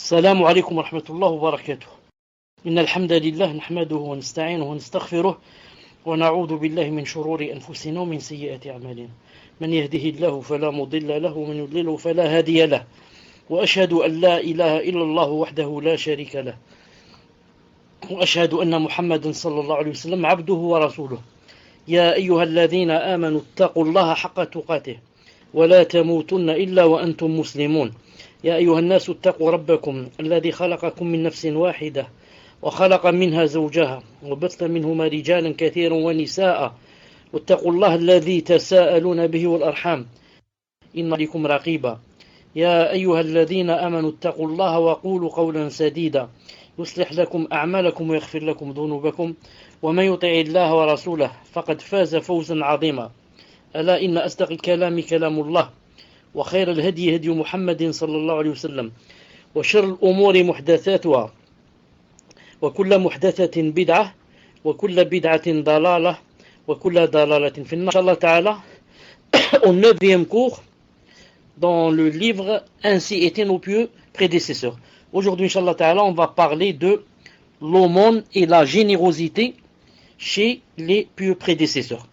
السلام عليكم ورحمة الله وبركاته. إن الحمد لله نحمده ونستعينه ونستغفره ونعوذ بالله من شرور أنفسنا ومن سيئات أعمالنا. من يهده الله فلا مضل له ومن يضلله فلا هادي له، وأشهد أن لا إله إلا الله وحده لا شريك له، وأشهد أن محمدا صلى الله عليه وسلم عبده ورسوله. يا أيها الذين آمنوا اتقوا الله حق تقاته ولا تموتن إلا وأنتم مسلمون. يا أيها الناس اتقوا ربكم الذي خلقكم من نفس واحدة وخلق منها زوجها وبث منهما رجالا كثيرا ونساء، واتقوا الله الذي تساءلون به والأرحام إن عليكم رقيبا. يا أيها الذين آمنوا اتقوا الله وقولوا قولا سديدا يصلح لكم أعمالكم ويغفر لكم ذنوبكم، ومن يطع الله ورسوله فقد فاز فوزا عظيما. ألا إن أصدق الكلام كلام الله، وخير الهدي هدي محمد صلى الله عليه وسلم، وشر الأمور محدثاتها، وكل محدثة بدعة، وكل بدعة ضلالة، وكل ضلالة في النار. Inch'Allah Ta'ala, au 9e cours dans le livre Ainsi étaient nos pieux prédécesseurs. Aujourd'hui, Inch'Allah Ta'ala, on va parler de l'aumône et la générosité chez les pieux prédécesseurs.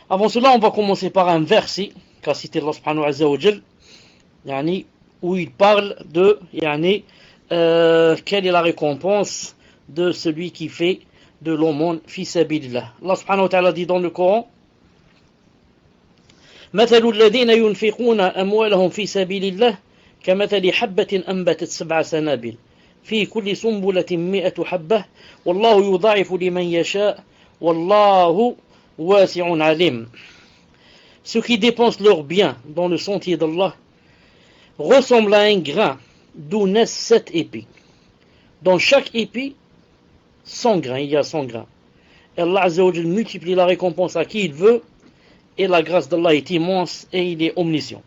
Avant cela, on va commencer par un verset qu'a cité Allah subhanahu wa ta'ala, où il parle de quelle est la récompense de celui qui fait de l'aumône fi sabilillah. Allah subhanahu wa ta'ala dit dans le Coran: مثل الذين ينفقون أموالهم في سبيل الله كمثل حبة أنبتت 7 سنابل في كل سنبلة 100 حبة والله يضاعف لمن يشاء والله واسع عليم. Ceux qui dépensent leurs biens dans le sentier d'Allah ressemblent à un grain d'où naissent 7 épis. Dans chaque épi, 100 grains, il y a 100 grains. Et Allah Azza wa Jal multiplie la récompense à qui il veut, et la grâce d'Allah est immense et il est omniscient.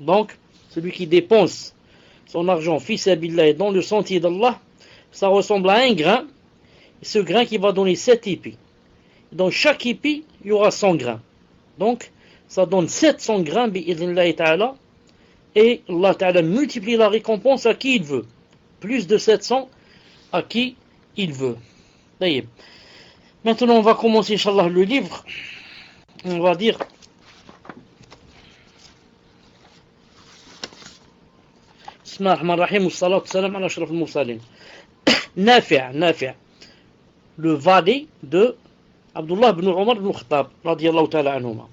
Donc, celui qui dépense son argent fi sabilillah dans le sentier d'Allah, ça ressemble à un grain, ce grain qui va donner 7 épis. Dans chaque épi, il y aura 100 grains. Donc, ça donne 700 grains, bi'idhnillahi ta'ala, et Allah ta'ala multiplie la récompense à qui il veut. Plus de 700 à qui il veut. D'ailleurs. Maintenant, on va commencer, Inch'Allah, le livre. On va dire Bismillah ar-Rahman ar-Rahim, wassalatu wassalam ala ashraf al-mursalin. Nafi', le valet de Abdullah ibn Omar ibn Khattab, radiyallahu ta'ala anhuma,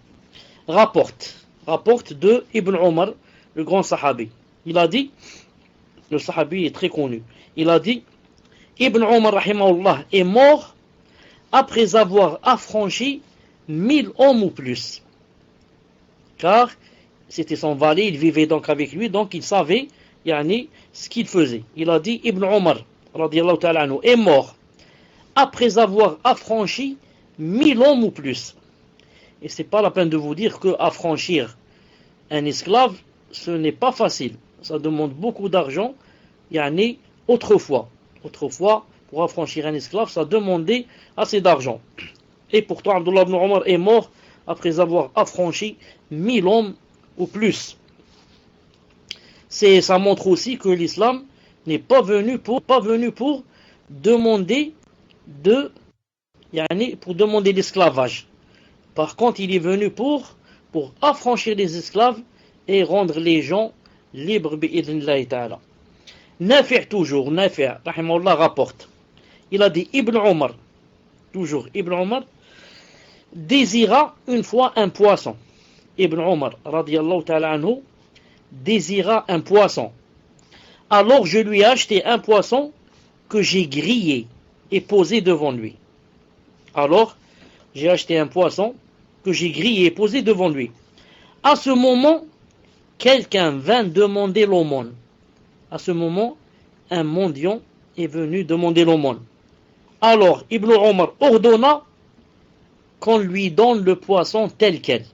rapporte de Ibn Omar, le grand sahabi. Il a dit, le sahabi est très connu, il a dit: Ibn Omar rahimahullah est mort après avoir affranchi 1000 hommes ou plus. Car c'était son valet, il vivait donc avec lui, donc il savait ce qu'il faisait. Il a dit: Ibn Omar radiyallahu ta'ala anhu est mort après avoir affranchi 1000 hommes ou plus. Et c'est pas la peine de vous dire que affranchir un esclave, ce n'est pas facile. Ça demande beaucoup d'argent. Autrefois, pour affranchir un esclave, ça demandait assez d'argent. Et pourtant, Abdullah ibn Omar est mort après avoir affranchi 1000 hommes ou plus. Ça montre aussi que l'islam n'est pas venu pour demander pour demander l'esclavage. Par contre, il est venu pour affranchir les esclaves et rendre les gens libres bi'idhnillahi ta'ala. Nafi' rahimahullah rapporte. Il a dit: Ibn Omar désira une fois un poisson. Ibn Omar radiyallahu ta'ala anhu désira un poisson. Alors je lui ai acheté un poisson que j'ai grillé et posé devant lui. Alors, j'ai acheté un poisson que j'ai grillé et posé devant lui. À ce moment, quelqu'un vint demander l'aumône. À ce moment, un mendiant est venu demander l'aumône. Alors, Ibn Omar ordonna qu'on lui donne le poisson tel quel.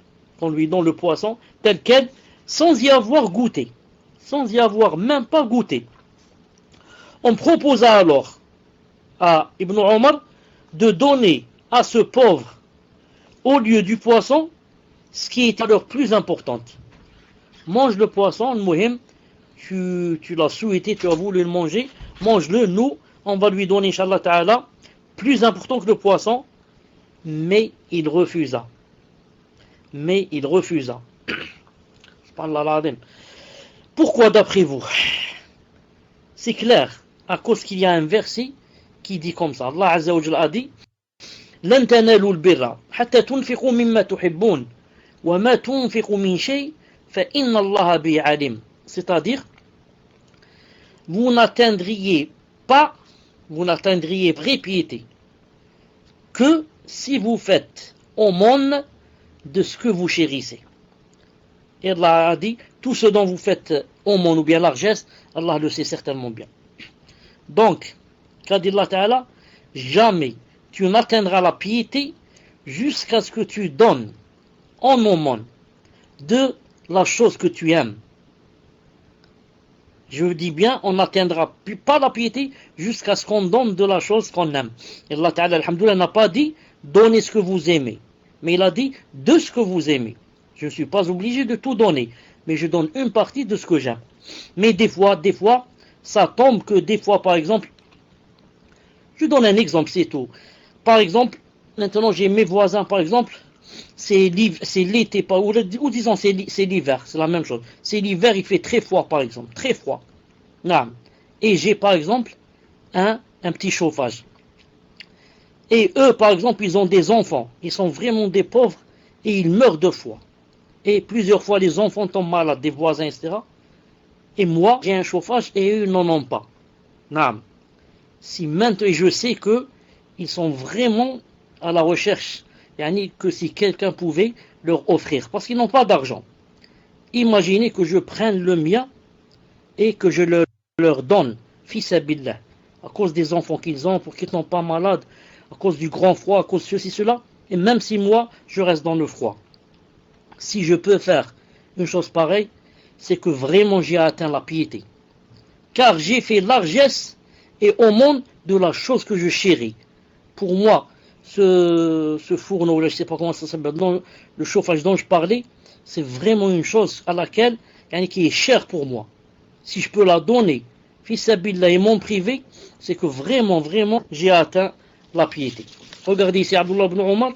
Sans y avoir goûté. Sans y avoir même pas goûté. On proposa alors à Ibn Omar de donner à ce pauvre, au lieu du poisson, ce qui est à l'heure plus importante. Mange le poisson, le muhim, tu l'as souhaité, tu as voulu le manger, mange-le. Nous, on va lui donner, Inch'Allah Ta'ala, plus important que le poisson, mais il refusa. Mais il refusa. Pourquoi d'après vous? C'est clair, à cause qu'il y a un verset qui dit comme ça. Allah Azza wa Jalla a dit لن تنالوا البر حتى تنفقوا مما تحبون وما تنفقوا من شيء فإن الله به عليم. C'est-à-dire, vous n'atteindriez vraie piété que si vous faites aumône de ce que vous chérissez. Et Allah a dit, tout ce dont vous faites aumône ou bien largesse, Allah le sait certainement bien. Donc, qu'a dit Allah Ta'ala, jamais tu n'atteindras la piété jusqu'à ce que tu donnes en aumône de la chose que tu aimes. Je dis bien, on n'atteindra pas la piété jusqu'à ce qu'on donne de la chose qu'on aime. Et Allah Ta'ala, alhamdoulilah, n'a pas dit donnez ce que vous aimez, mais il a dit de ce que vous aimez. Je ne suis pas obligé de tout donner, mais je donne une partie de ce que j'aime. Mais des fois, ça tombe que des fois, par exemple, je donne un exemple, c'est tout. Par exemple, maintenant j'ai mes voisins, par exemple, c'est l'été, ou disons c'est l'hiver, c'est la même chose. C'est l'hiver, il fait très froid, par exemple, très froid. Et j'ai, par exemple, un petit chauffage. Et eux, par exemple, ils ont des enfants, ils sont vraiment des pauvres, et ils meurent de froid. Et plusieurs fois, les enfants tombent malades, des voisins, etc. Et moi, j'ai un chauffage, et eux n'en ont pas. Si maintenant, je sais que ils sont vraiment à la recherche, que si quelqu'un pouvait leur offrir, parce qu'ils n'ont pas d'argent. Imaginez que je prenne le mien et que je leur donne, fils abillah, à cause des enfants qu'ils ont, pour qu'ils ne soient pas malades, à cause du grand froid, à cause de ceci, cela, et même si moi, je reste dans le froid. Si je peux faire une chose pareille, c'est que vraiment j'ai atteint la piété. Car j'ai fait largesse et aumône de la chose que je chéris. Pour moi, ce fourneau, je ne sais pas comment ça s'appelle, le chauffage dont je parlais, c'est vraiment une chose à laquelle, qui est chère pour moi. Si je peux la donner, fils abillah et mon privé, c'est que vraiment, j'ai atteint la piété. Regardez ici, Abdullah ibn Omar,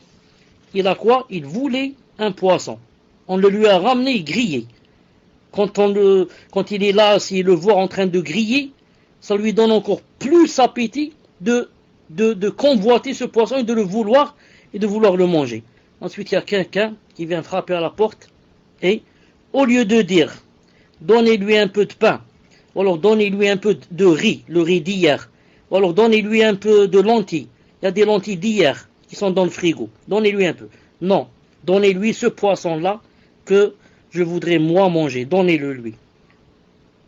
il a quoi? Il voulait un poisson. On le lui a ramené grillé. Quand il est là, s'il le voit en train de griller, ça lui donne encore plus appétit de convoiter ce poisson et de le vouloir et de vouloir le manger. Ensuite, il y a quelqu'un qui vient frapper à la porte et au lieu de dire donnez-lui un peu de pain, ou alors donnez-lui un peu de riz, le riz d'hier, ou alors donnez-lui un peu de lentilles, il y a des lentilles d'hier qui sont dans le frigo, donnez-lui un peu. Non, donnez-lui ce poisson-là que je voudrais moi manger, donnez-le lui.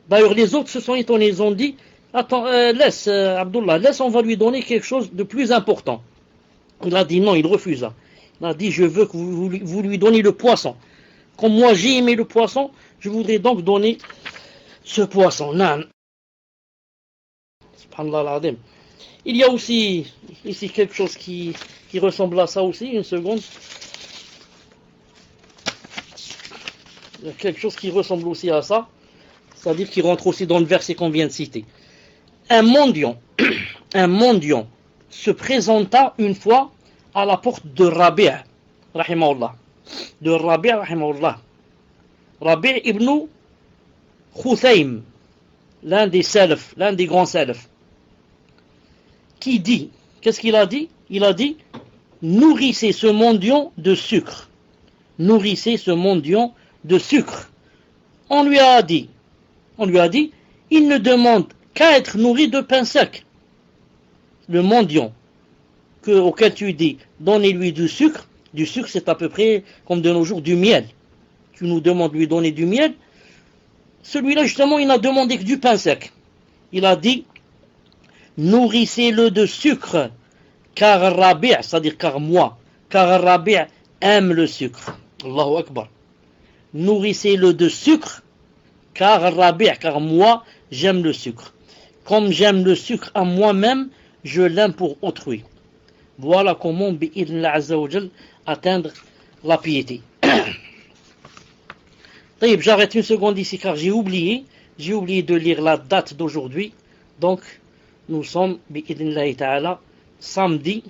D'ailleurs, les autres se sont étonnés, ils ont dit attends, laisse, Abdullah, on va lui donner quelque chose de plus important. Il a dit non, il refusa. Il a dit, je veux que vous lui donniez le poisson. Comme moi j'ai aimé le poisson, je voudrais donc donner ce poisson. Il y a aussi ici quelque chose qui ressemble à ça aussi, une seconde. Il y a quelque chose qui ressemble aussi à ça, c'est-à-dire qui rentre aussi dans le verset qu'on vient de citer. Un mendiant se présenta une fois à la porte de Rabi', rahimahullah. Rabi' ibn Khuthaym, l'un des salaf, l'un des grands salaf, qui dit, qu'est-ce qu'il a dit? Il a dit, nourrissez ce mendiant de sucre. Nourrissez ce mendiant de sucre. On lui a dit, il ne demande qu'à être nourri de pain sec. Le mendiant auquel tu dis, donnez-lui du sucre c'est à peu près comme de nos jours du miel. Tu nous demandes de lui donner du miel. Celui-là justement, il n'a demandé que du pain sec. Il a dit, nourrissez-le de sucre, car Rabi', c'est-à-dire car Rabi' aime le sucre. Allahu Akbar. Nourrissez-le de sucre, car Rabi', car moi, j'aime le sucre. Comme j'aime le sucre à moi-même, je l'aime pour autrui. Voilà comment, bi'idhnillah azza wa jal, atteindre la piété. J'arrête une seconde ici car j'ai oublié J'ai oublié de lire la date d'aujourd'hui. Donc, nous sommes, bi'idnillahi ta'ala, samedi,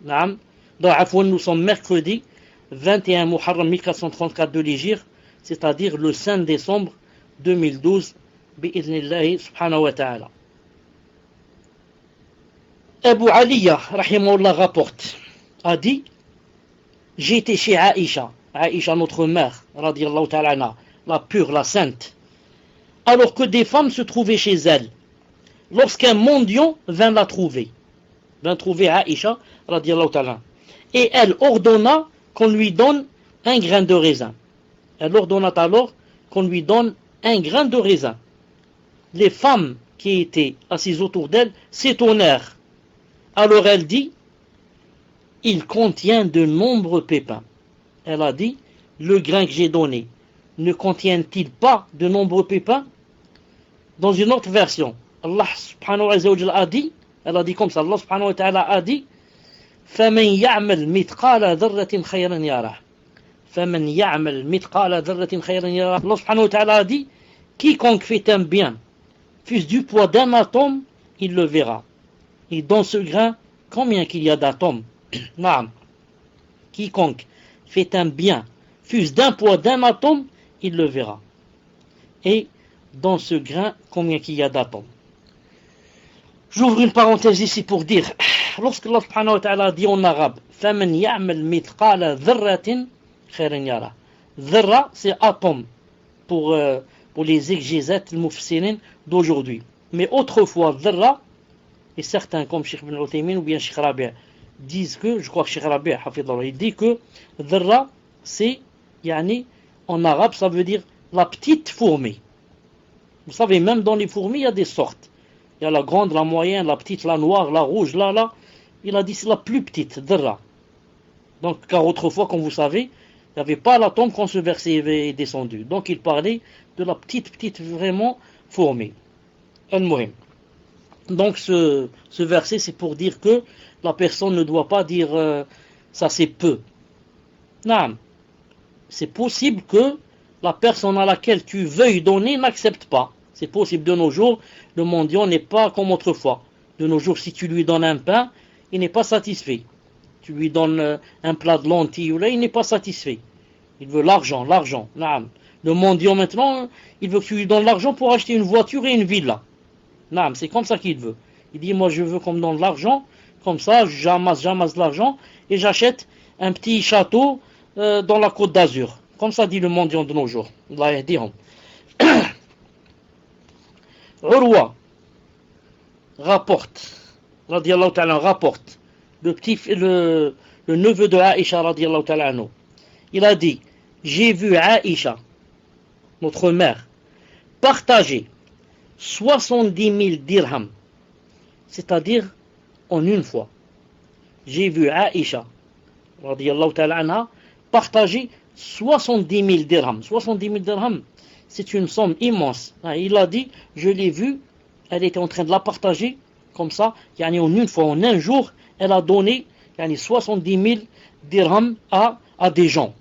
naam. Donc, nous sommes mercredi, 21 Muharram 1434 de l'Hégire, c'est-à-dire le 5 décembre 2012, bi'idnillahi subhanahu wa ta'ala. Abu Aliya, rahimahullah, rapporte, a dit, j'ai été chez Aïcha, Aïcha notre mère, radiyallahu ta'ala anha, la pure, la sainte, alors que des femmes se trouvaient chez elle, lorsqu'un mendiant vint la trouver, vint trouver Aïcha, radiyallahu ta'ala, et elle ordonna qu'on lui donne un grain de raisin. Elle ordonna alors qu'on lui donne un grain de raisin. Les femmes qui étaient assises autour d'elle s'étonnèrent. Alors elle dit, il contient de nombreux pépins. Elle a dit, le grain que j'ai donné, ne contient-il pas de nombreux pépins? Dans une autre version, Allah subhanahu wa ta'ala a dit, elle a dit comme ça, Allah subhanahu wa ta'ala a dit, فَمَنْ يَعْمَلْ مِثْقَالَ ذَرَّةٍ خَيْرًا يَرَهُ فَمَنْ يَعْمَلْ مِثْقَالَ ذَرَّةٍ خَيْرًا يَرَهُ. Allah subhanahu wa ta'ala a dit, quiconque fait un bien, fût du poids d'un atome, il le verra. Et dans ce grain, combien qu'il y a d'atomes? Naam. Quiconque fait un bien, fût d'un poids d'un atome, il le verra. Et dans ce grain, combien qu'il y a d'atomes? J'ouvre une parenthèse ici pour dire, lorsque Allah subhanahu wa ta'ala dit en arabe, فَمَنْ يَعْمَلْ مِثْقَالَ ذَرَّةٍ خَيْرًا يَرَهُ. Dharra, c'est atome, pour les exégètes, les mufassirin d'aujourd'hui. Mais autrefois, dharra, et certains comme Cheikh Ibn Uthaymin ou bien Cheikh Rabi' disent que, je crois que Cheikh Rabi' hafidhahullah, il dit que dharra, c'est, en arabe, ça veut dire la petite fourmi. Vous savez, même dans les fourmis, il y a des sortes. Il y a la grande, la moyenne, la petite, la noire, la rouge, là. Il a dit c'est la plus petite, dharra. Donc, car autrefois, comme vous savez, il n'y avait pas l'atome quand ce verset est descendu. Donc, il parlait de la petite, vraiment, fourmi. Al-Muhim. Donc, ce verset, c'est pour dire que la personne ne doit pas dire ça c'est peu. Non. C'est possible que la personne à laquelle tu veuilles donner n'accepte pas. C'est possible de nos jours, le mendiant n'est pas comme autrefois. De nos jours, si tu lui donnes un pain, il n'est pas satisfait. Tu lui donnes un plat de lentilles, il n'est pas satisfait. Il veut l'argent. Naam. Le mendiant maintenant, il veut que tu lui donnes l'argent pour acheter une voiture et une villa. Naam, c'est comme ça qu'il veut. Il dit, moi je veux qu'on me donne l'argent, comme ça, j'amasse l'argent et j'achète un petit château dans la Côte d'Azur. Comme ça dit le mendiant de nos jours. Allah yahdihum. Urwa rapporte, radiyallahu ta'ala, rapporte, le neveu de Aïcha, radiyallahu ta'ala anhu. Il a dit, j'ai vu Aïcha, notre mère, partager 70 000 dirhams, c'est-à-dire en une fois. J'ai vu Aïcha, radiyallahu ta'ala anha, partager 70 000 dirhams. 70 000 dirhams, c'est une somme immense. Il a dit, je l'ai vue, elle était en train de la partager, comme ça, en une fois, en un jour, elle a donné 70 000 dirhams à des gens.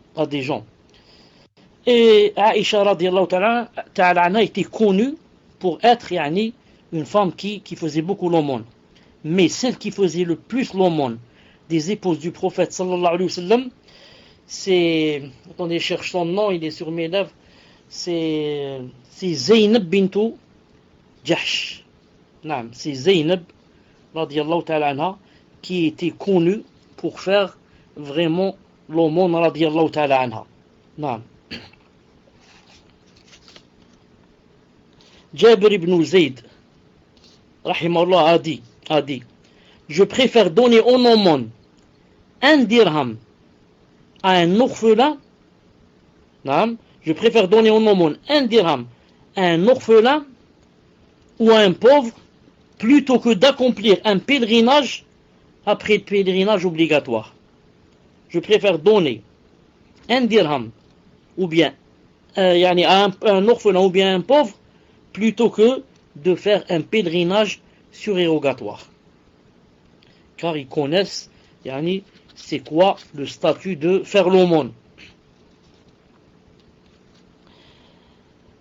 Et Aïcha radiyallahu ta'ala anha était connue pour être une femme qui faisait beaucoup l'aumône. Mais celle qui faisait le plus l'aumône des épouses du prophète sallallahu alayhi wa sallam, c'est, attendez, je cherche son nom, il est sur mes lèvres, c'est Zaynab bintou Jahsh. Non, c'est Zaynab radiyallahu ta'ala anha qui était connue pour faire vraiment l'aumône radiyallahu ta'ala anha. Non. Jabir ibn Zayd rahimahullah a dit, je préfère donner en aumône un dirham à un orphelin. Non, je préfère donner en aumône un dirham à un orphelin ou à un pauvre plutôt que d'accomplir un pèlerinage après le pèlerinage obligatoire. Je préfère donner un dirham ou bien à un orphelin ou bien à un pauvre plutôt que de faire un pèlerinage surérogatoire. Car ils connaissent c'est quoi le statut de faire l'aumône.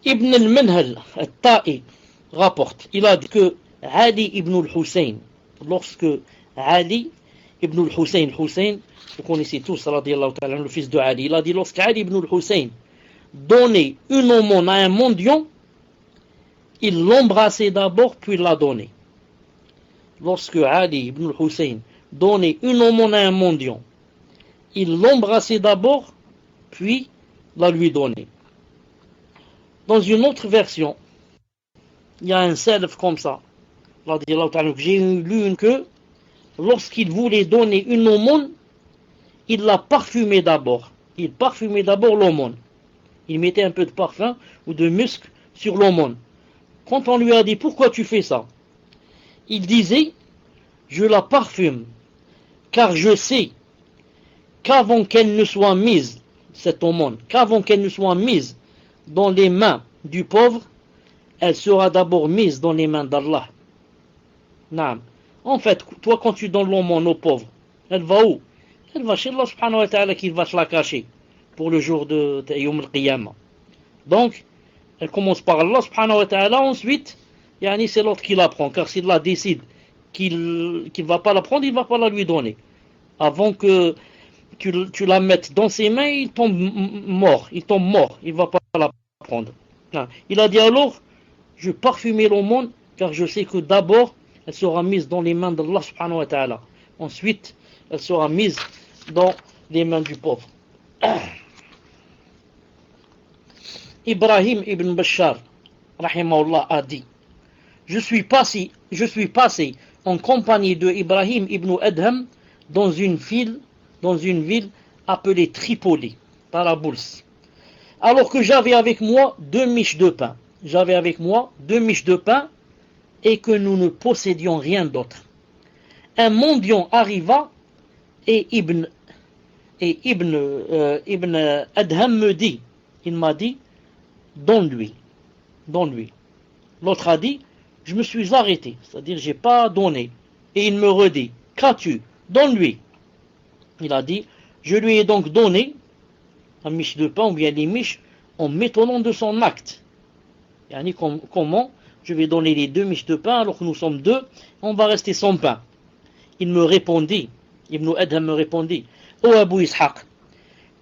Ibn al-Manhal al-Ta'i rapporte, il a dit que Ali ibn al-Hussein, lorsque Ali ibn al-Hussein, vous connaissez tous, radiallahu ta'ala, le fils de Ali, il a dit lorsque Ali ibn al-Hussein donnait une aumône à un mendiant, il l'embrassait d'abord puis l'a donné. Lorsque Ali ibn al-Hussein donnait une aumône à un mendiant, il l'embrassait d'abord puis la lui donnait. Dans une autre version, il y a un salaf comme ça, j'ai lu que lorsqu'il voulait donner une aumône, il la parfumait d'abord. Il parfumait d'abord l'aumône. Il mettait un peu de parfum ou de musc sur l'aumône. Quand on lui a dit pourquoi tu fais ça, il disait je la parfume car je sais qu'avant qu'elle ne soit mise, cette aumône, qu'avant qu'elle ne soit mise dans les mains du pauvre, elle sera d'abord mise dans les mains d'Allah. En fait, toi quand tu donnes l'aumône au pauvre, elle va où? Elle va chez Allah subhanahu wa ta'ala qui va te la cacher pour le jour de Yawm al-Qiyamah. Donc, elle commence par Allah subhanahu wa ta'ala, ensuite, c'est l'autre qui la prend, car s'il la décide qu'il ne va pas la prendre, il ne va pas la lui donner. Avant que tu la mettes dans ses mains, il tombe mort, il ne va pas la prendre. Il a dit alors, je parfumais l'aumône, car je sais que d'abord, elle sera mise dans les mains d'Allah subhanahu wa ta'ala. Ensuite, elle sera mise dans les mains du pauvre. Ibrahim ibn Bashar, rahimahullah, a dit, je suis passé en compagnie de Ibrahim ibn Adham dans une ville appelée Tripoli, Tarabulus. Alors que j'avais avec moi 2 miches de pain. Et que nous ne possédions rien d'autre. Un mendiant arriva et Ibn Adham me dit, il m'a dit, donne-lui. L'autre a dit, je me suis arrêté, c'est-à-dire j'ai pas donné. Et il me redit, qu'as-tu? Donne-lui. Il a dit, je lui ai donc donné un miche de pain ou bien des miches en m'étonnant de son acte. Comment je vais donner les 2 miches de pain alors que nous sommes 2, on va rester sans pain. Il me répondit, Ibn Adham me répondit, ô Abu Ishaq,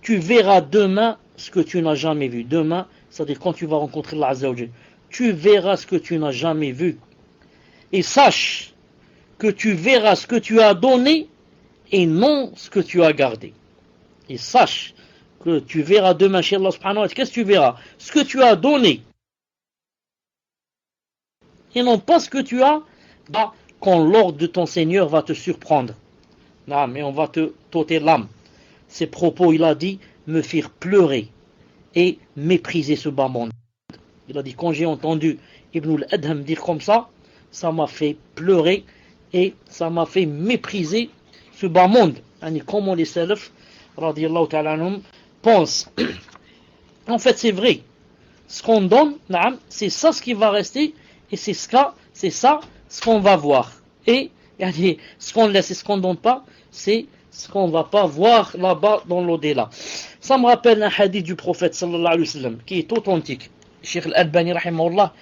tu verras demain ce que tu n'as jamais vu. Demain, c'est-à-dire quand tu vas rencontrer Allah Azza wa Jalla, tu verras ce que tu n'as jamais vu. Et sache que tu verras ce que tu as donné et non ce que tu as gardé. Et sache que tu verras demain chez Allah subhanahu wa ta'ala, qu'est-ce que tu verras? Ce que tu as donné et non pas ce que tu as quand l'ordre de ton Seigneur va te surprendre. Non, mais on va te t'ôter l'âme. Ces propos, il a dit, me firent pleurer et mépriser ce bas monde. Il a dit, quand j'ai entendu Ibn al-Adham dire comme ça m'a fait pleurer et ça m'a fait mépriser ce bas monde. Comment les salafs, radiyallahu ta'ala anhum, pensent. En fait, c'est vrai. Ce qu'on donne, c'est ça ce qui va rester et c'est ça ce qu'on va voir. Et ce qu'on laisse et ce qu'on ne donne pas, c'est ce qu'on ne va pas voir là-bas dans l'au-delà. Ça me rappelle un hadith du prophète sallallahu alayhi wa sallam qui est authentique. Cheikh Al-Albani rahimahullah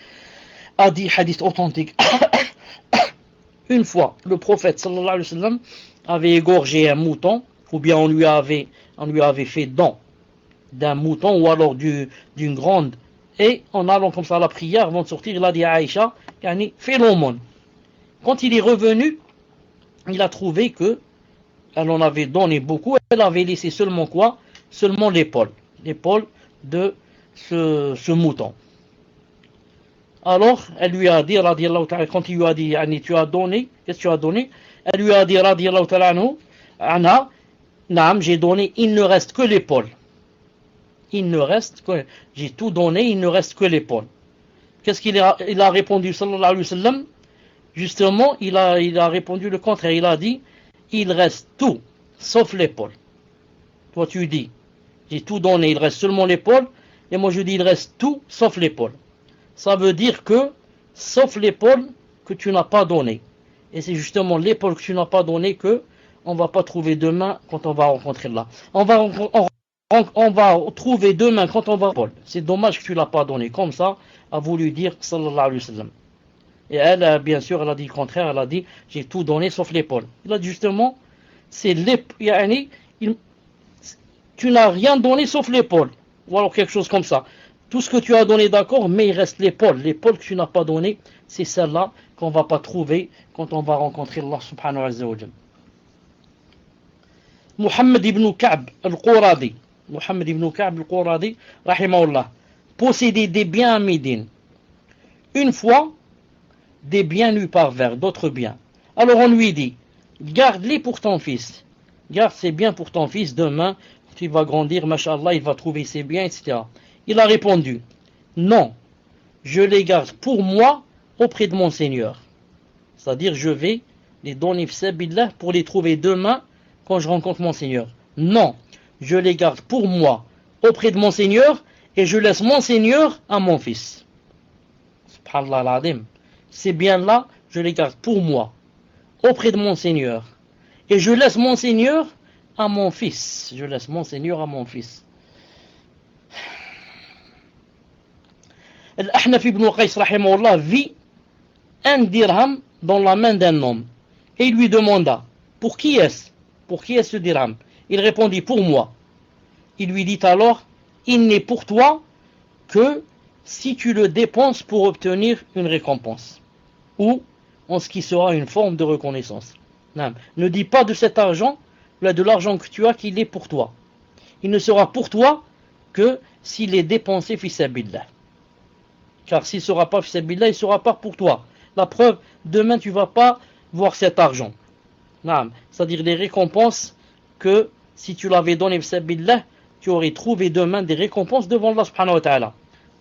a dit hadith authentique. Une fois, le prophète sallallahu alayhi wa sallam avait égorgé un mouton, ou bien on lui avait fait don d'un mouton ou alors d'une grande. Et en allant comme ça à la prière, avant de sortir, il a dit à Aïcha, fais l'aumône. Quand il est revenu, il a trouvé que elle en avait donné beaucoup, elle avait laissé seulement quoi? Seulement l'épaule de ce mouton. Alors, elle lui a dit, radiallahu ta'ala, quand il lui a dit, tu as donné, qu'est-ce que tu as donné? Elle lui a dit, radiallahu ta'ala, anha, naam, j'ai donné, il ne reste que l'épaule. J'ai tout donné, il ne reste que l'épaule. Qu'est-ce qu'il a répondu, sallallahu alayhi wa sallam? Justement, il a répondu le contraire. Il a dit, il reste tout, sauf l'épaule. Toi, tu dis, j'ai tout donné, il reste seulement l'épaule. Et moi, je dis, il reste tout, sauf l'épaule. Ça veut dire que, sauf l'épaule que tu n'as pas donné. Et c'est justement l'épaule que tu n'as pas donné que on ne va pas trouver demain quand on va rencontrer Allah. On va trouver demain quand on va Paul. C'est dommage que tu l'as pas donné. Comme ça, a voulu dire sallallahu alayhi wa sallam. Et elle, bien sûr, elle a dit le contraire. Elle a dit j'ai tout donné sauf l'épaule. Il a dit justement, c'est l'épaule. Tu n'as rien donné sauf l'épaule. Ou alors quelque chose comme ça. Tout ce que tu as donné, d'accord, mais il reste l'épaule. L'épaule que tu n'as pas donnée, c'est celle-là qu'on ne va pas trouver quand on va rencontrer Allah subhanahu wa ta'ala. Muhammad ibn Ka'b al-Quradi. Muhammad ibn Ka'b al-Quradi, rahimahullah, possédait des biens à Médine. Une fois, des biens lui parvinrent, d'autres biens. Alors on lui dit, garde-les pour ton fils. Garde ces biens pour ton fils, demain, quand il va grandir, mashallah, il va trouver ses biens, etc. Il a répondu, non, je les garde pour moi auprès de mon Seigneur. C'est-à-dire, je vais les donner pour les trouver demain quand je rencontre mon Seigneur. Non, je les garde pour moi auprès de mon Seigneur et je laisse mon Seigneur à mon fils. Subhanallah al-Azim. Ces biens-là, je les garde pour moi auprès de mon Seigneur et je laisse mon Seigneur à mon fils. Je laisse mon Seigneur à mon fils. Al-Ahnaf ibn Qais rahimahullah vit un dirham dans la main d'un homme et il lui demanda, pour qui est-ce? Pour qui est-ce ce dirham? Il répondit, pour moi. Il lui dit alors, il n'est pour toi que si tu le dépenses pour obtenir une récompense ou en ce qui sera une forme de reconnaissance. Non. Ne dis pas de cet argent, de l'argent que tu as, qu'il est pour toi. Il ne sera pour toi que s'il est dépensé fi sabilillah. Car s'il ne sera pas fi sabilillah, il ne sera pas pour toi. La preuve, demain tu ne vas pas voir cet argent. Non. C'est-à-dire les récompenses que si tu l'avais donné fi sabilillah, tu aurais trouvé demain des récompenses devant Allah subhanahu wa ta'ala.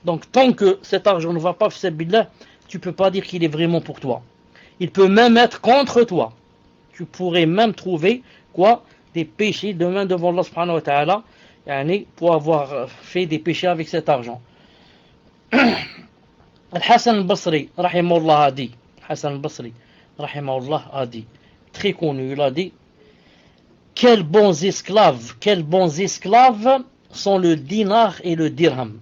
Donc tant que cet argent ne va pas fi sabilillah, tu ne peux pas dire qu'il est vraiment pour toi. Il peut même être contre toi. Tu pourrais même trouver quoi? Des péchés demain devant Allah subhanahu wa ta'ala, pour avoir fait des péchés avec cet argent. Al-Hassan al-Basri, rahimahullah, a dit, Hassan al-Basri, rahimahullah, a dit, très connu, il a dit, quels bons esclaves sont le dinar et le dirham.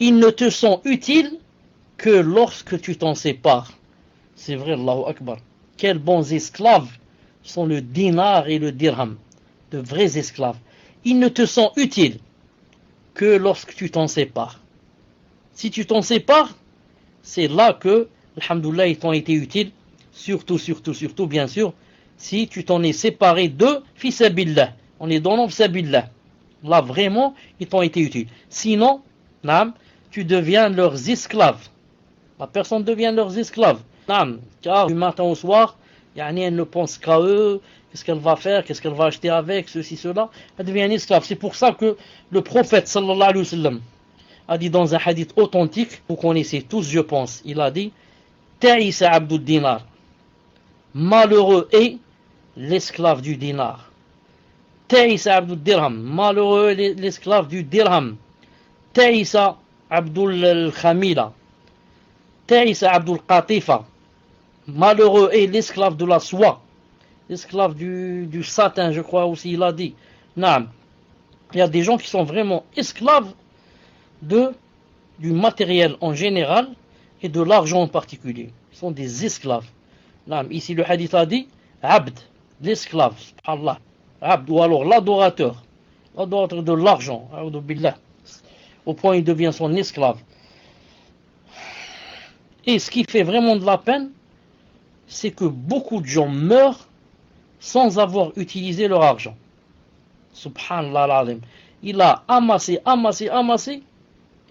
Ils ne te sont utiles que lorsque tu t'en sépares. C'est vrai, Allahu Akbar. Quels bons esclaves sont le dinar et le dirham. De vrais esclaves. Ils ne te sont utiles que lorsque tu t'en sépares. Si tu t'en sépares, c'est là que, alhamdoulilah, ils t'ont été utiles. Surtout, bien sûr, si tu t'en es séparé de fi sabilillah. En les donnant fi sabilillah. Là, vraiment, ils t'ont été utiles. Sinon, tu deviens leurs esclaves. La personne devient leurs esclaves. Car du matin au soir, elle ne pense qu'à eux, qu'est-ce qu'elle va faire, qu'est-ce qu'elle va acheter avec, ceci, cela. Elle devient un esclave. C'est pour ça que le prophète sallallahu alayhi wa sallam a dit dans un hadith authentique, vous connaissez tous, je pense, il a dit, Ta'isa abdul dinar. Malheureux est l'esclave du dinar. Ta'isa abdul dirham. Malheureux est l'esclave du dirham. Ta'isa abdul khamila. Ta'isa abdul qatifa. Malheureux est l'esclave de la soie. L'esclave du satin, je crois aussi, il a dit. Naam. Il y a des gens qui sont vraiment esclaves du matériel en général et de l'argent en particulier. Ils sont des esclaves. Naam. Ici, le hadith a dit abd, l'esclave, subhanallah. Abd, ou alors l'adorateur de l'argent, au point où il devient son esclave. Et ce qui fait vraiment de la peine, c'est que beaucoup de gens meurent sans avoir utilisé leur argent. Subhanallah al-Azim. Il a amassé,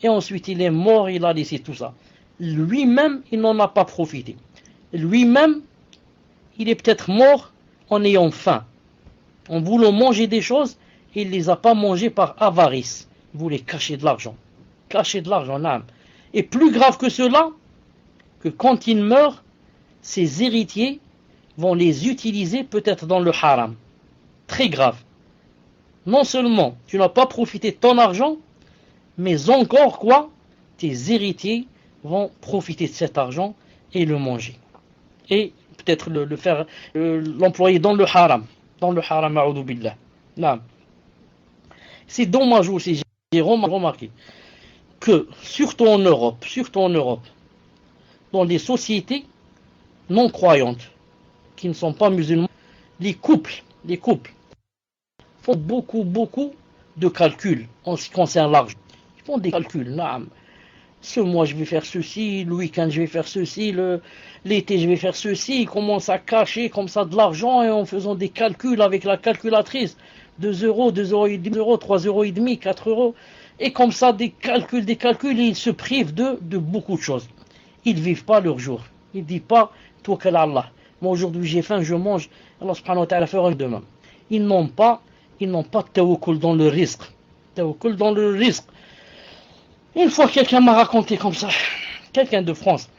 et ensuite il est mort, il a laissé tout ça. Lui-même, il n'en a pas profité. Lui-même, il est peut-être mort en ayant faim, en voulant manger des choses, et il ne les a pas mangées par avarice. Il voulait cacher de l'argent. Et plus grave que cela, que quand il meurt, ses héritiers vont les utiliser peut-être dans le haram. Très grave. Non seulement tu n'as pas profité de ton argent, mais encore quoi? Tes héritiers vont profiter de cet argent et le manger. Et peut-être l'employer dans le haram. Dans le haram, a'udhu billah. C'est dommage aussi, j'ai remarqué que, surtout en Europe, dans les sociétés non croyantes, qui ne sont pas musulmans, les couples font beaucoup de calculs en ce qui concerne l'argent. Ils font des calculs, naam. Ce mois je vais faire ceci, le week-end je vais faire ceci, l'été je vais faire ceci. Ils commencent à cacher comme ça de l'argent et en faisant des calculs avec la calculatrice. 2 euros, 2 euros et demi, 3 euros et demi, 4 euros. Et comme ça des calculs, et ils se privent de beaucoup de choses. Ils ne vivent pas leur jour. Ils ne disent pas, Tawakkal Allah. Moi aujourd'hui j'ai faim, je mange, Allah subhanahu wa ta'ala fera demain. Ils n'ont pas de tawakkul dans le risque. Tawakkul dans le risque. Une fois quelqu'un m'a raconté comme ça, quelqu'un de France,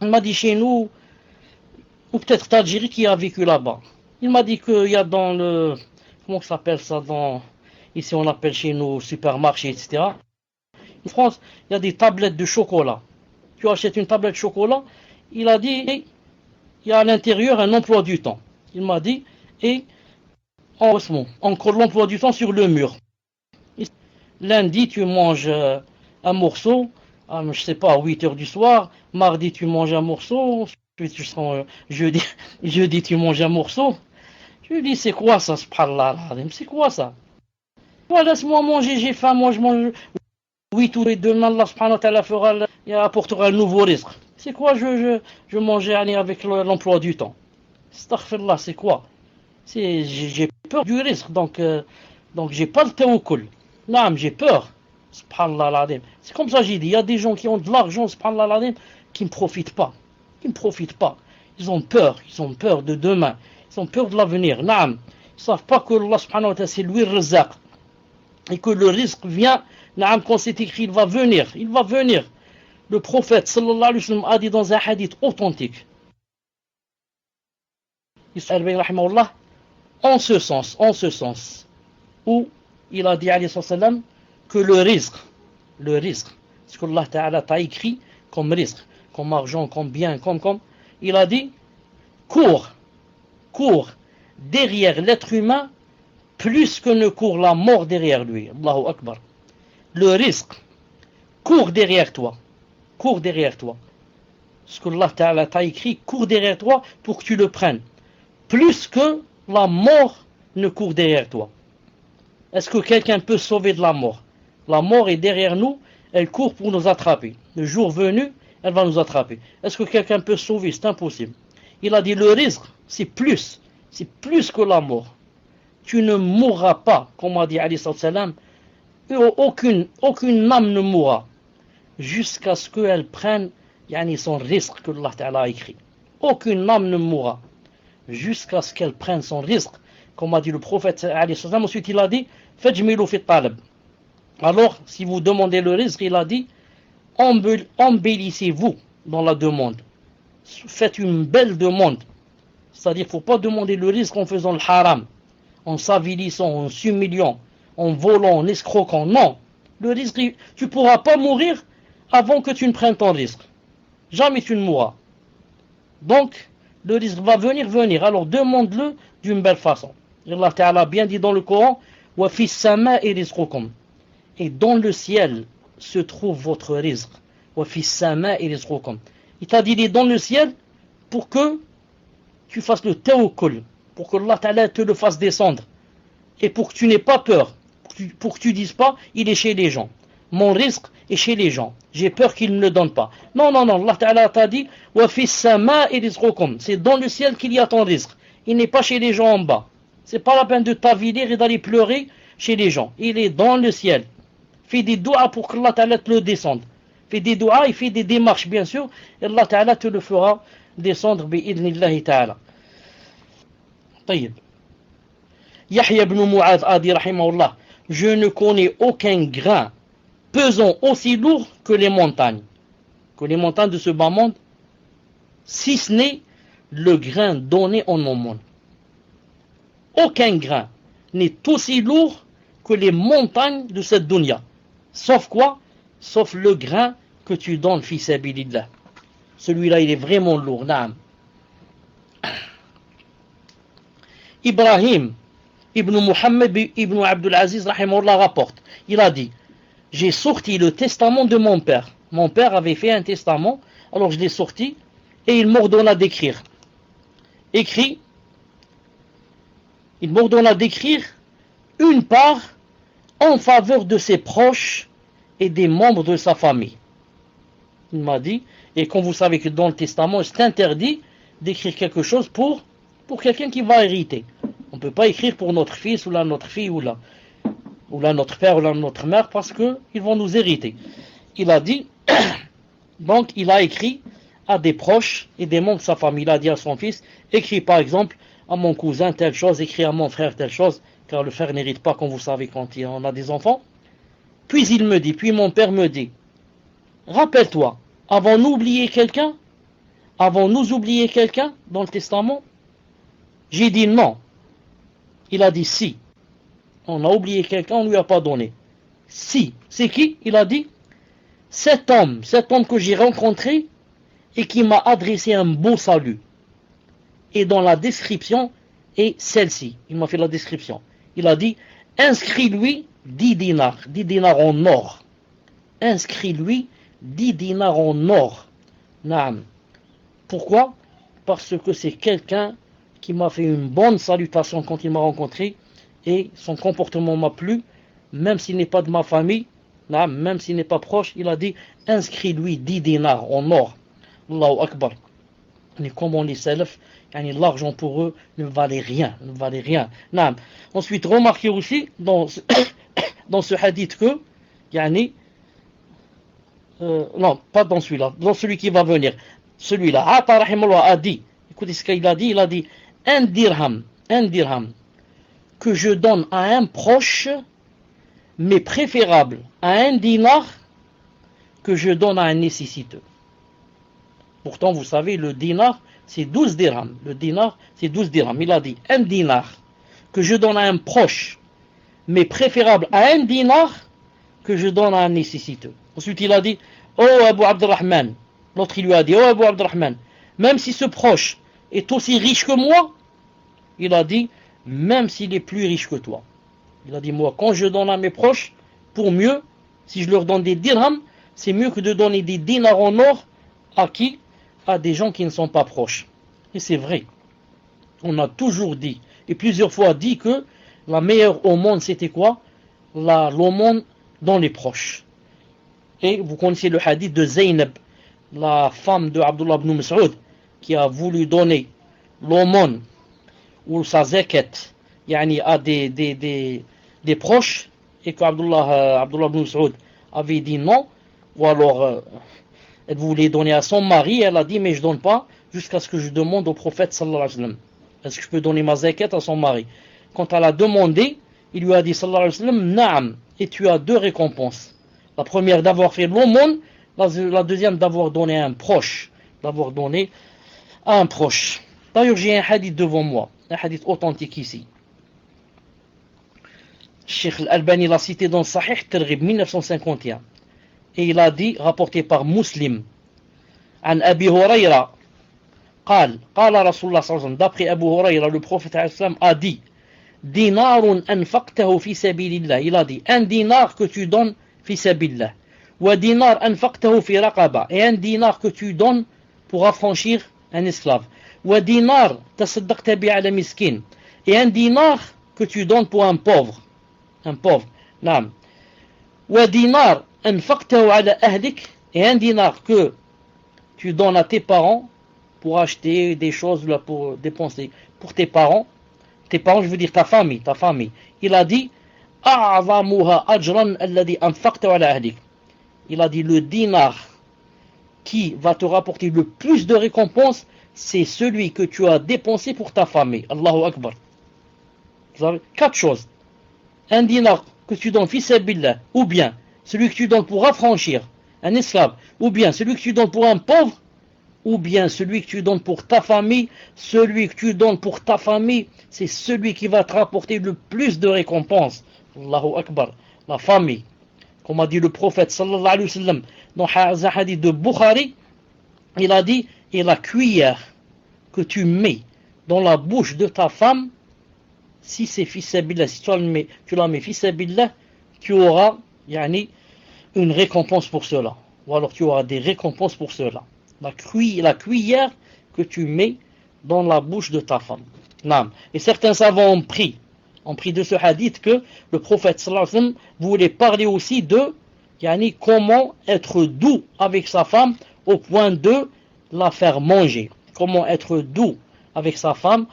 il m'a dit chez nous, ou peut-être d'Algérie qui a vécu là-bas. Il m'a dit qu'il y a dans le, comment ça s'appelle ça, ici on appelle chez nous supermarché, etc. En France, il y a des tablettes de chocolat. Tu achètes une tablette de chocolat, il a dit, il y a à l'intérieur un emploi du temps. Il m'a dit, et encore l'emploi du temps sur le mur. Lundi, tu manges un morceau, je sais pas, à 8 heures du soir. Mardi, tu manges un morceau. Jeudi, tu manges un morceau. Je lui dis, c'est quoi ça, subhanallah, c'est quoi ça? Voilà, laisse-moi manger, j'ai faim, moi je mange. Oui, tous les demain, Allah subhanahu wa ta'ala apportera un nouveau risque. C'est quoi je mangeais avec l'emploi du temps? Astaghfirullah, c'est quoi? J'ai peur du risque, donc j'ai pas le tawakkul. Non, j'ai peur. Subhanallah l'azim. C'est comme ça j'ai dit, il y a des gens qui ont de l'argent, subhanallah l'azim, qui ne profitent pas. Ils ont peur de demain. Ils ont peur de l'avenir. Naam. Ils ne savent pas que Allah subhanahu wa ta'ala c'est lui le razaq. Et que le risque vient, naam, quand c'est écrit, il va venir. Le prophète sallallahu alayhi wa sallam a dit dans un hadith authentique. En ce sens, où il a dit alayhi sallam que le risque, ce que Allah Ta'ala t'a écrit comme risque, comme argent, comme bien, comme, il a dit, court derrière l'être humain plus que ne court la mort derrière lui. Allahu Akbar. Le risque court derrière toi. Ce que Allah Ta'ala t'a écrit court derrière toi pour que tu le prennes. Plus que la mort ne court derrière toi. Est-ce que quelqu'un peut sauver de la mort? La mort est derrière nous, elle court pour nous attraper. Le jour venu, elle va nous attraper. Est-ce que quelqu'un peut sauver? C'est impossible. Il a dit le risque, c'est plus que la mort. Tu ne mourras pas, comme a dit alayhi salam, aucune âme ne mourra jusqu'à ce qu'elle prenne son risque que Allah Ta'ala a écrit. Aucune âme ne mourra jusqu'à ce qu'elle prenne son risque, comme a dit le prophète alayhi salam. Ensuite il a dit fajmilu fi talab. Alors si vous demandez le risque, il a dit embellissez-vous dans la demande, faites une belle demande. C'est-à-dire qu'il ne faut pas demander le risque en faisant le haram, en s'avilissant, en s'humiliant, en volant, en escroquant. Non, le risque, tu ne pourras pas mourir avant que tu ne prennes ton risque. Jamais tu ne mourras. Donc, le risque va venir. Alors demande-le d'une belle façon. Allah Ta'ala a bien dit dans le Coran, wa fis sama'i rizqukum. Et dans le ciel se trouve votre risque. Wa fis sama'i rizqukum. Il t'a dit, il est dans le ciel pour que tu fasses le tawakkul, pour que Allah Ta'ala te le fasse descendre. Et pour que tu n'aies pas peur. Pour que tu dises pas, il est chez les gens. Mon risque est chez les gens. J'ai peur qu'ils ne le donnent pas. Non. Allah Ta'ala t'a dit, wa fis sama'i rizqukum. C'est dans le ciel qu'il y a ton risque. Il n'est pas chez les gens en bas. C'est pas la peine de t'aviler et d'aller pleurer chez les gens. Il est dans le ciel. Fais des doigts pour que Allah Ta'ala te le descende. Fais des doigts et fais des démarches, bien sûr. Et Allah Ta'ala te le fera descendre, bi'idnillahi ta'ala. Taïb. Yahya ibn Mu'adh a dit, rahimahullah, je ne connais aucun grain pesant aussi lourd que les montagnes de ce bas monde, si ce n'est le grain donné en mon monde. Aucun grain n'est aussi lourd que les montagnes de cette dunya. Sauf quoi? Sauf le grain que tu donnes, fi sabilillah. Celui-là, il est vraiment lourd. Naam. Ibrahim Ibn Muhammad ibn Abdul Aziz rahimahullah rapporte. Il a dit, j'ai sorti le testament de mon père. Mon père avait fait un testament, alors je l'ai sorti et il m'ordonna d'écrire. Il m'ordonna d'écrire une part en faveur de ses proches et des membres de sa famille. Il m'a dit, et comme vous savez que dans le testament, c'est interdit d'écrire quelque chose pour quelqu'un qui va hériter. On ne peut pas écrire pour notre fils ou là notre fille ou là notre père ou là notre mère parce qu'ils vont nous hériter. Il a dit, donc il a écrit à des proches et des membres de sa famille. Il a dit à son fils, écris par exemple à mon cousin telle chose, écris à mon frère telle chose, car le frère n'hérite pas, comme vous savez, quand on a des enfants. Puis mon père me dit, rappelle-toi, avons-nous oublié quelqu'un dans le testament? J'ai dit non. Il a dit si. On a oublié quelqu'un, on ne lui a pas donné. Si. C'est qui? Il a dit, cet homme que j'ai rencontré et qui m'a adressé un beau salut. Et dans la description est celle-ci. Il m'a fait la description. Il a dit, inscris-lui 10 dinars en or. Inscris-lui 10 dinars en or. Naam. Pourquoi? Parce que c'est quelqu'un qui m'a fait une bonne salutation quand il m'a rencontré et son comportement m'a plu, même s'il n'est pas de ma famille, même s'il n'est pas proche. Il a dit, inscris-lui 10 dinars en or. Allahu Akbar. Et comme on les salaf, l'argent pour eux ne valait rien. Ensuite, remarquez aussi dans ce hadith que, non, pas dans celui-là, dans celui qui va venir. Celui-là, Ata rahimahullah a dit, écoutez ce qu'il a dit, il a dit, un dirham que je donne à un proche, mais préférable à un dinar que je donne à un nécessiteux. Pourtant, vous savez, le dinar, c'est 12 dirhams. Le dinar, c'est 12 dirhams. Il a dit, un dinar que je donne à un proche, mais préférable à un dinar que je donne à un nécessiteux. Ensuite, il a dit, oh Abu Abdurrahman. L'autre, il lui a dit, oh Abu Abdurrahman, même si ce proche est aussi riche que moi, il a dit, même s'il est plus riche que toi. Il a dit, moi, quand je donne à mes proches, pour mieux, si je leur donne des dirhams, c'est mieux que de donner des dinars en or à qui? À des gens qui ne sont pas proches. Et c'est vrai. On a toujours dit, et plusieurs fois dit que la meilleure aumône, c'était quoi? L'aumône dans les proches. Et vous connaissez le hadith de Zaynab, la femme de Abdullah ibn Mas'ud, qui a voulu donner l'aumône ou sa zakat à des proches, et que Abdullah ibn Mas'ud avait dit non, ou alors elle voulait donner à son mari, elle a dit mais je donne pas jusqu'à ce que je demande au prophète sallallahu alayhi wa sallam. Est-ce que je peux donner ma zakat à son mari? Quand elle a demandé, il lui a dit sallallahu alayhi wa sallam, naam, et tu as 2 récompenses. La première d'avoir fait l'aumône, la deuxième d'avoir donné à un proche. D'ailleurs, j'ai un hadith devant moi, un hadith authentique ici. Cheikh Al-Albani l'a cité dans Sahih Targhib 1951. Et il a dit, rapporté par Muslim, عن أبي هريرة قال رسول الله صلى الله عليه وسلم, d'après Abu Huraira, le prophète a dit, دينار أنفقته في سبيل الله, il a dit, un dinar que tu donnes في سبيل الله, ودينار أنفقته في رقبة, et un dinar que tu donnes pour affranchir un esclave, ودينار تصدقت به على مسكين, et un dinar que tu donnes pour un pauvre, نعم, ودينار أنفقته على أهلك, et un dinar que tu donnes à tes parents pour acheter des choses là, pour dépenser pour tes parents, je veux dire ta famille. Il a dit أعظمها أجرا الذي أنفقته على أهلك. Il a dit le dinar qui va te rapporter le plus de récompenses, c'est celui que tu as dépensé pour ta famille. Allahu Akbar. Vous avez 4 choses. Un dinar que tu donnes fi sabilillah, ou bien celui que tu donnes pour affranchir un esclave, ou bien celui que tu donnes pour un pauvre, ou bien celui que tu donnes pour ta famille. Celui que tu donnes pour ta famille, c'est celui qui va te rapporter le plus de récompenses. Allahu Akbar. La famille, comme a dit le prophète sallallahu alayhi wa sallam dans un hadith de Bukhari, il a dit, et la cuillère que tu mets dans la bouche de ta femme, si c'est fissabillah, si tu la mets fissabillah, tu auras une récompense pour cela. Ou alors tu auras des récompenses pour cela. La cuillère que tu mets dans la bouche de ta femme. Naam. Et certains savants ont pris de ce hadith que le prophète sallallahu alayhi wa sallam voulait parler aussi de comment être doux avec sa femme au point de la faire manger. Comment être doux avec sa femme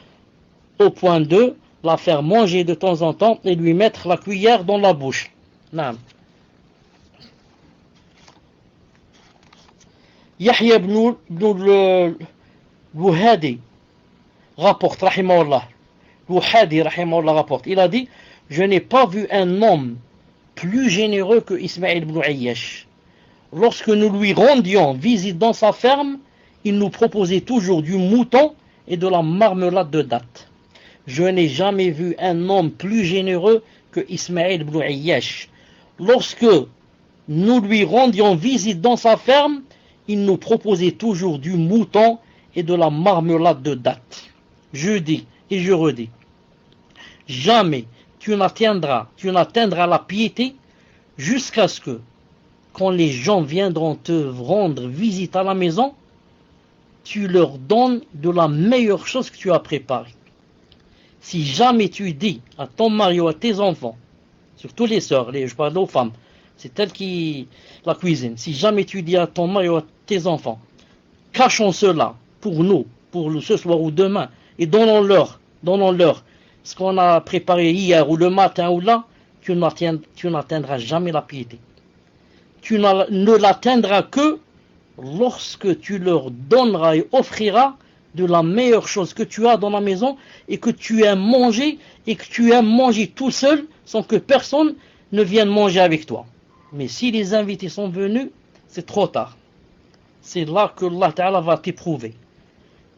au point de la faire manger de temps en temps et lui mettre la cuillère dans la bouche. Naam. Yahya ibn al-Wuhadi rapporte, rahimahullah, Wuhadi, rahimahullah, rapporte, il a dit, je n'ai pas vu un homme plus généreux que Ismaïl ibn Ayyash. Lorsque nous lui rendions visite dans sa ferme, il nous proposait toujours du mouton et de la marmelade de date. Je n'ai jamais vu un homme plus généreux que Ismaïl ibn Ayyash. Lorsque nous lui rendions visite dans sa ferme, il nous proposait toujours du mouton et de la marmelade de date. Je dis et je redis, jamais tu n'atteindras la piété jusqu'à ce que, quand les gens viendront te rendre visite à la maison, tu leur donnes de la meilleure chose que tu as préparée. Si jamais tu dis à ton mari ou à tes enfants, surtout les sœurs, je parle aux femmes, c'est elles qui la cuisinent. Si jamais tu dis à ton mari ou à tes enfants, cachons cela pour nous ce soir ou demain, et donnons-leur ce qu'on a préparé hier ou le matin ou là, tu n'atteindras jamais la piété. Tu ne l'atteindras que lorsque tu leur donneras et offriras de la meilleure chose que tu as dans la maison et que tu aimes manger tout seul sans que personne ne vienne manger avec toi. Mais si les invités sont venus, c'est trop tard. C'est là que Allah Ta'ala va t'éprouver.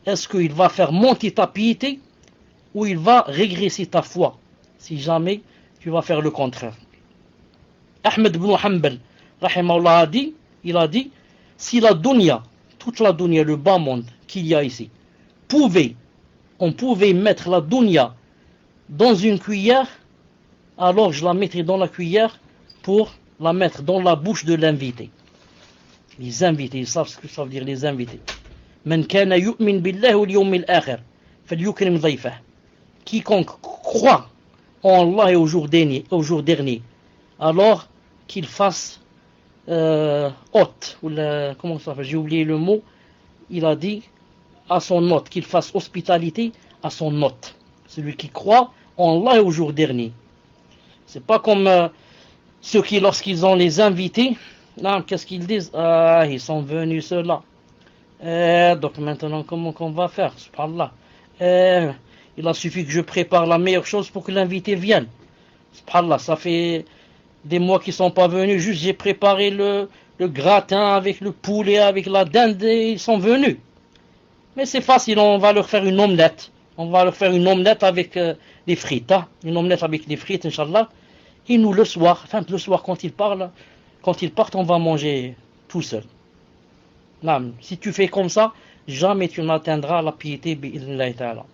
Est-ce qu'il va faire monter ta piété ou il va régresser ta foi si jamais tu vas faire le contraire? Ahmed ibn Hanbal, rahimahullah, il a dit, si la dunya, toute la dunya, le bas monde qu'il y a ici, on pouvait mettre la dunya dans une cuillère, alors je la mettrais dans la cuillère pour la mettre dans la bouche de l'invité. Les invités, ils savent ce que ça veut dire, les invités. Man kana yu'min billahi wal yawmil akhir falyukrim dhayfah. Quiconque croit en Allah et au jour dernier, alors qu'il fasse hôte, ou comment ça fait, j'ai oublié le mot, il a dit à son hôte, qu'il fasse hospitalité à son hôte, celui qui croit en Allah et au jour dernier. C'est pas comme ceux qui, lorsqu'ils ont les invités, non, qu'est-ce qu'ils disent? Ah, ils sont venus ceux-là. Donc maintenant, comment qu'on va faire? Subhanallah. Il a suffi que je prépare la meilleure chose pour que l'invité vienne. Subhanallah, ça fait des mois qu'ils ne sont pas venus, juste j'ai préparé le gratin avec le poulet, avec la dinde, et ils sont venus. Mais c'est facile, on va leur faire une omelette. On va leur faire une omelette avec des frites. Hein? Une omelette avec des frites, Inch'Allah. Et nous, le soir, quand ils partent, on va manger tout seul. Non, si tu fais comme ça, jamais tu n'atteindras la piété, bi'idhnillahi ta'ala.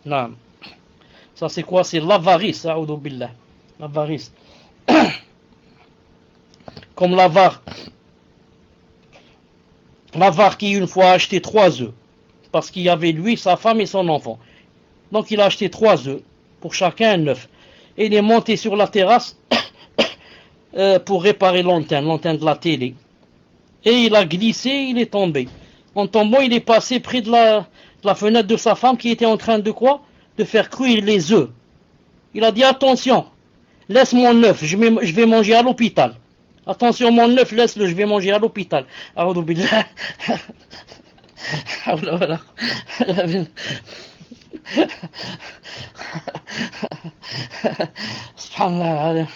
Non. Ça c'est quoi? C'est l'avarice, a'udhu billah. L'avarice. Comme l'avare. L'avare qui une fois a acheté 3 œufs. Parce qu'il y avait lui, sa femme et son enfant. Donc il a acheté 3 œufs. Pour chacun un œuf. Et il est monté sur la terrasse pour réparer l'antenne de la télé. Et il a glissé, il est tombé. En tombant, il est passé près de la fenêtre de sa femme qui était en train de quoi? De faire cuire les œufs. Il a dit, attention, laisse mon œuf, je vais manger à l'hôpital. Attention, mon œuf, laisse-le, je vais manger à l'hôpital. A'udhu billah. Subhanallah.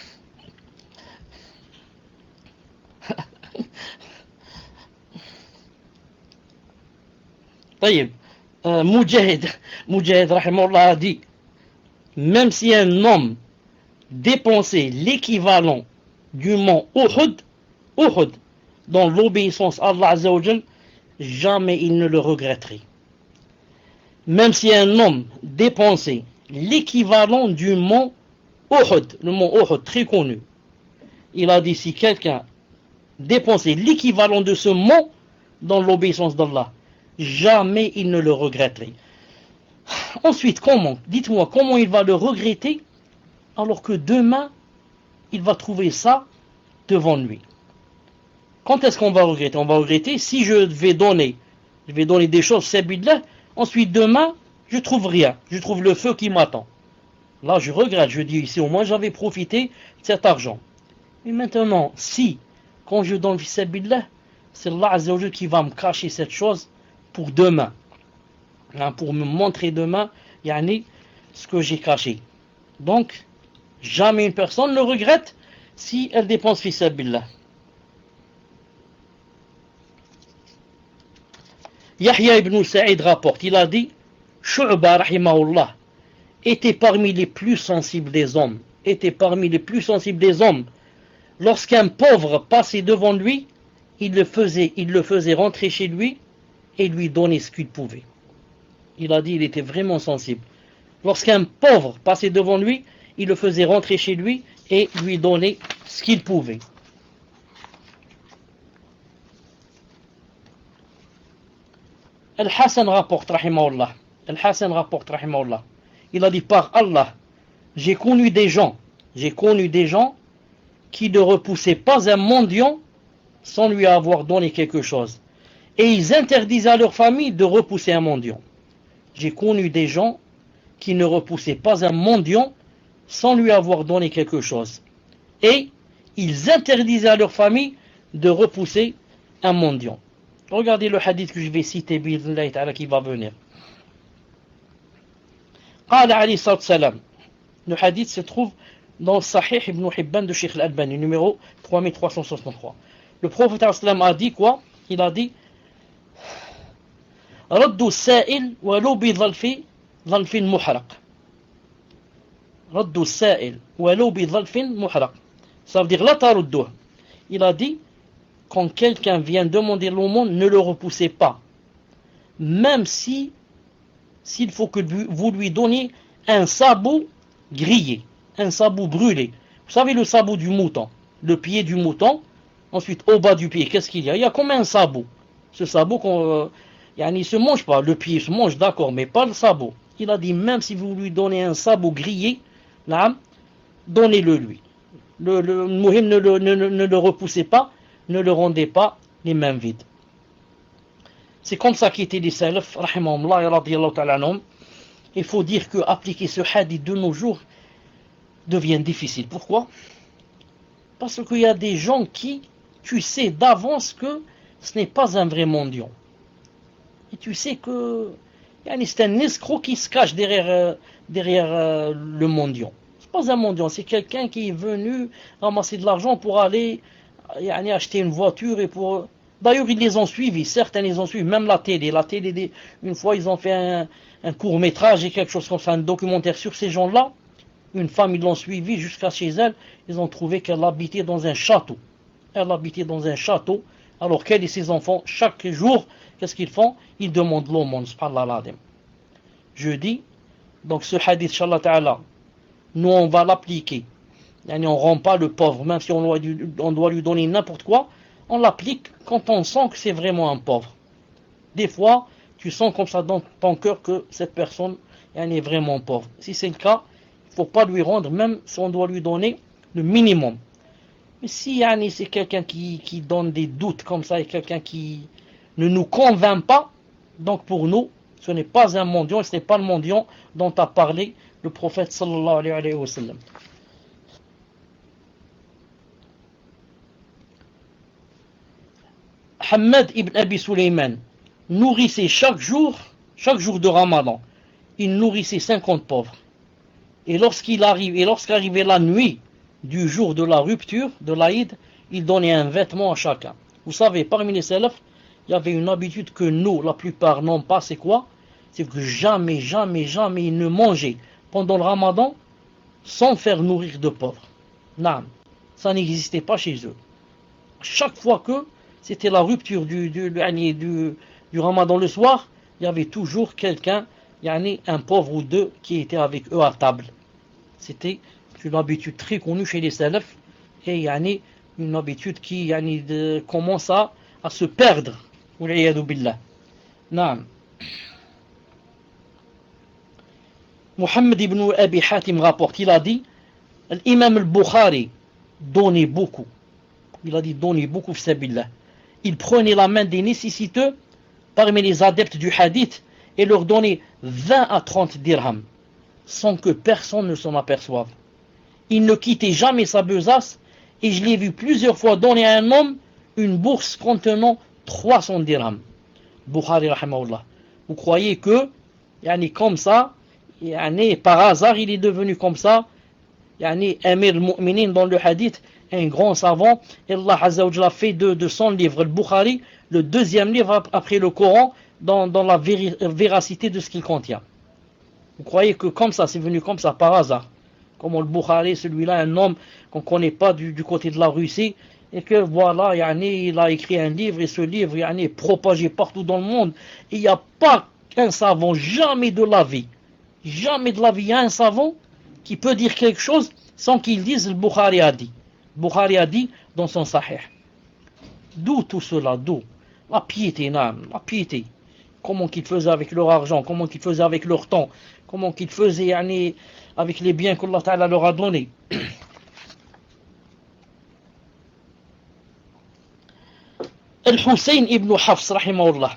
طيب Mujahid rahimahullah a dit, même si un homme dépensait l'équivalent du mont Uhud dans l'obéissance à Allah Azza wa Jal, jamais il ne le regretterait. Même si un homme dépensait l'équivalent du mont Uhud, le mont Uhud très connu. Il a dit si quelqu'un dépensait l'équivalent de ce mont dans l'obéissance d'Allah, jamais il ne le regretterait. Ensuite, comment? Dites-moi, comment il va le regretter alors que demain, il va trouver ça devant lui. Quand est-ce qu'on va regretter? On va regretter si je vais donner des choses, sabilillah, ensuite demain, je trouve rien, je trouve le feu qui m'attend. Là, je regrette, je dis ici, au moins j'avais profité de cet argent. Mais maintenant, si, quand je donne sabilillah, c'est Allah Azza wa Jalla qui va me cacher cette chose pour demain, pour me montrer demain, ce que j'ai caché. Donc, jamais une personne ne regrette si elle dépense fi sabilillah. Yahya ibn Sa'id rapporte, il a dit, Shu'ba rahimahullah était parmi les plus sensibles des hommes, Lorsqu'un pauvre passait devant lui, il le faisait rentrer chez lui et lui donnait ce qu'il pouvait. Il a dit, il était vraiment sensible. Lorsqu'un pauvre passait devant lui, il le faisait rentrer chez lui et lui donnait ce qu'il pouvait. Al-Hassan rapporte, rahimahullah. Il a dit, par Allah, j'ai connu des gens qui ne repoussaient pas un mendiant sans lui avoir donné quelque chose. Et ils interdisaient à leur famille de repousser un mendiant. J'ai connu des gens qui ne repoussaient pas un mendiant sans lui avoir donné quelque chose. Et ils interdisaient à leur famille de repousser un mendiant. Regardez le hadith que je vais citer, qui va venir. قال عليه الصلاة والسلام. Le hadith se trouve dans le Sahih ibn Hibban de Sheikh al-Albani, numéro 3363. Le prophète a dit quoi? Il a dit رد السائل ولو بظلف محرق. رد السائل ولو بظلف محرق. Ça veut dire la tarudduh. Il a dit quand quelqu'un vient demander l'aumône, ne le repoussez pas. Même s'il faut que vous lui donniez un sabot grillé, un sabot brûlé. Vous savez le sabot du mouton, le pied du mouton, ensuite au bas du pied, qu'est-ce qu'il y a? Il y a comme un sabot. Ce sabot, il ne se mange pas, le pied se mange, d'accord, mais pas le sabot. Il a dit même si vous lui donnez un sabot grillé, là, donnez-le lui. Le muhim, ne le repoussez pas, ne le rendez pas les mains vides. C'est comme ça qu'étaient les salaf, rahimahumullah et radiyallahu ta'ala anhum. Il faut dire que appliquer ce hadith de nos jours devient difficile. Pourquoi? Parce qu'il y a des gens qui, tu sais d'avance que ce n'est pas un vrai mendiant. Et tu sais que c'est un escroc qui se cache derrière le mendiant. C'est pas un mendiant, c'est quelqu'un qui est venu ramasser de l'argent pour aller acheter une voiture et pour... D'ailleurs, ils les ont suivis, certains les ont suivis, même la télé. Une fois, ils ont fait un court-métrage et quelque chose comme ça, un documentaire sur ces gens-là. Une femme, ils l'ont suivi jusqu'à chez elle. Ils ont trouvé qu'elle habitait dans un château. Alors qu'elle et ses enfants, chaque jour, qu'est-ce qu'ils font? Ils demandent l'aumône, subhanallah. Je dis, donc ce hadith, inshallah ta'ala, nous on va l'appliquer. On ne rend pas le pauvre, même si on doit lui donner n'importe quoi, on l'applique quand on sent que c'est vraiment un pauvre. Des fois, tu sens comme ça dans ton cœur que cette personne est vraiment pauvre. Si c'est le cas, il ne faut pas lui rendre, même si on doit lui donner le minimum. Mais si c'est quelqu'un qui donne des doutes comme ça, et quelqu'un qui ne nous convainc pas, donc pour nous, ce n'est pas un mendiant, ce n'est pas le mendiant dont a parlé le prophète sallallahu alayhi wa sallam. Hamad ibn Abi Sulaiman nourrissait chaque jour de Ramadan, il nourrissait 50 pauvres. Et lorsqu'arrivait la nuit du jour de la rupture de l'Aïd, il donnait un vêtement à chacun. Vous savez, parmi les salafs, il y avait une habitude que nous, la plupart, n'ont pas, c'est quoi? C'est que jamais ils ne mangeaient pendant le Ramadan sans faire nourrir de pauvres. Non, ça n'existait pas chez eux. Chaque fois que c'était la rupture du Ramadan le soir, il y avait toujours quelqu'un yani, un pauvre ou deux qui étaient avec eux à table. C'était une habitude très connue chez les salafs et yani, une habitude qui yani, commence à se perdre. Billah. Naam. Muhammad ibn Abi Hatim rapporte, il a dit, l'imam al-Bukhari donnait beaucoup. Il a dit donnait beaucoup, fissabillah. Il prenait la main des nécessiteux parmi les adeptes du hadith et leur donnait 20 à 30 dirhams sans que personne ne s'en aperçoive. Il ne quittait jamais sa besace et je l'ai vu plusieurs fois donner à un homme une bourse contenant 300 dirhams. Bukhari rahimahullah. Vous croyez que yani, comme ça, yani, par hasard il est devenu comme ça, yani, Amir al-Mu'minin dans le hadith, un grand savant, et Allah Azza wa Jalla fait de son livre, le Bukhari, le deuxième livre après le Coran, dans la véracité de ce qu'il contient. Vous croyez que comme ça, c'est venu comme ça, par hasard? Comme le Bukhari, celui-là, un homme qu'on ne connaît pas du côté de la Russie, et que voilà, yani, il a écrit un livre, et ce livre yani, est propagé partout dans le monde. Il n'y a pas qu'un savant, jamais de la vie, il y a un savant qui peut dire quelque chose sans qu'il dise le Bukhari a dit. Bukhari a dit dans son Sahih. D'où tout cela? D'où? La piété, la piété. Comment qu'ils faisaient avec leur argent, comment qu'ils faisaient avec leur temps, comment qu'ils faisaient yani, avec les biens qu'Allah Ta'ala leur a donnés. Al-Hussein ibn Hafs, rahimahullah.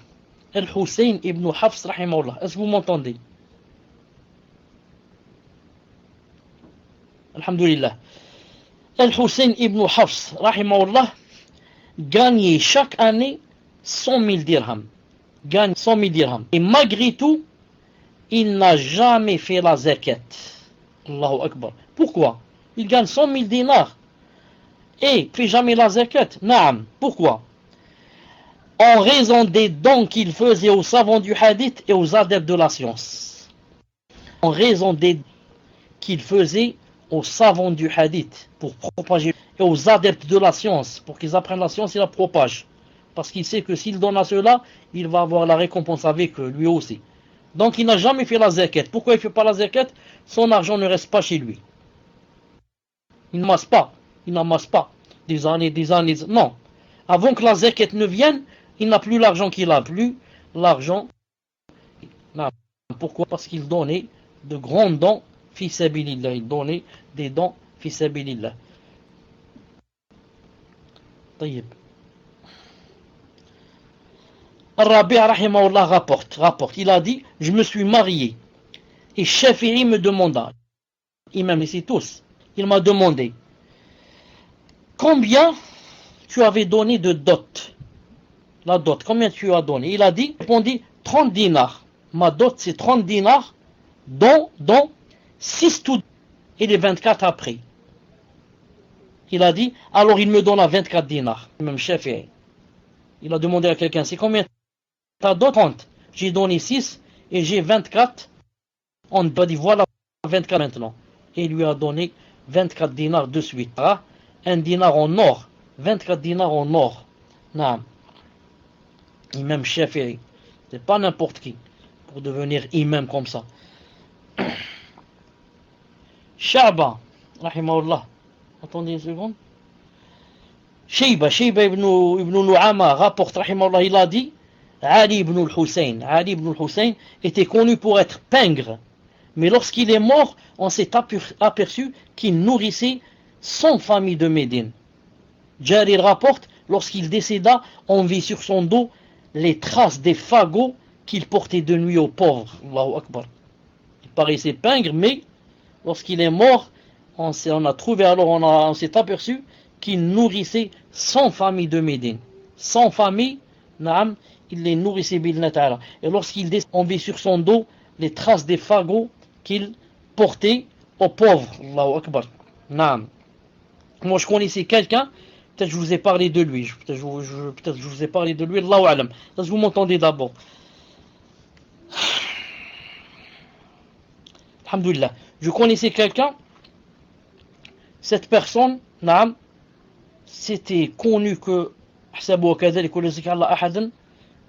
Al-Hussein ibn Hafs, rahimahullah. Est-ce que vous m'entendez? Alhamdulillah. Al-Hussein ibn Hafs, rahimahullah, gagnait chaque année 100 000 dirhams. Gagne 100 000 dirhams. Et malgré tout, il n'a jamais fait la zakat. Allahu Akbar. Pourquoi? Il gagne 100 000 dinars et ne fait jamais la zakat. Naam. Pourquoi? En raison des dons qu'il faisait aux savants du hadith et aux adeptes de la science. En raison des dons qu'il faisait aux savants du hadith pour propager et aux adeptes de la science pour qu'ils apprennent la science et la propagent. Parce qu'il sait que s'il donne à cela, il va avoir la récompense avec eux, lui aussi. Donc il n'a jamais fait la zakat. Pourquoi il ne fait pas la zakat? Son argent ne reste pas chez lui. Il n'amasse pas. Il n'amasse pas. Des années. Non. Avant que la zakat ne vienne, il n'a plus l'argent qu'il a. Plus l'argent. Non. Pourquoi? Parce qu'il donnait de grands dons fi sabilillah. Il donnait des dons fi sabilillah. طيب. Rabi' rahimahullah rapporte, il a dit, je me suis marié et Shafi'i me demanda, imam ici tous, il m'a demandé, combien tu avais donné de dot? La dot, combien tu as donné? Il a dit, répondit 30 dinars. Ma dot c'est 30 dinars, dont 6 tout et les 24 après. Il a dit, alors il me donna 24 dinars, même Shafi'i. Il a demandé à quelqu'un, c'est combien t'as dot? 30. J'ai donné 6 et j'ai 24. On a dit, voilà 24 maintenant. Et il lui a donné 24 dinars de suite. Ah, un dinar en or. 24 dinars en or. Non. Imam Shafi'i. C'est pas n'importe qui pour devenir imam comme ça. Sha'ba, rahimahullah. Attendez une seconde. Shayba ibn Nu'ama rapporte, rahimahullah, il a dit, Ali ibn al-Hussein était connu pour être pingre, mais lorsqu'il est mort, on s'est aperçu qu'il nourrissait 100 familles de Médine. Jarir rapporte, lorsqu'il décéda, on vit sur son dos les traces des fagots qu'il portait de nuit aux pauvres. Allahu Akbar. Il paraissait pingre, mais lorsqu'il est mort, on a trouvé, alors on s'est aperçu qu'il nourrissait 100 familles de Médine. 100 familles, naam, il les nourrissait billah ta'ala. Et lorsqu'il descend, on vit sur son dos les traces des fagots qu'il portait aux pauvres. Allahu Akbar. Naam. Moi je connaissais quelqu'un, peut-être je vous ai parlé de lui, peut-être je vous ai parlé de lui, Allahu alam. Est-ce que vous m'entendez d'abord? Alhamdulillah. Je connaissais quelqu'un, cette personne, naam, c'était connu que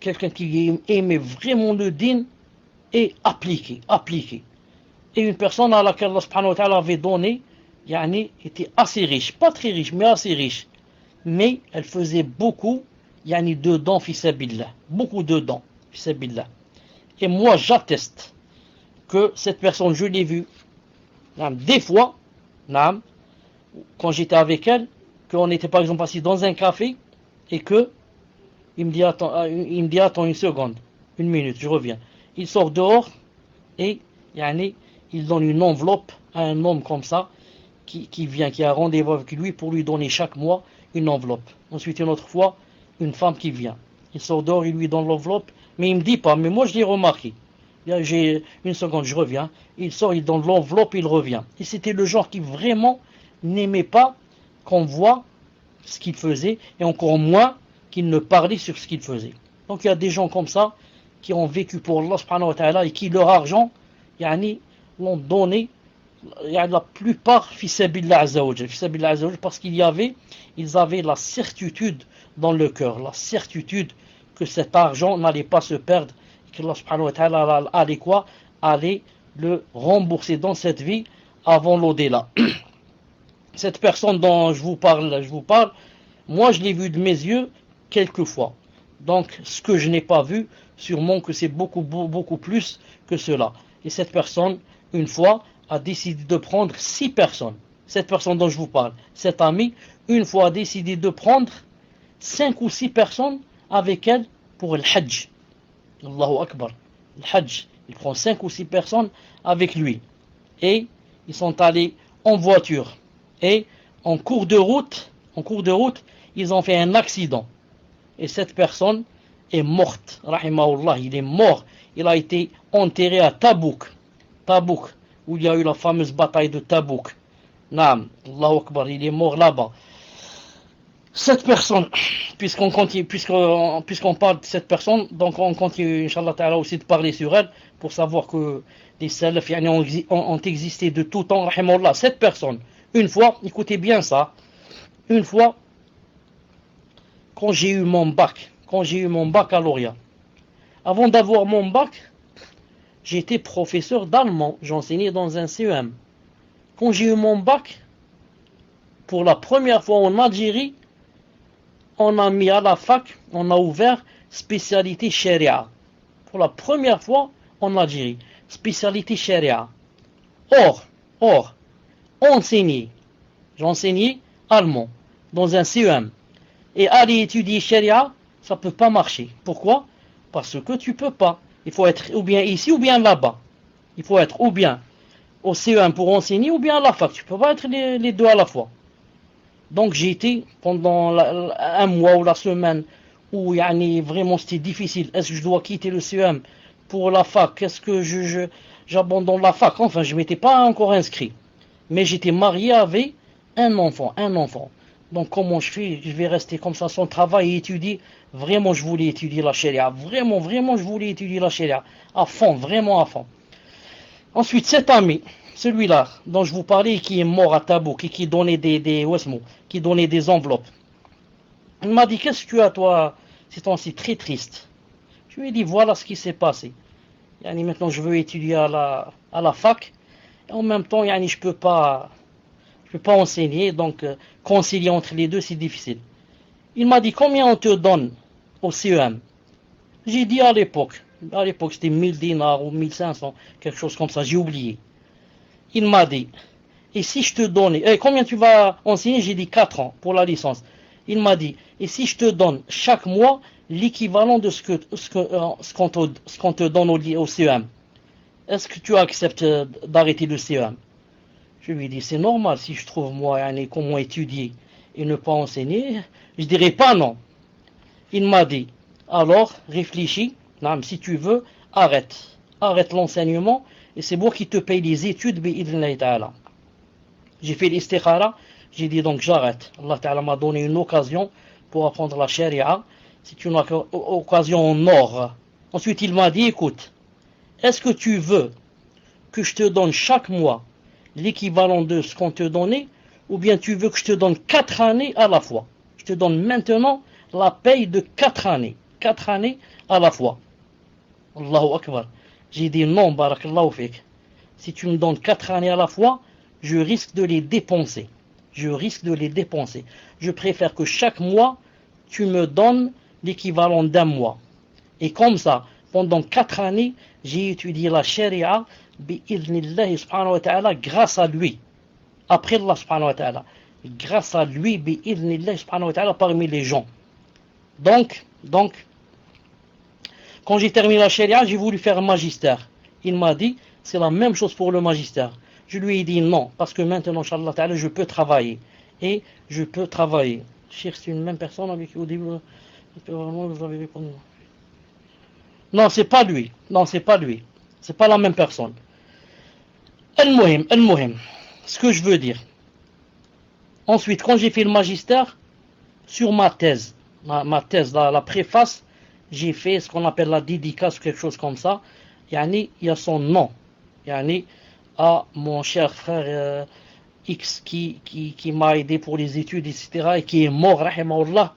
quelqu'un qui aimait vraiment le din, et appliquer. Et une personne à laquelle Allah subhanahu wa ta'ala avait donné, était assez riche, pas très riche, mais assez riche. Mais elle faisait beaucoup, de dons, fissabillah. Beaucoup de dons, fissabillah. Et moi, j'atteste que cette personne, je l'ai vue, des fois, quand j'étais avec elle, qu'on était par exemple assis dans un café, et que il me dit attends une seconde, une minute, je reviens. Il sort dehors et il donne une enveloppe à un homme comme ça qui vient, qui a rendez-vous avec lui pour lui donner chaque mois une enveloppe. Ensuite une autre fois, une femme qui vient. Il sort dehors, il lui donne l'enveloppe, mais il me dit pas, mais moi je l'ai remarqué. J'ai une seconde, je reviens. Il sort, il donne l'enveloppe, il revient. Et c'était le genre qui vraiment n'aimait pas qu'on voit ce qu'il faisait, et encore moins qu'il ne parlait sur ce qu'il faisait. Donc il y a des gens comme ça qui ont vécu pour Allah subhanahu wa ta'ala et qui leur argent l'ont donné la plupart fissabillah azawajal, parce qu'ils avaient la certitude dans le cœur, la certitude que cet argent n'allait pas se perdre, et que Allah subhanahu wa ta'ala allait le rembourser dans cette vie avant l'au-delà. Cette personne dont je vous parle, moi je l'ai vu de mes yeux quelques fois. Donc ce que je n'ai pas vu, sûrement que c'est beaucoup plus que cela. Et cette personne, une fois, a décidé de prendre 6 personnes. Cette personne dont je vous parle, cet ami, une fois a décidé de prendre 5 ou 6 personnes avec elle pour le Hajj. Allahu Akbar. Le Hajj. Il prend 5 ou 6 personnes avec lui. Et ils sont allés en voiture. Et en cours de route, ils ont fait un accident. Et cette personne est morte. Rahimahullah, il est mort. Il a été enterré à Tabouk, où il y a eu la fameuse bataille de Tabouk. Naam, Allahu Akbar, il est mort là-bas. Cette personne, puisqu'on parle de cette personne, donc on continue, Inch'Allah Ta'ala, aussi de parler sur elle, pour savoir que les salafs ont existé de tout temps, rahimahullah. Cette personne, une fois, écoutez bien ça, une fois, quand j'ai eu mon baccalauréat, avant d'avoir mon bac, j'étais professeur d'allemand, j'enseignais dans un CEM. Quand j'ai eu mon bac, pour la première fois en Algérie, on a mis à la fac, on a ouvert spécialité Sharia. Pour la première fois en Algérie, spécialité Sharia. Or, j'enseignais allemand dans un CEM. Et aller étudier Sharia, ça ne peut pas marcher. Pourquoi? Parce que tu ne peux pas. Il faut être ou bien ici ou bien là-bas. Il faut être ou bien au CEM pour enseigner ou bien à la fac. Tu ne peux pas être les deux à la fois. Donc j'ai été pendant un mois ou la semaine où vraiment c'était difficile. Est-ce que je dois quitter le CEM pour la fac? Est-ce que j'abandonne la fac? Enfin, je ne m'étais pas encore inscrit. Mais j'étais marié avec un enfant. Donc comment je fais? Je vais rester comme ça sans travail et étudier? Vraiment, je voulais étudier la Sharia. Vraiment, je voulais étudier la Sharia. À fond, vraiment à fond. Ensuite, cet ami, celui-là dont je vous parlais, qui est mort à Tabouk et qui donnait qui donnait des enveloppes. Il m'a dit, qu'est-ce que tu as toi ces temps-ci très triste? Je lui ai dit, voilà ce qui s'est passé. Maintenant, je veux étudier à la fac. Et en même temps, je peux pas enseigner, donc concilier entre les deux, c'est difficile. Il m'a dit, combien on te donne au CEM? J'ai dit à l'époque c'était 1000 dinars ou 1500, quelque chose comme ça, j'ai oublié. Il m'a dit, et si je te donne, combien tu vas enseigner? J'ai dit 4 ans pour la licence. Il m'a dit, et si je te donne chaque mois l'équivalent de ce qu'on te donne au CEM, est-ce que tu acceptes d'arrêter le CEM? Je lui ai dit, c'est normal, si je trouve moi comment étudier et ne pas enseigner, je dirais pas non. Il m'a dit, alors réfléchis, si tu veux, arrête l'enseignement, et c'est moi qui te paye les études, bi'idhnillahi ta'ala. J'ai fait l'istikhara, j'ai dit donc j'arrête. Allah Ta'ala m'a donné une occasion pour apprendre la Sharia, c'est une occasion en or. Ensuite il m'a dit, écoute, est-ce que tu veux que je te donne chaque mois l'équivalent de ce qu'on te donnait, ou bien tu veux que je te donne 4 années à la fois? Je te donne maintenant la paye de 4 années à la fois. Allahu Akbar. J'ai dit non, barakallahu fik. Si tu me donnes 4 années à la fois, je risque de les dépenser. Je préfère que chaque mois, tu me donnes l'équivalent d'un mois. Et comme ça, pendant 4 années, j'ai étudié la sharia, bi'idhnillahi subhanahu wa ta'ala, grâce à lui. Après Allah subhanahu wa ta'ala. Grâce à lui, bi'idhnillahi subhanahu wa ta'ala, parmi les gens. Donc, quand j'ai terminé la sharia, j'ai voulu faire un magistère. Il m'a dit, c'est la même chose pour le magistère. Je lui ai dit non, parce que maintenant, Inch'Allah ta'ala, je peux travailler. Et je peux travailler. Cheikh, c'est une même personne avec qui au début, vous avez répondu. Non, c'est pas lui. C'est pas la même personne. Al-Muhim. Ce que je veux dire. Ensuite, quand j'ai fait le magistère, sur ma thèse, la préface, j'ai fait ce qu'on appelle la dédicace, quelque chose comme ça. Il y a son nom. À mon cher frère X qui m'a aidé pour les études, etc. et qui est mort, rahimahullah,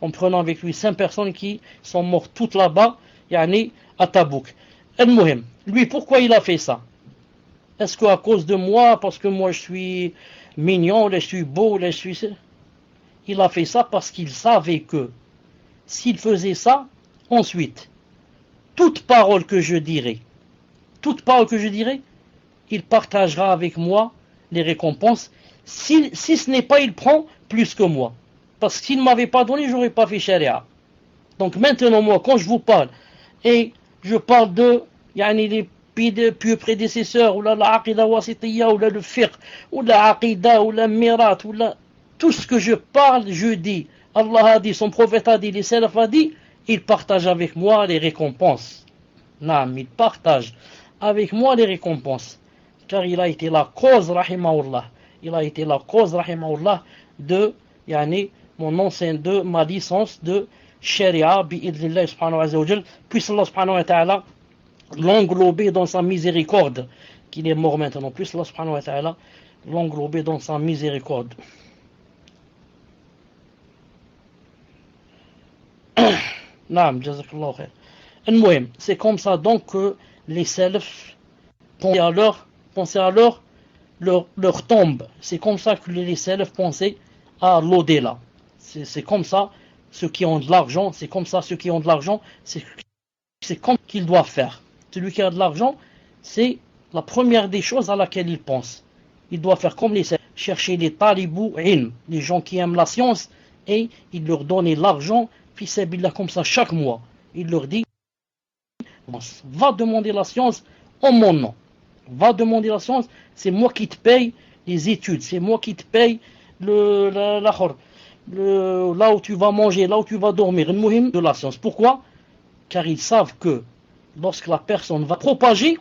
en prenant avec lui 5 personnes qui sont mortes toutes là-bas, à Tabouk. Al-Muhim, lui, pourquoi il a fait ça? Est-ce qu'à cause de moi, parce que moi je suis mignon, je suis beau, je suis... Il a fait ça parce qu'il savait que s'il faisait ça, ensuite, toute parole que je dirais, il partagera avec moi les récompenses. Si ce n'est pas, il prend plus que moi. Parce que s'il ne m'avait pas donné, je n'aurais pas fait sharia. Donc maintenant, moi, quand je vous parle, et je parle de les pieux prédécesseurs, ou la aqida wasitiyya, ou le fiqh, ou la aqida, ou la mirat, ou tout ce que je parle, je dis, Allah a dit, son prophète a dit, les salaf a dit, il partage avec moi les récompenses. Non, il partage avec moi les récompenses. Car il a été la cause, rahimahullah. De, mon enseigne de ma licence de sharia, bi'idhnillah subhanahu wa ta'ala. Puisse Allah subhanahu wa ta'ala l'englober dans sa miséricorde, qu'il est mort maintenant. Puisse Allah subhanahu wa ta'ala l'englober dans sa miséricorde. Naam, jazakallahu khair. Al-Muhim, c'est comme ça donc que les salafs pensaient à leur tombe. C'est comme ça que les salafs pensaient à l'au-delà. C'est comme ça ceux qui ont de l'argent, c'est comme qu'ils doivent faire. Celui qui a de l'argent, c'est la première des choses à laquelle il pense. Il doit faire comme les salafs, chercher les talibou ilm, les gens qui aiment la science, et il leur donne l'argent, fi sabilillah, comme ça chaque mois. Il leur dit, va demander la science en mon nom. C'est moi qui te paye les études, c'est moi qui te paye là où tu vas manger, là où tu vas dormir, le muhim de la science. Pourquoi? Car ils savent que lorsque la personne va propager,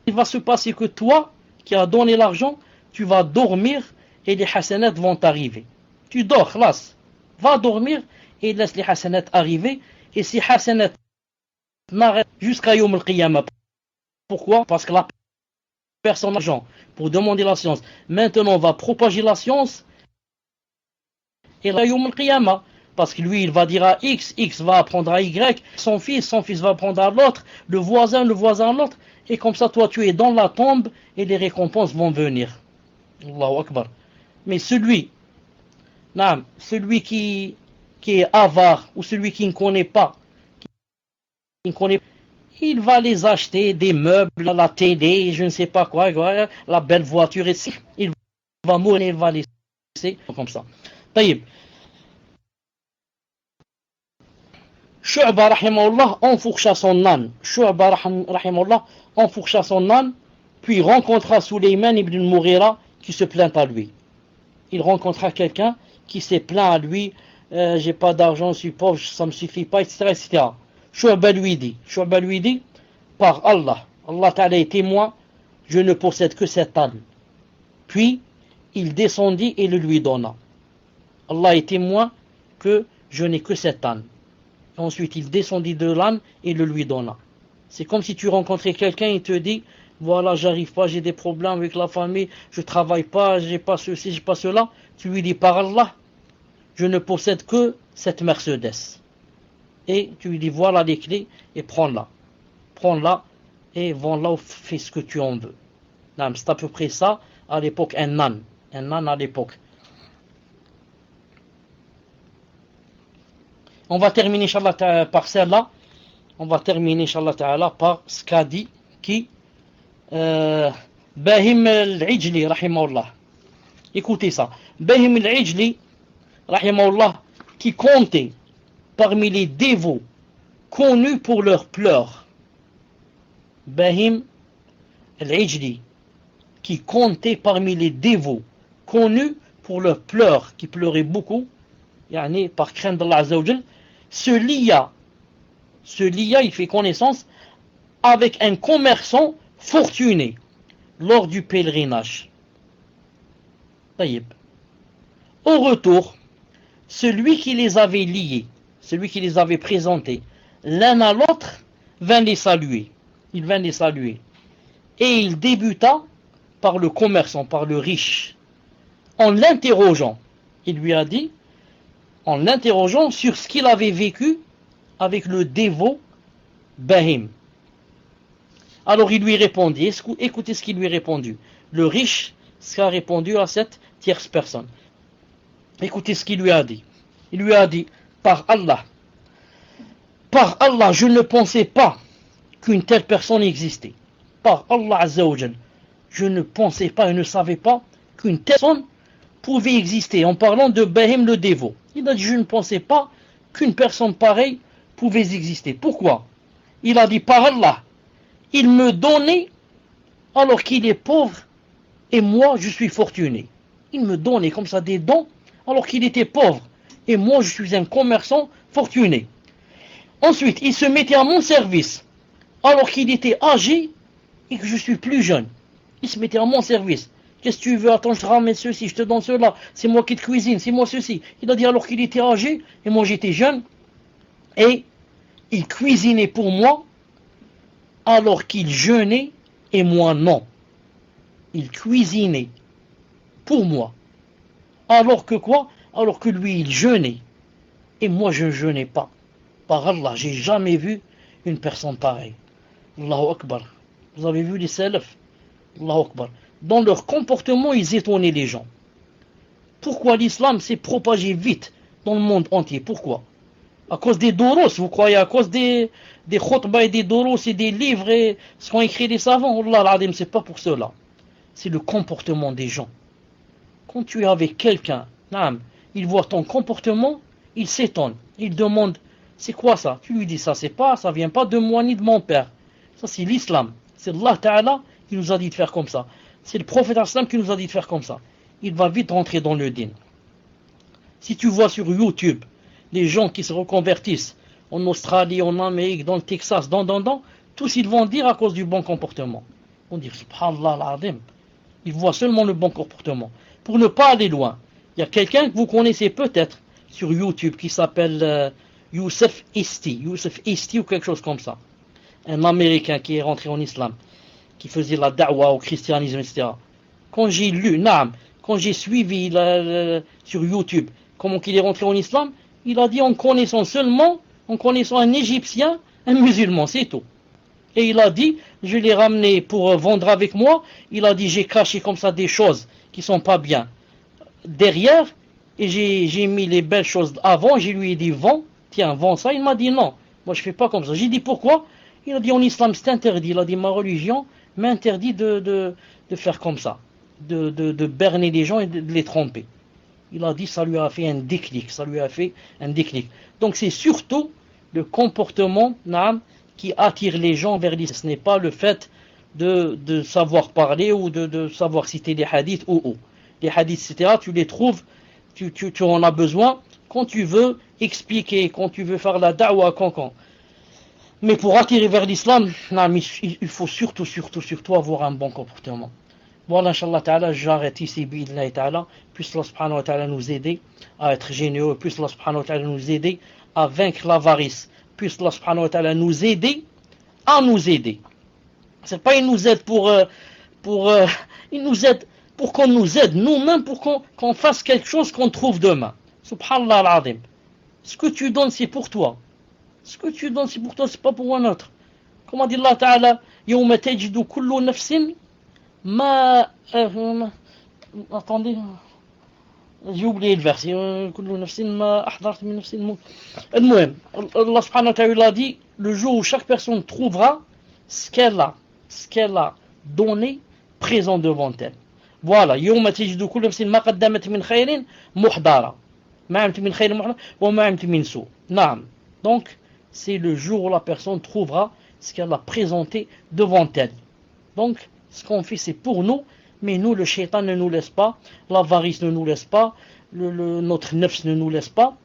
il va se passer que toi, qui as donné l'argent, tu vas dormir et les hasanats vont t'arriver. Tu dors, khlas. Va dormir et laisse les hasanats arriver. Et ces hasanats n'arrêtent jusqu'à Yawm al-Qiyamah. Pourquoi? Parce que la personne a l'argent pour demander la science. Maintenant, on va propager la science. Et là, Yawm al-Qiyamah. Parce que lui, il va dire à X, X va apprendre à Y, son fils va apprendre à l'autre, le voisin à l'autre. Et comme ça, toi, tu es dans la tombe et les récompenses vont venir. Allahu Akbar. Mais celui qui est avare ou celui qui ne connaît pas, il va les acheter, des meubles, la télé, je ne sais pas quoi, la belle voiture ici. Il va mourir, il va laisser comme ça. Taïb. Shu'ba rahimahullah enfourcha son âne. Puis rencontra Sulayman ibn Mughira qui se plaint à lui. Il rencontra quelqu'un qui s'est plaint à lui, j'ai pas d'argent, je suis pauvre, ça me suffit pas, etc. Shu'ba lui dit, par Allah Ta'ala est témoin, je ne possède que cet âne. Puis il descendit et le lui donna. Allah est témoin que je n'ai que cet âne. Ensuite, il descendit de l'âne et le lui donna. C'est comme si tu rencontrais quelqu'un et te dit, voilà, j'arrive pas, j'ai des problèmes avec la famille, je travaille pas, j'ai pas ceci, j'ai pas cela. Tu lui dis, par Allah, je ne possède que cette Mercedes. et tu lui dis voilà les clés et prends-la. Prends-la et vends-la ou fais ce que tu en veux. C'est à peu près ça à l'époque, un âne à l'époque. On va terminer Inch'Allah par celle-là. On va terminer Inch'Allah Ta'ala par ce qu'a dit qui Bahim al-Ijli rahimahullah. Écoutez ça. Bahim al-Ijli rahimahullah, qui comptait parmi les dévots connus pour leurs pleurs. Bahim al-Ijli, qui comptait parmi les dévots connus pour leurs pleurs, qui pleuraient beaucoup, yani par crainte d'Allah Azza wa Jal, se lia, il fait connaissance avec un commerçant fortuné lors du pèlerinage. Taïb. Au retour, celui qui les avait liés, celui qui les avait présentés l'un à l'autre, vint les saluer. Il vint les saluer. Et il débuta par le commerçant, par le riche, en l'interrogeant. Il lui a dit, en l'interrogeant sur ce qu'il avait vécu avec le dévot Bahim. Alors il lui répondit, écoutez ce qu'il lui a répondu. Le riche, ce qu'a répondu à cette tierce personne. Écoutez ce qu'il lui a dit. Il lui a dit, par Allah, je ne pensais pas qu'une telle personne existait. Par Allah Azza wa Jal, je ne pensais pas et ne savais pas qu'une telle personne pouvait exister. En parlant de Bahim le dévot, il a dit, je ne pensais pas qu'une personne pareille pouvait exister. Pourquoi? Il a dit, par Allah, il me donnait alors qu'il est pauvre et moi je suis fortuné. Il me donnait comme ça des dons alors qu'il était pauvre et moi je suis un commerçant fortuné. Ensuite, il se mettait à mon service alors qu'il était âgé et que je suis plus jeune. Il se mettait à mon service. Qu'est-ce que tu veux? Attends, je te ramène ceci, je te donne cela, c'est moi qui te cuisine, c'est moi ceci. Il a dit alors qu'il était âgé et moi j'étais jeune et il cuisinait pour moi alors qu'il jeûnait et moi non. Il cuisinait pour moi. Alors que quoi? Alors que lui il jeûnait et moi je ne jeûnais pas. Par Allah, j'ai jamais vu une personne pareille. Allahu Akbar. Vous avez vu les salafs? Allahu Akbar. Dans leur comportement, ils étonnaient les gens. Pourquoi l'islam s'est propagé vite dans le monde entier? Pourquoi? À cause des doros, vous croyez? À cause des khutbah et des doros et des livres et ce qu'ont écrit les savants? Allah l'Adim, c'est pas pour cela. C'est le comportement des gens. Quand tu es avec quelqu'un, il voit ton comportement, il s'étonne. Il demande, c'est quoi ça? Tu lui dis, ça vient pas de moi ni de mon père. Ça c'est l'islam. C'est Allah Ta'ala qui nous a dit de faire comme ça. C'est le prophète Islam qui nous a dit de faire comme ça. Il va vite rentrer dans le din. Si tu vois sur YouTube les gens qui se reconvertissent en Australie, en Amérique, dans le Texas, tous ils vont dire à cause du bon comportement. Ils vont dire, subhanallah al-azim. Ils voient seulement le bon comportement. Pour ne pas aller loin, il y a quelqu'un que vous connaissez peut-être sur YouTube qui s'appelle Youssef Isti ou quelque chose comme ça. Un Américain qui est rentré en islam, qui faisait la da'wa au christianisme, etc. Quand j'ai lu, quand j'ai suivi sur YouTube comment il est rentré en islam, il a dit en connaissant un Égyptien, un musulman, c'est tout. Et il a dit, je l'ai ramené pour vendre avec moi, il a dit j'ai caché comme ça des choses qui sont pas bien derrière, et j'ai mis les belles choses avant, je lui ai dit vends ça, il m'a dit non, moi je fais pas comme ça. J'ai dit pourquoi? Il a dit en islam c'est interdit, il a dit ma religion m'interdit de faire comme ça, de berner les gens et de les tromper. Il a dit ça lui a fait un déclic, Donc c'est surtout le comportement qui attire les gens vers l'islam. Ce n'est pas le fait de savoir parler ou de savoir citer des hadiths ou. Les hadiths, etc., tu les trouves, tu en as besoin quand tu veux expliquer, quand tu veux faire la da'wa, quand. Mais pour attirer vers l'islam, il faut surtout avoir un bon comportement. Voilà, Inch'Allah Ta'ala, j'arrête ici, bi'idhnillahi Ta'ala. Puisse Allah subhanahu wa ta'ala nous aider à être généreux, puisse Allah subhanahu wa ta'ala nous aider à vaincre l'avarice, puisse Allah subhanahu wa ta'ala nous aider à nous aider. C'est pas il nous aide il nous aide pour qu'on nous aide nous-mêmes, pour qu'on fasse quelque chose qu'on trouve demain. Subhanallah al-Azim. Ce que tu donnes, c'est pour toi. Ce que tu donnes, c'est pour toi, c'est pas pour un autre. Comme a dit Allah Ta'ala, يَوْمَ تَجِدُ كُلُّ نَفْسٍ مَا... Attendez, j'ai oublié le verset. كُلُّ نَفْسٍ مَا أَحْضَرْتَ مِنْ نَفْسٍ المهم, Allah subhanahu wa ta'ala dit, le jour où chaque personne trouvera ce qu'elle a donné présent devant elle. Voilà, يوم تجد كل نفس ما قدمت من خير محضرة ما عملت من خير محضرة وما عملت من سوء. نعم. Donc c'est le jour où la personne trouvera ce qu'elle a présenté devant elle. Donc ce qu'on fait c'est pour nous, mais nous le shaitan ne nous laisse pas, l'avarice ne nous laisse pas, notre nefs ne nous laisse pas,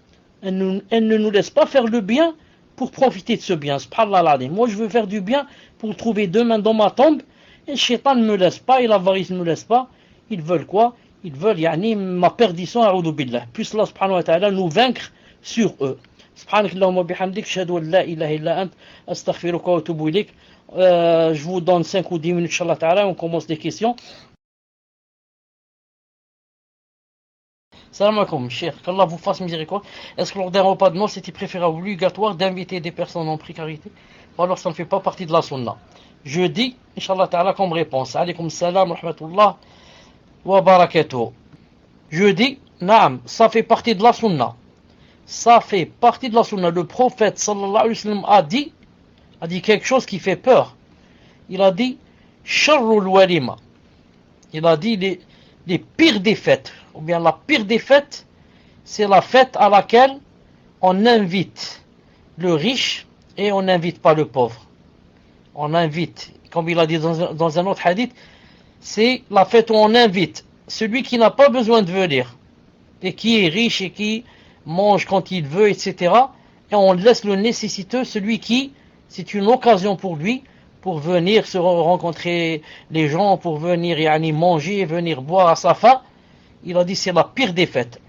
elle ne nous laisse pas faire le bien pour profiter de ce bien. Subhanallah. Moi je veux faire du bien pour trouver demain dans ma tombe, et le shaitan ne me laisse pas, et l'avarice ne me laisse pas. Ils veulent quoi? Ils veulent ma perdition, a'udhu billah. Puisse Allah subhanahu wa ta'ala nous vaincre sur eux. Subhanakallahumma bihamdik, ashhadu an la ilaha illa ant, astaghfiruka wa atubu ilayk. Je vous donne 5 ou 10 minutes, inshallah ta'ala, on commence les questions. Salam alaikum, cher, qu'Allah vous fasse miséricorde. Est-ce que lors d'un repas de noces, c'était préférable obligatoire d'inviter des personnes en précarité, ou alors ça ne fait pas partie de la sunna? Je dis, inshallah ta'ala, comme réponse. Alaykoum salam, rahmatullah wa barakatuh. Je dis, naam, ça fait partie de la sunna. Ça fait partie de la sunna. Le prophète sallallahu alayhi wa sallam a dit quelque chose qui fait peur. Il a dit, sharrul walima. Il a dit les pires des fêtes, ou bien la pire des fêtes, c'est la fête à laquelle on invite le riche et on n'invite pas le pauvre. On invite, comme il a dit dans un autre hadith, c'est la fête où on invite celui qui n'a pas besoin de venir, et qui est riche et qui mange quand il veut, etc. Et on laisse le nécessiteux, celui qui, c'est une occasion pour lui, pour venir se rencontrer les gens, pour venir manger, venir boire à sa faim. Il a dit c'est la pire des fêtes.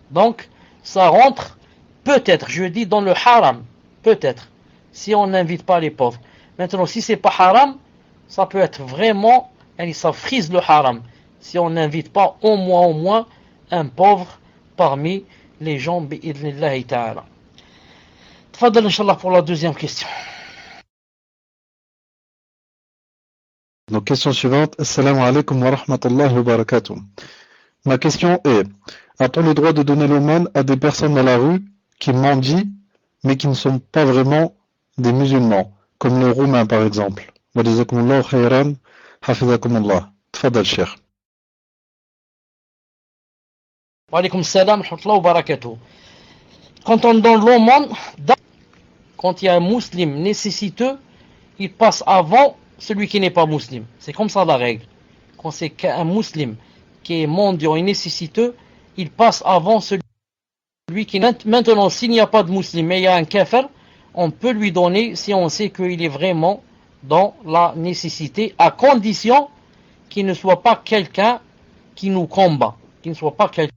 Donc, ça rentre, peut-être, je dis, dans le haram, peut-être, si on n'invite pas les pauvres. Maintenant, si c'est pas haram, ça peut être vraiment, ça frise le haram. Si on n'invite pas au moins un pauvre parmi les gens, bi'idhnillahi ta'ala. Tfadal, inshallah, pour la deuxième question. Donc, question suivante. Assalamu alaikum wa rahmatullahi wa barakatuh. Ma question est, a-t-on le droit de donner l'aumône à des personnes dans la rue qui mendient, mais qui ne sont pas vraiment des musulmans, comme les Roumains par exemple? Wa jazakumullahu khayran, hafizakumullah. Tfadal, cher. Wa alaykum salam wa rahmatullahi wa barakatuh. Quand on donne l'aumône, quand il y a un musulman nécessiteux, il passe avant celui qui n'est pas musulman. C'est comme ça la règle. Quand c'est qu'un musulman qui est mendiant et nécessiteux, il passe avant celui qui n'est... Maintenant, s'il n'y a pas de musulman, mais il y a un kafir, on peut lui donner si on sait qu'il est vraiment dans la nécessité, à condition qu'il ne soit pas quelqu'un qui nous combat, qu'il ne soit pas quelqu'un...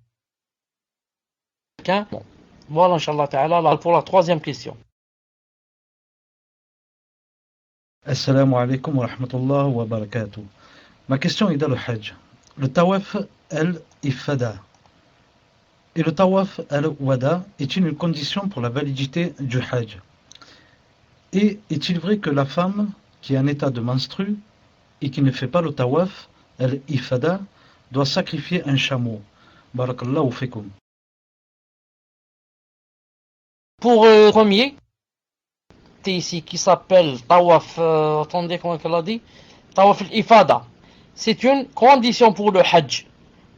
Bon. Voilà, inshallah ta'ala, pour la troisième question. Assalamu alaikum wa rahmatullahi wa barakatuh. Ma question est dans le Hajj. Le tawaf al-ifada et le tawaf al-wada est-il une condition pour la validité du Hajj? Et est-il vrai que la femme qui est en état de menstru et qui ne fait pas le tawaf al-ifada doit sacrifier un chameau? Barakallahu fikum. Pour le premier, ici qui s'appelle Tawaf, attendez comment elle a dit, Tawaf al-Ifada. C'est une condition pour le Hajj.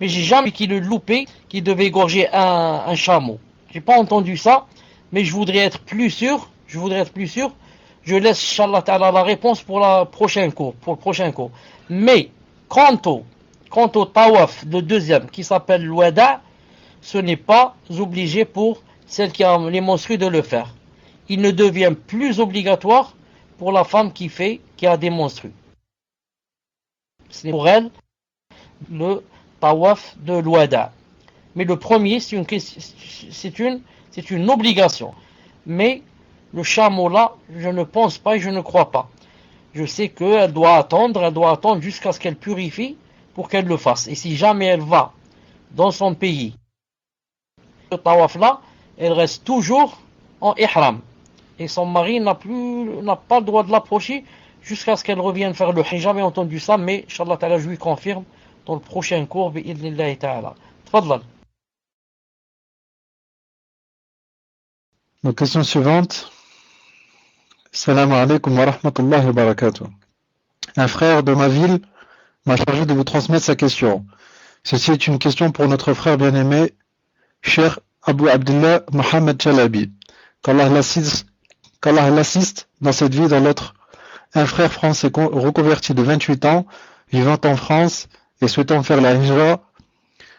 Mais j'ai jamais vu qu'il le loupé, qui devait égorger un chameau. J'ai pas entendu ça, mais je voudrais être plus sûr. Je laisse, Inch'Allah ta'ala, la réponse pour le prochain cours. Mais, quant au Tawaf, le deuxième, qui s'appelle l'Wada, ce n'est pas obligé pour celle qui a les menstrues de le faire. Il ne devient plus obligatoire pour la femme qui a des menstrues. C'est pour elle le tawaf de l'Wada. Mais le premier, c'est une obligation. Mais le chameau là, je ne pense pas et je ne crois pas. Je sais qu'elle doit attendre jusqu'à ce qu'elle purifie pour qu'elle le fasse. Et si jamais elle va dans son pays, le tawaf là, elle reste toujours en ihram. et son mari n'a pas le droit de l'approcher jusqu'à ce qu'elle revienne faire le hajj. J'ai jamais entendu ça, mais Inch'Allah Ta'ala, je lui confirme dans le prochain cours, bi'idhnillahi ta'ala. Tfadlal. Donc, question suivante. Salam alaikum wa rahmatullahi wa barakatuh. Un frère de ma ville m'a chargé de vous transmettre sa question. Ceci est une question pour notre frère bien-aimé, cher Abu Abdullah Mohamed Chalabi. Qu'Allah l'assiste dans cette vie et dans l'autre. Un frère français reconverti de 28 ans, vivant en France et souhaitant faire la hijra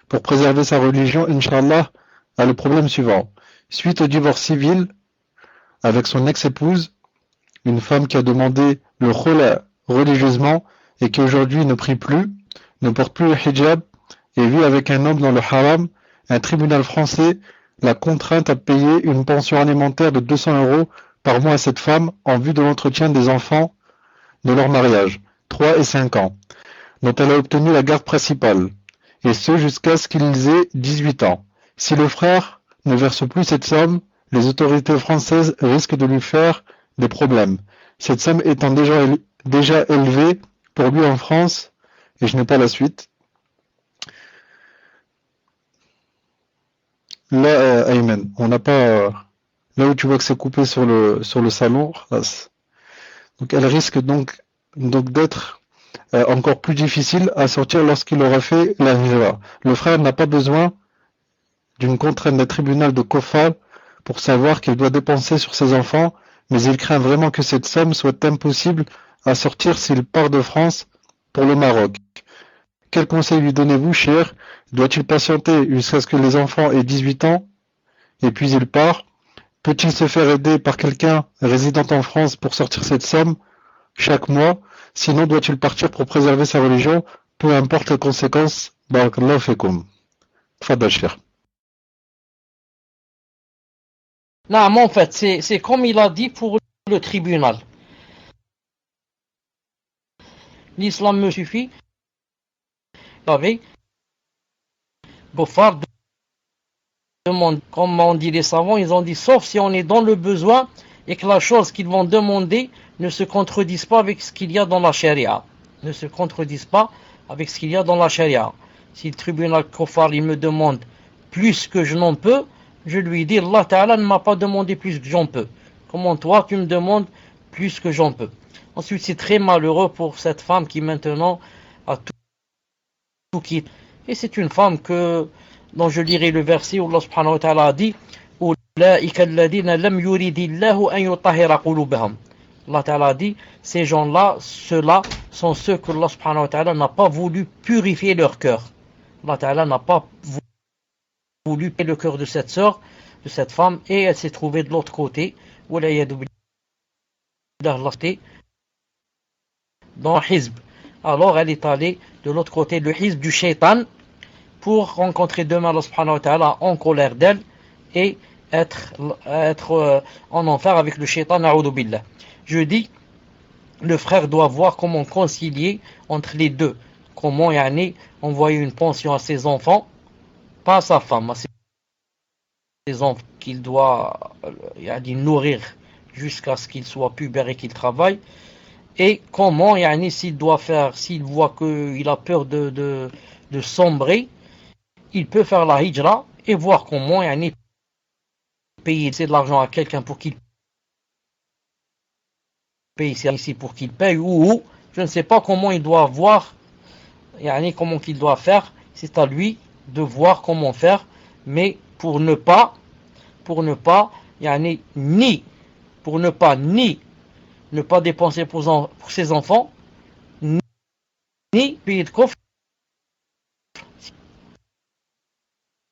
pour préserver sa religion, Inch'Allah, a le problème suivant. Suite au divorce civil avec son ex-épouse, une femme qui a demandé le khula religieusement et qui aujourd'hui ne prie plus, ne porte plus le hijab et vit avec un homme dans le haram, un tribunal français l'a contrainte à payer une pension alimentaire de 200 € par mois à cette femme en vue de l'entretien des enfants de leur mariage, 3 et 5 ans, dont elle a obtenu la garde principale, et ce jusqu'à ce qu'ils aient 18 ans. Si le frère ne verse plus cette somme, les autorités françaises risquent de lui faire des problèmes. Cette somme étant déjà élevée pour lui en France, et je n'ai pas la suite. Là, Ayman, on n'a pas... là où tu vois que c'est coupé sur le salon, donc elle risque donc d'être encore plus difficile à sortir lorsqu'il aura fait la hijra. Le frère n'a pas besoin d'une contrainte d'un tribunal de Kofal pour savoir qu'il doit dépenser sur ses enfants, mais il craint vraiment que cette somme soit impossible à sortir s'il part de France pour le Maroc. Quel conseil lui donnez-vous, cher? Doit-il patienter jusqu'à ce que les enfants aient 18 ans et puis il part? Peut-il se faire aider par quelqu'un résidant en France pour sortir cette somme chaque mois? Sinon, doit-il partir pour préserver sa religion, peu importe les conséquences? Barakallahu fikum. Tfadal, cher. Non, mais en fait, c'est comme il a dit pour le tribunal. L'islam me suffit. Avec Gofar demande, comme on dit les savants, ils ont dit sauf si on est dans le besoin et que la chose qu'ils vont demander ne se contredise pas avec ce qu'il y a dans la charia. Ne se contredise pas avec ce qu'il y a dans la charia. Si le tribunal Gofar il me demande plus que je n'en peux, je lui dis Allah Ta'ala ne m'a pas demandé plus que j'en peux. Comment toi tu me demandes plus que j'en peux? Ensuite c'est très malheureux pour cette femme qui maintenant a tout quitte. Et c'est une femme dont je lirai le verset où Allah subhanahu wa ta'ala a dit Allah ta'ala a dit ces gens-là, ceux-là sont ceux que Allah subhanahu wa ta'ala n'a pas voulu purifier leur cœur. Allah ta'ala n'a pas voulu purifier le cœur de cette sœur, de cette femme, et elle s'est trouvée de l'autre côté dans Hizb. Alors elle est allée de l'autre côté, le hizb du shaitan, pour rencontrer demain Allah subhanahu wa ta'ala en colère d'elle et être en enfer avec le shaitan, na'udhu billah. Je dis, le frère doit voir comment concilier entre les deux. Comment envoyer une pension à ses enfants, pas à sa femme, à ses enfants qu'il doit nourrir jusqu'à ce qu'il soit pubère et qu'il travaille. Et comment, s'il doit faire, s'il voit qu'il a peur de sombrer, il peut faire la hijra et voir comment, payer de l'argent à quelqu'un pour qu'il paye ici pour qu'il paye, ou je ne sais pas comment il doit voir, comment qu'il doit faire, c'est à lui de voir comment faire, mais pour ne pas ne pas dépenser pour ses enfants, ni payer de coffre.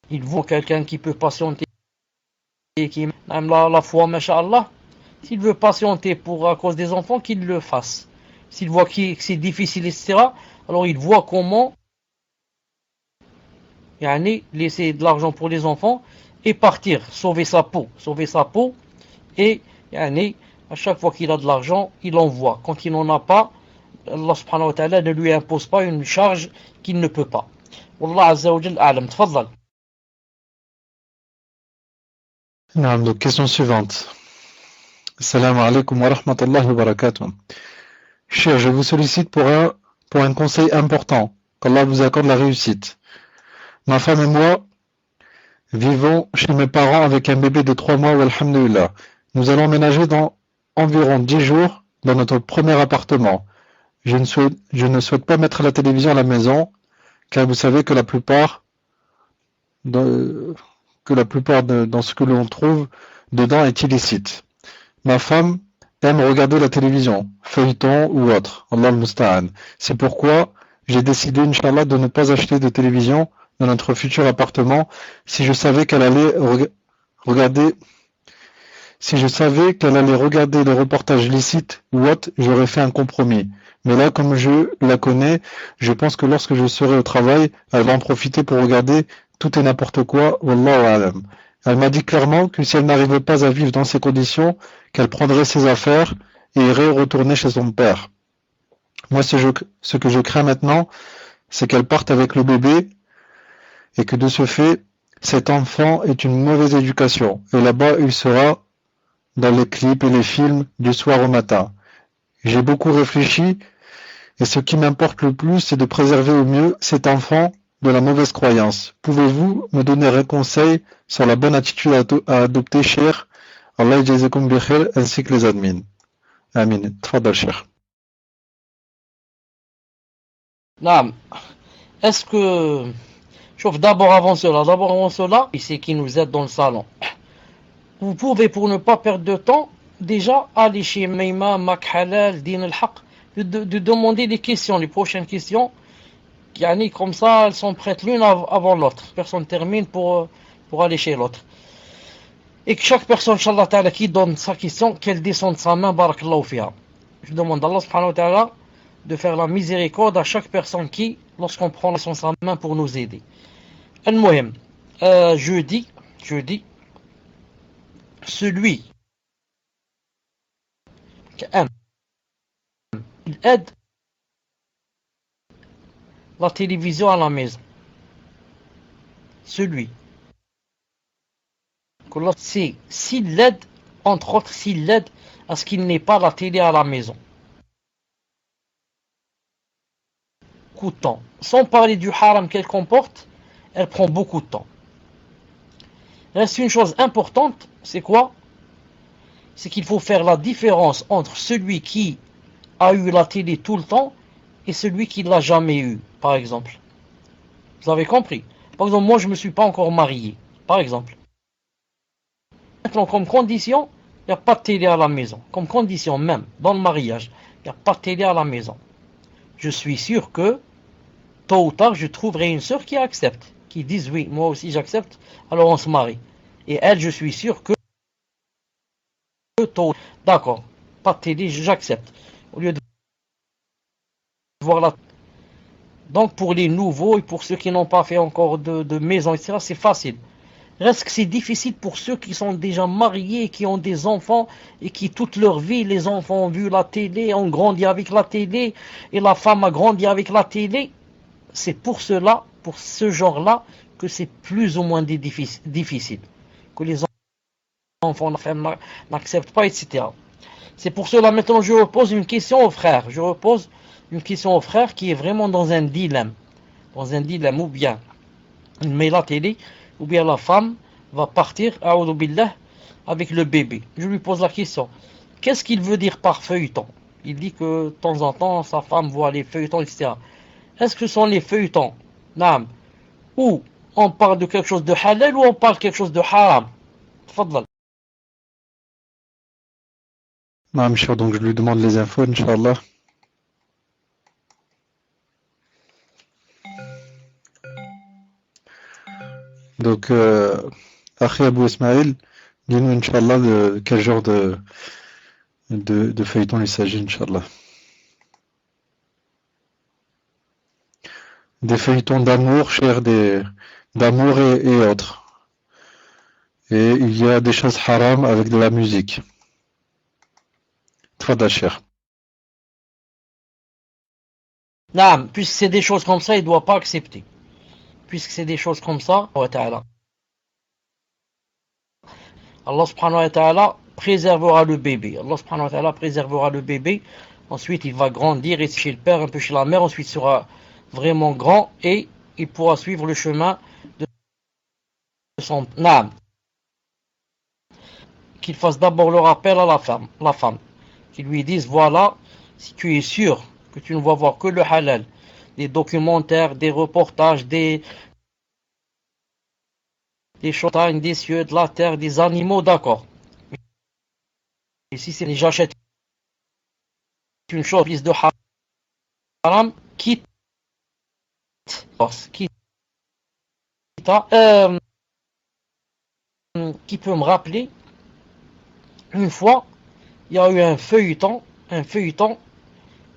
Il vaut quelqu'un qui peut patienter, qui aime la foi, masha'Allah. S'il veut patienter à cause des enfants, qu'il le fasse. S'il voit que c'est difficile, etc., alors il voit comment laisser de l'argent pour les enfants et partir, sauver sa peau, et à chaque fois qu'il a de l'argent, il envoie. Quand il n'en a pas, Allah subhanahu wa ta'ala ne lui impose pas une charge qu'il ne peut pas. Wallah azza wa jal a'lam. Tfaddal. Donc, question suivante. Assalamu alaikum wa rahmatullahi wa barakatuh. Cher, je vous sollicite pour un conseil important. Qu'Allah vous accorde la réussite. Ma femme et moi vivons chez mes parents avec un bébé de 3 mois, walhamdulillah. Nous allons emménager dans environ 10 jours dans notre premier appartement. Je ne souhaite pas mettre la télévision à la maison, car vous savez que la plupart dans ce que l'on trouve dedans est illicite. Ma femme aime regarder la télévision, feuilleton ou autre. Allah al-Musta'an. C'est pourquoi j'ai décidé, Inch'Allah, de ne pas acheter de télévision dans notre futur appartement si je savais qu'elle allait regarder des reportages licites ou autres, j'aurais fait un compromis. Mais là, comme je la connais, je pense que lorsque je serai au travail, elle va en profiter pour regarder tout et n'importe quoi. Wallahu a'lam. Elle m'a dit clairement que si elle n'arrivait pas à vivre dans ces conditions, qu'elle prendrait ses affaires et irait retourner chez son père. Moi, ce que je crains maintenant, c'est qu'elle parte avec le bébé et que de ce fait, cet enfant ait une mauvaise éducation. Et là-bas, il sera dans les clips et les films du soir au matin. J'ai beaucoup réfléchi et ce qui m'importe le plus, c'est de préserver au mieux cet enfant de la mauvaise croyance. Pouvez-vous me donner un conseil sur la bonne attitude à adopter, cher? Allah yajazakum bi khair, ainsi que les admins. Amin. Tfadal, cher. Naam. Est-ce que... Chauffe d'abord avant cela, et c'est qui nous aide dans le salon. Vous pouvez, pour ne pas perdre de temps, déjà aller chez Meima, Mak Halal, Din al-Haq, de demander des questions, les prochaines questions. Comme ça, elles sont prêtes l'une avant l'autre. Personne termine pour aller chez l'autre. Et que chaque personne, Inch'Allah Ta'ala, qui donne sa question, qu'elle descende sa main, barakallahu fiha. Je demande à Allah subhanahu wa ta'ala de faire la miséricorde à chaque personne qui, lorsqu'on prend sa main pour nous aider. Al-Muhim, je dis, celui qui aime, il aide la télévision à la maison. Celui c'est s'il l'aide, entre autres, s'il l'aide à ce qu'il n'ait pas la télé à la maison. Beaucoup de temps. Sans parler du haram qu'elle comporte, elle prend beaucoup de temps. Reste une chose importante, c'est quoi? C'est qu'il faut faire la différence entre celui qui a eu la télé tout le temps et celui qui ne l'a jamais eu, par exemple. Vous avez compris? Par exemple, moi je ne me suis pas encore marié, par exemple. Maintenant, comme condition, il n'y a pas de télé à la maison. Comme condition même, dans le mariage, il n'y a pas de télé à la maison. Je suis sûr que, tôt ou tard, je trouverai une sœur qui accepte, qui dise oui, moi aussi j'accepte, alors on se marie. Et elle, je suis sûr que, tôt, d'accord, pas de télé, j'accepte. Au lieu de voir la... Donc pour les nouveaux et pour ceux qui n'ont pas fait encore de maison, etc., c'est facile. Reste que c'est difficile pour ceux qui sont déjà mariés, qui ont des enfants et qui toute leur vie, les enfants ont vu la télé, ont grandi avec la télé et la femme a grandi avec la télé. C'est pour cela, pour ce genre-là, que c'est plus ou moins difficile. Que les enfants, la femme n'acceptent pas, etc. C'est pour cela, maintenant, je repose une question aux frères. Je repose une question aux frères qui est vraiment dans un dilemme. Dans un dilemme, ou bien il met la télé, ou bien la femme va partir, a'oudou billah, avec le bébé. Je lui pose la question. Qu'est-ce qu'il veut dire par feuilleton? Il dit que de temps en temps, sa femme voit les feuilletons, etc. Est-ce que ce sont les feuilletons, naam, ou on parle de quelque chose de halal ou on parle de quelque chose de haram? Tfadal. Non, cher, donc je lui demande les infos, Inch'Allah. Donc, Akhi Abou Ismail, dis-nous, Inch'Allah, de quel genre de feuilleton il s'agit, Inch'Allah. Des feuilletons d'amour, cher, d'amour et autres. Et il y a des choses haram avec de la musique. Tfadal, cher. Naam, puisque c'est des choses comme ça, il ne doit pas accepter. Puisque c'est des choses comme ça, Allah subhanahu wa ta'ala, préservera le bébé. Allah subhanahu wa ta'ala préservera le bébé. Ensuite, il va grandir, et chez le père, un peu chez la mère. Ensuite, il sera vraiment grand et il pourra suivre le chemin de son âme. Qu'il fasse d'abord le rappel à la femme. Qu'il lui dise, voilà, si tu es sûr que tu ne vas voir que le halal, des documentaires, des reportages, des montagnes, des cieux, de la terre, des animaux, d'accord. Et si c'est j'achète une chose de haram, quitte qui peut me rappeler, une fois, il y a eu un feuilleton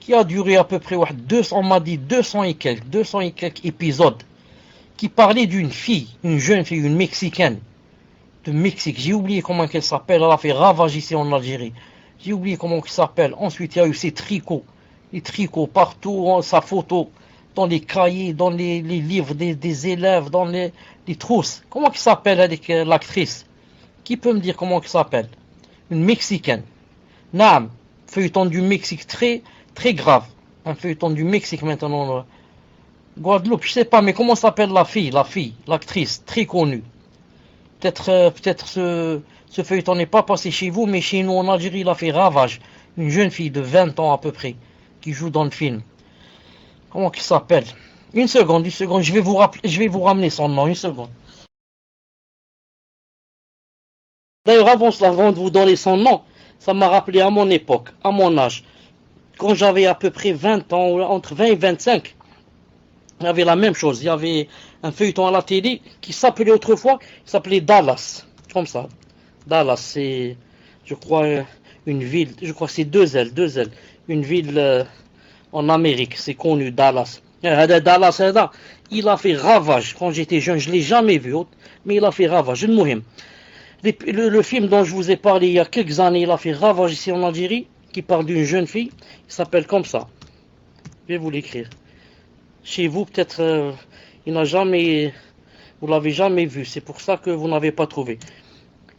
qui a duré à peu près 200, on m'a dit 200 et quelques épisodes, qui parlait d'une fille, une jeune fille, une Mexicaine, de Mexique, j'ai oublié comment elle s'appelle, elle a fait ravage ici en Algérie, j'ai oublié comment elle s'appelle. Ensuite, il y a eu ses tricots, les tricots partout, sa photo, dans les cahiers, dans les livres des élèves, dans les trousses. Comment elle s'appelle avec l'actrice? Qui peut me dire comment elle s'appelle? Une Mexicaine. Naam, feuilleton du Mexique très, très grave. Un feuilleton du Mexique maintenant. Guadeloupe, je sais pas, mais comment s'appelle la fille, l'actrice, très connue. Peut-être ce feuilleton n'est pas passé chez vous, mais chez nous en Algérie, il a fait ravage. Une jeune fille de 20 ans à peu près, qui joue dans le film. Comment il s'appelle? Une seconde, je vais vous ramener son nom, une seconde. D'ailleurs, avant de vous donner son nom, ça m'a rappelé à mon époque, à mon âge. Quand j'avais à peu près 20 ans, entre 20 et 25, il y avait la même chose. Il y avait un feuilleton à la télé qui s'appelait autrefois, il s'appelait Dallas. Comme ça. Dallas, c'est, je crois, une ville, je crois que c'est deux ailes. Une ville en Amérique, c'est connu, Dallas. Dallas, il a fait ravage. Quand j'étais jeune, je ne l'ai jamais vu, mais il a fait ravage. Le film dont je vous ai parlé il y a quelques années, il a fait ravage ici en Algérie, qui parle d'une jeune fille, il s'appelle comme ça. Je vais vous l'écrire. Chez vous, peut-être, vous l'avez jamais vu, c'est pour ça que vous n'avez pas trouvé.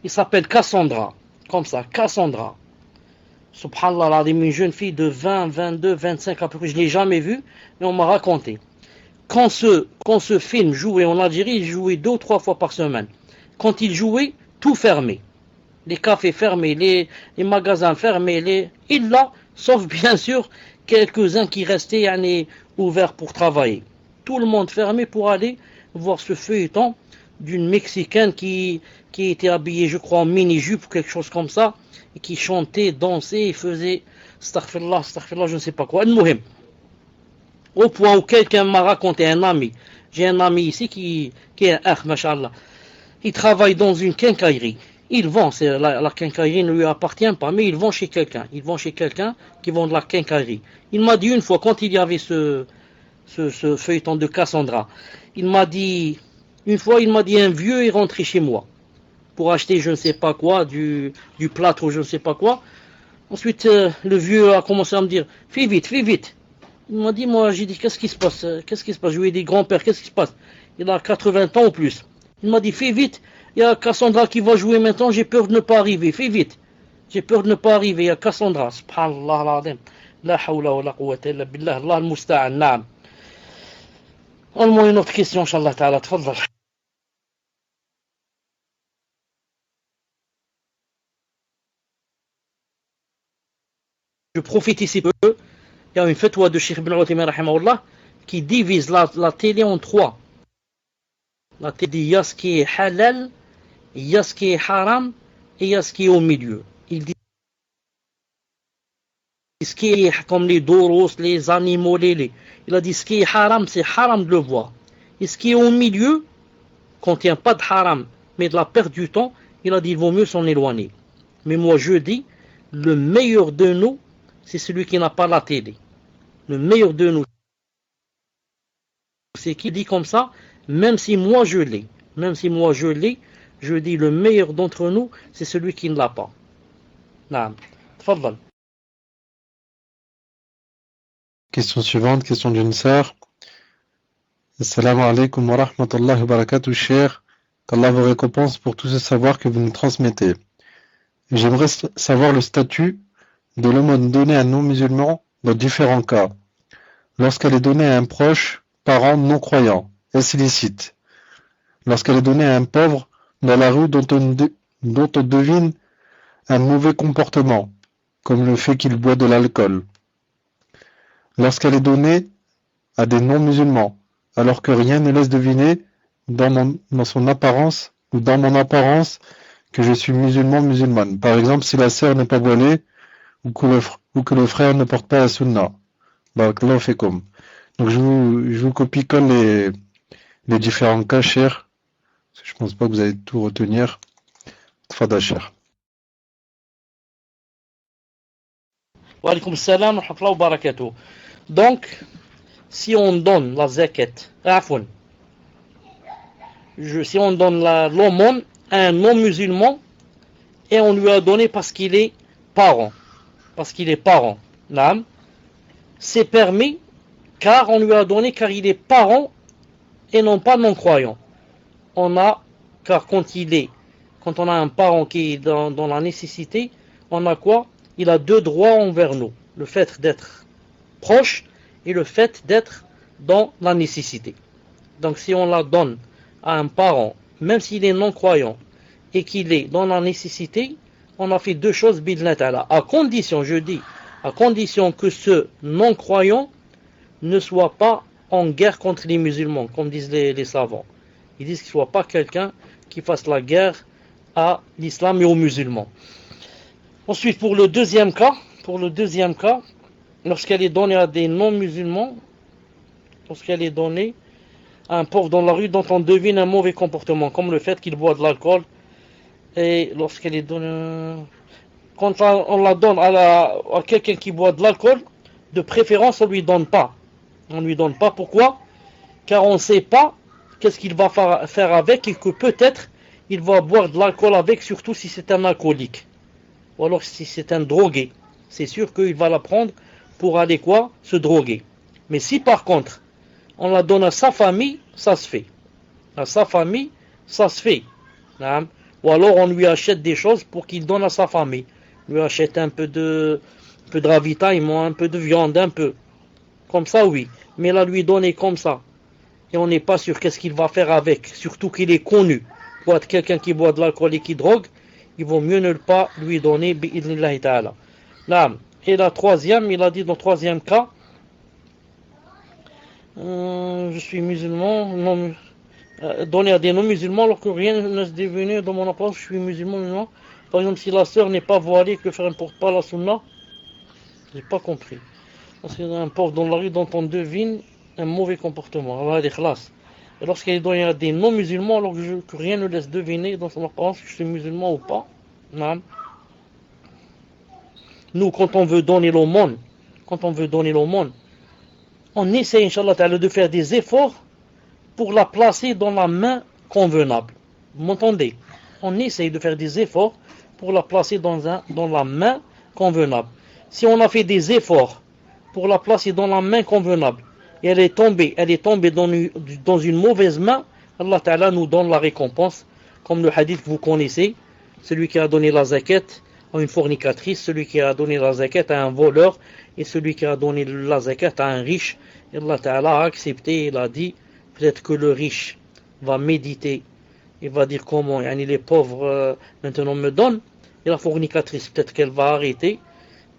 Il s'appelle Cassandra, comme ça, Cassandra. Subhanallah, une jeune fille de 20, 22, 25 à peu près, je ne l'ai jamais vue, mais on m'a raconté. Quand ce film jouait en Algérie, il jouait 2 ou 3 fois par semaine. Quand il jouait, tout fermé. Les cafés fermés, les magasins fermés, sauf bien sûr quelques-uns qui restaient ouverts pour travailler. Tout le monde fermé pour aller voir ce feuilleton d'une Mexicaine qui était habillée, je crois, en mini-jupe ou quelque chose comme ça, et qui chantait, dansait et faisait astaghfirullah, je ne sais pas quoi. Au point où quelqu'un m'a raconté, un ami, j'ai un ami ici qui est un akh, mashallah, il travaille dans une quincaillerie. Il vend, la quincaillerie ne lui appartient pas, mais il vend chez quelqu'un. Il vend chez quelqu'un qui vend de la quincaillerie. Il m'a dit une fois, quand il y avait ce feuilleton de Cassandra, il m'a dit, un vieux est rentré chez moi pour acheter je ne sais pas quoi, du plâtre ou je ne sais pas quoi. Ensuite, le vieux a commencé à me dire, fais vite. Il m'a dit, j'ai dit, qu'est-ce qui se passe? Je lui ai dit, grand-père, qu'est-ce qui se passe? Il a 80 ans ou plus. Il m'a dit, fais vite, il y a Cassandra qui va jouer maintenant, j'ai peur de ne pas arriver, fais vite. J'ai peur de ne pas arriver, il y a Cassandra, subhanallah al-azim. La hawla wa la quwwata illa billah, Allah al-musta'an, naam. Donne-moi une autre question, inshallah ta'ala, tfaddal. Je profite ici peu, il y a une fatwa de Cheikh Ibn Uthaymin rahimahullah qui divise la télé en 3. La télé, il y a ce qui est halal, il y a ce qui est haram, et il y a ce qui est au milieu. Il dit ce qui est comme les doros, les animaux, il a dit ce qui est haram, c'est haram de le voir. Et ce qui est au milieu, contient pas de haram, mais de la perte du temps, il a dit il vaut mieux s'en éloigner. Mais moi je dis, le meilleur de nous, c'est celui qui n'a pas la télé. Le meilleur de nous, c'est qui dit comme ça, même si moi je l'ai, je dis le meilleur d'entre nous, c'est celui qui ne l'a pas. Naam. Tfaddal. Question suivante, question d'une sœur. Assalamu alaikum wa rahmatullahi wa barakatuh, cher. Qu'Allah vous récompense pour tout ce savoir que vous nous transmettez. J'aimerais savoir le statut de l'aumône donnée à un non-musulman dans différents cas. Lorsqu'elle est donnée à un proche, parent non-croyant, est-ce illicite? Lorsqu'elle est donnée à un pauvre dans la rue dont on devine un mauvais comportement, comme le fait qu'il boit de l'alcool. Lorsqu'elle est donnée à des non-musulmans, alors que rien ne laisse deviner dans son apparence ou dans mon apparence que je suis musulmane. Par exemple, si la sœur n'est pas voilée ou que le frère ne porte pas la sunna. Barakallahu fikum. Donc je vous copie-colle les différents cas, cher. Je pense pas que vous allez tout retenir. Tfadal, cher. Wa alaykoum salam wa rahmatullahi wa barakatuh. Donc, si on donne la zakat, si on donne l'aumône à un non-musulman et on lui a donné parce qu'il est parent, c'est permis car on lui a donné car il est parent et non pas non-croyant. Car quand on a un parent qui est dans la nécessité, on a quoi? Il a deux droits envers nous, le fait d'être proche et le fait d'être dans la nécessité. Donc si on la donne à un parent, même s'il est non-croyant et qu'il est dans la nécessité, on a fait deux choses bid'Allah ta'ala. À condition que ce non-croyant ne soit pas en guerre contre les musulmans, comme disent les savants. Ils disent qu'il ne soit pas quelqu'un qui fasse la guerre à l'islam et aux musulmans. Ensuite, pour le deuxième cas, lorsqu'elle est donnée à des non-musulmans, lorsqu'elle est donnée à un pauvre dans la rue dont on devine un mauvais comportement, comme le fait qu'il boit de l'alcool, et lorsqu'elle est donnée, quand on la donne à quelqu'un qui boit de l'alcool, de préférence on lui donne pas. Pourquoi? Car on ne sait pas qu'est-ce qu'il va faire avec et que peut-être il va boire de l'alcool avec, surtout si c'est un alcoolique. Ou alors si c'est un drogué. C'est sûr qu'il va la prendre pour aller quoi? Se droguer. Mais si par contre, on la donne à sa famille, ça se fait. Ou alors on lui achète des choses pour qu'il donne à sa famille. On lui achète un peu de ravitaillement, un peu de viande, un peu. Comme ça, oui. Mais la lui donner comme ça, et on n'est pas sûr qu'est-ce qu'il va faire avec, surtout qu'il est connu pour être quelqu'un qui boit de l'alcool et qui drogue, il vaut mieux ne pas lui donner bi'idhnillahi ta'ala. Et la troisième, il a dit dans le troisième cas, je suis musulman, donné à des non-musulmans alors que rien ne se devenu dans mon approche, je suis musulman. Par exemple, si la sœur n'est pas voilée, que le frère ne porte pas la sunna, j'ai pas compris. Parce qu'il y a un pauvre dans la rue dont on devine un mauvais comportement. Allah ikhlas. Et lorsqu'elle est donnée à des non-musulmans, alors que rien ne laisse deviner dans son apparence que je suis musulman ou pas. Nous, quand on veut donner l'aumône, on essaie, Inch'Allah ta'ala, de faire des efforts pour la placer dans la main convenable. Vous m'entendez? On essaie de faire des efforts pour la placer dans la main convenable. Si on a fait des efforts pour la placer dans la main convenable, et elle est tombée dans une mauvaise main, Allah Ta'ala nous donne la récompense, comme le hadith que vous connaissez, celui qui a donné la zakat à une fornicatrice, celui qui a donné la zakat à un voleur, et celui qui a donné la zakat à un riche. Et Allah Ta'ala a accepté, il a dit, peut-être que le riche va méditer, il va dire comment, les pauvres maintenant me donnent, et la fornicatrice peut-être qu'elle va arrêter,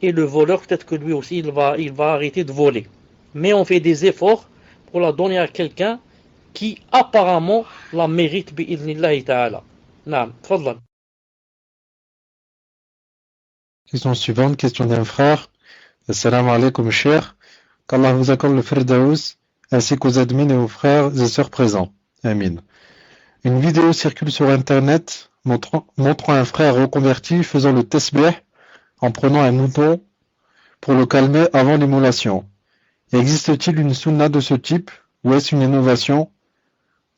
et le voleur peut-être que lui aussi il va arrêter de voler. Mais on fait des efforts pour la donner à quelqu'un qui apparemment la mérite bi'idhnillahi ta'ala. Naam, tfadlan. Question suivante, question d'un frère. Assalamu alaikum, cher. Qu'Allah vous accorde le Firdaus, ainsi qu'aux admins et aux frères et sœurs présents. Amin. Une vidéo circule sur Internet montrant un frère reconverti faisant le tasbih en prenant un mouton pour le calmer avant l'immolation. Existe-t-il une sunna de ce type ou est-ce une innovation?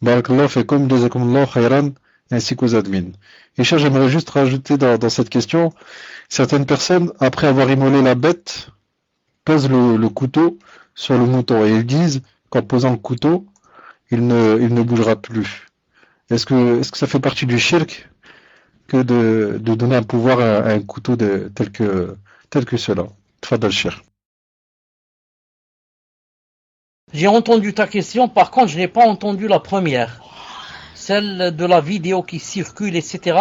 Barakallahu fikum, jazakumullahu khairan, ainsi qu'aux admins. Et cher, j'aimerais juste rajouter dans cette question, certaines personnes, après avoir immolé la bête, posent le couteau sur le mouton et ils disent qu'en posant le couteau, il ne bougera plus. Est-ce que ça fait partie du shirk que de donner un pouvoir à un couteau tel que cela. Tfadal Cheikh. J'ai entendu ta question, par contre je n'ai pas entendu la première. Celle de la vidéo qui circule, etc.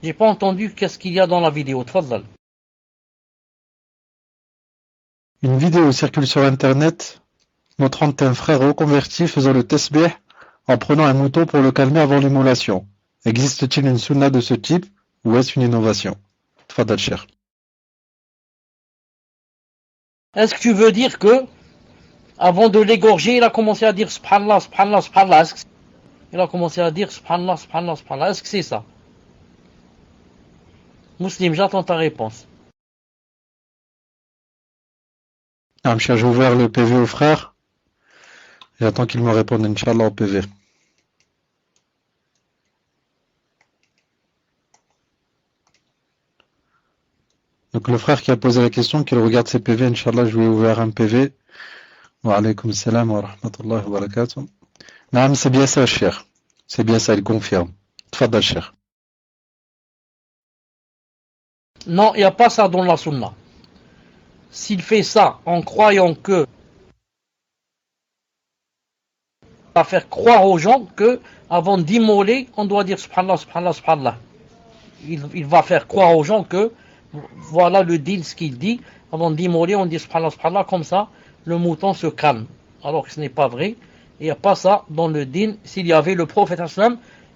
J'ai pas entendu qu'est-ce qu'il y a dans la vidéo. Tfadal. Une vidéo circule sur internet montrant un frère reconverti faisant le tasbih en prenant un mouton pour le calmer avant l'immolation. Existe-t-il une sunna de ce type ou est-ce une innovation? Tfadal Cheikh. Est-ce que tu veux dire que avant de l'égorger, il a commencé à dire Subhanallah, Subhanallah, Subhanallah? Il a commencé à dire Subhanallah, Subhanallah, Subhanallah. Est-ce que c'est ça? Muslim, j'attends ta réponse. J'ai ouvert le PV au frère. J'attends qu'il me réponde, Inch'Allah, au PV. Donc le frère qui a posé la question, qu'il regarde ses PV, Inch'Allah, je lui ai ouvert un PV. Wa alaykoum salam wa rahmatullahi wa barakatuh. Naam, c'est bien ça, cher. C'est bien ça, il confirme. Tfadal, cher. Non, il n'y a pas ça dans la sunna. S'il fait ça en croyant que va faire croire aux gens que avant d'immoler, on doit dire Subhanallah, Subhanallah, Subhanallah. Il va faire croire aux gens que voilà le din, ce qu'il dit. Avant d'immoler, on dit Subhanallah, Subhanallah, comme ça, le mouton se calme. Alors que ce n'est pas vrai. Il n'y a pas ça dans le din. S'il y avait, le prophète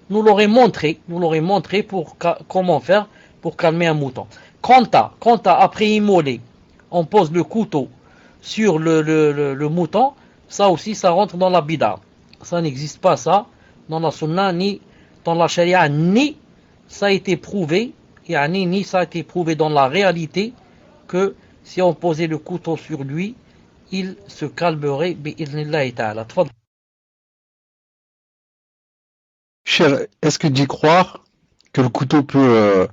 nous l'aurait montré pour comment faire pour calmer un mouton. Quant à après immoler, on pose le couteau sur le mouton, ça aussi, ça rentre dans la bid'a. Ça n'existe pas, ça, dans la sunna, ni dans la charia, ni ça a été prouvé, ni ça a été prouvé dans la réalité, que si on posait le couteau sur lui, il se calmerait, bi'idhnillahi ta'ala. Cher, est-ce que d'y croire que le couteau peut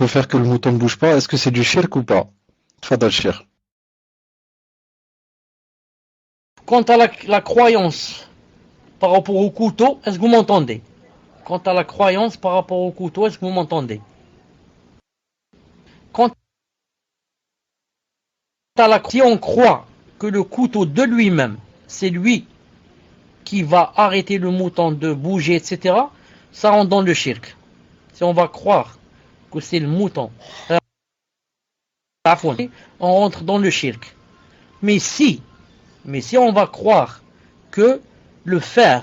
faire que le mouton ne bouge pas, est-ce que c'est du shirk ou pas? Tfadal, cher. Quant à la croyance par rapport au couteau, est-ce que vous m'entendez? Quant à la croyance par rapport au couteau, est-ce que vous m'entendez? Quant à si on croit que le couteau de lui-même, c'est lui qui va arrêter le mouton de bouger, etc., ça rentre dans le shirk. Si on va croire que c'est le mouton, on rentre dans le shirk. Mais si on va croire que le fait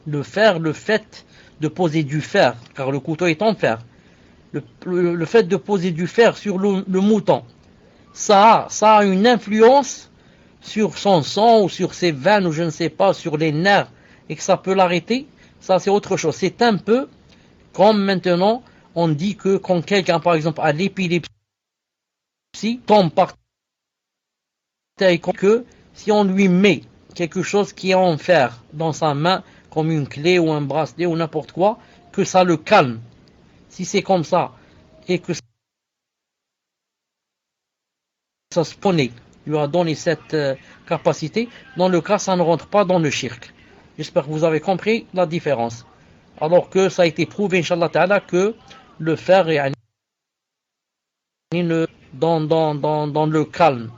de poser du fer, car le couteau est en fer, le fait de poser du fer sur le mouton, ça a une influence sur son sang ou sur ses veines ou je ne sais pas, sur les nerfs, et que ça peut l'arrêter, ça c'est autre chose. C'est un peu comme maintenant on dit que quand quelqu'un par exemple a l'épilepsie, tombe par terre, que si on lui met quelque chose qui est en fer dans sa main, comme une clé ou un bracelet ou n'importe quoi, que ça le calme. Si c'est comme ça, et que ça se ponait, lui a donné cette capacité, dans le cas, ça ne rentre pas dans le shirk. J'espère que vous avez compris la différence. Alors que ça a été prouvé, Inch'Allah Ta'ala, que le fer est dans le calme,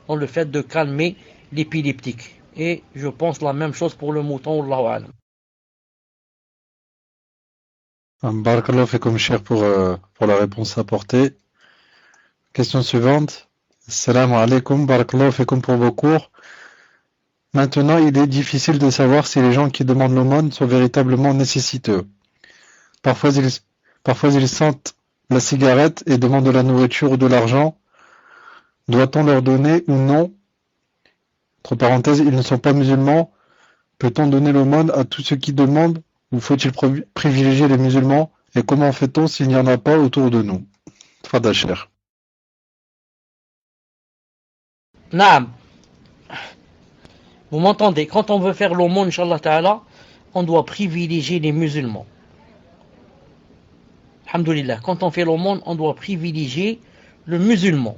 dans le fait de calmer l'épileptique. Et je pense la même chose pour le mouton, Allahu A'lam. Barakallahu fikum, cher, pour la réponse apportée. Question suivante. Assalamu alaikum, barakallahu fikum pour vos cours. Maintenant, il est difficile de savoir si les gens qui demandent l'aumône sont véritablement nécessiteux. Parfois, ils sentent la cigarette et demandent de la nourriture ou de l'argent. Doit-on leur donner ou non? Entre parenthèses, ils ne sont pas musulmans. Peut-on donner l'aumône à tous ceux qui demandent ou faut-il privilégier les musulmans? Et comment fait-on s'il n'y en a pas autour de nous? Tfadal, cher. Naam. Vous m'entendez? Quand on veut faire l'aumône, Inch'Allah Ta'ala, on doit privilégier les musulmans. Alhamdulillah. Quand on fait l'aumône, on doit privilégier le musulman.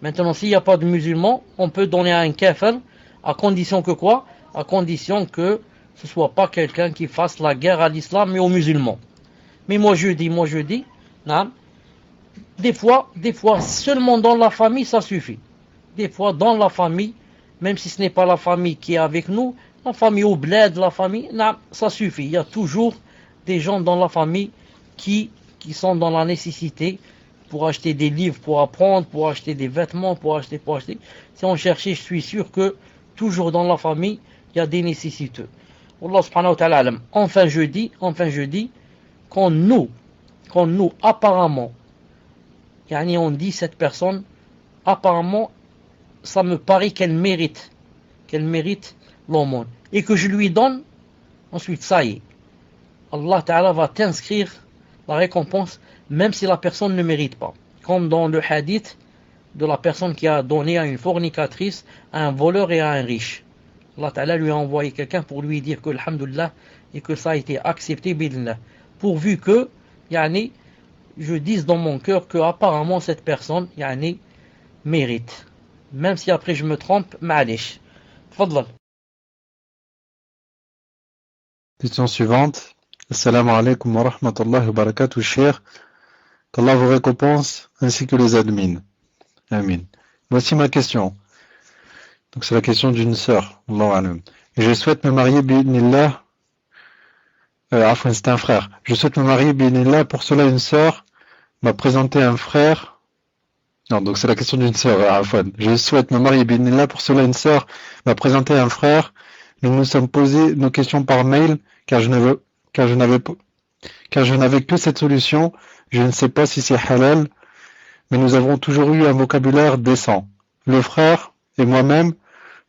Maintenant, s'il n'y a pas de musulman, on peut donner à un kafir, à condition que quoi? À condition que ce ne soit pas quelqu'un qui fasse la guerre à l'islam et aux musulmans. mais moi je dis, non, des fois, seulement dans la famille, ça suffit. Des fois, dans la famille, même si ce n'est pas la famille qui est avec nous, la famille au bled, la famille, non, ça suffit. Il y a toujours des gens dans la famille qui sont dans la nécessité pour acheter des livres, pour apprendre, pour acheter des vêtements, pour acheter. Si on cherchait, je suis sûr que toujours dans la famille, il y a des nécessiteux. Allah subhanahu wa ta'ala alam. Enfin je dis, quand nous, apparemment, on dit cette personne, apparemment, ça me paraît qu'elle mérite l'aumône. Et que je lui donne, ensuite ça y est. Allah ta'ala va t'inscrire la récompense, même si la personne ne mérite pas. Comme dans le hadith de la personne qui a donné à une fornicatrice, à un voleur et à un riche. Allah ta'ala lui a envoyé quelqu'un pour lui dire que alhamdulillah et que ça a été accepté bid'illah. Pourvu que, je dise dans mon cœur que apparemment cette personne, mérite. Même si après je me trompe, ma'alish. Tfadlal. Question suivante. Assalamu alaikum wa rahmatullahi wa barakatuh, cher. Qu'Allah vous récompense ainsi que les admins. Amin. Voici ma question. Donc c'est la question d'une sœur. Et je souhaite me marier bi'idhnillah. C'était un frère. Je souhaite me marier bi'idhnillah. Pour cela, une sœur m'a présenté un frère. Non, donc c'est la question d'une sœur. Je souhaite me marier bi'idhnillah. Pour cela, une sœur m'a présenté un frère. Nous nous sommes posé nos questions par mail, car je n'avais que cette solution. Je ne sais pas si c'est halal, mais nous avons toujours eu un vocabulaire décent. Le frère et moi-même,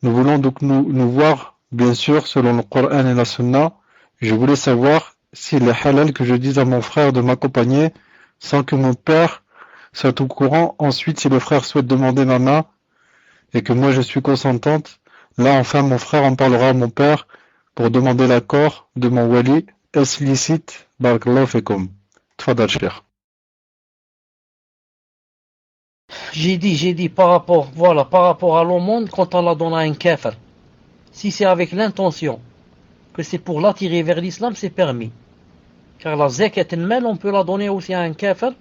nous voulons donc nous voir, bien sûr, selon le Coran et la Sunna. Je voulais savoir s'il est halal que je dise à mon frère de m'accompagner sans que mon père soit au courant. Ensuite, si le frère souhaite demander ma main et que moi je suis consentante, là enfin mon frère en parlera à mon père pour demander l'accord de mon wali. Est-ce licite? Barakallahu fikum. Tfadal Cheikh. J'ai dit par rapport à l'aumône, quand on la donne à un kafir, si c'est avec l'intention que c'est pour l'attirer vers l'islam, c'est permis. Car la zakat al-mal, on peut la donner aussi à un kafir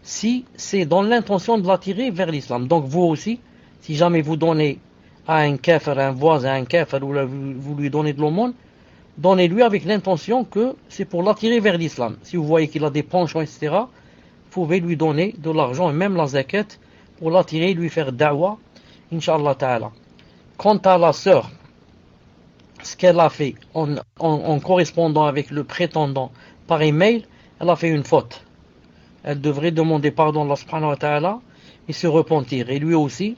si c'est dans l'intention de l'attirer vers l'islam. Donc vous aussi, si jamais vous donnez à un kafir, un voisin, un kafir, ou vous lui donnez de l'aumône, donnez-lui avec l'intention que c'est pour l'attirer vers l'islam. Si vous voyez qu'il a des penchants, etc., vous pouvez lui donner de l'argent et même la zakat pour l'attirer, lui faire da'wa, Inch'Allah ta'ala. Quant à la sœur, ce qu'elle a fait en correspondant avec le prétendant par email, elle a fait une faute. Elle devrait demander pardon à Allah subhanahu wa ta'ala et se repentir. Et lui aussi,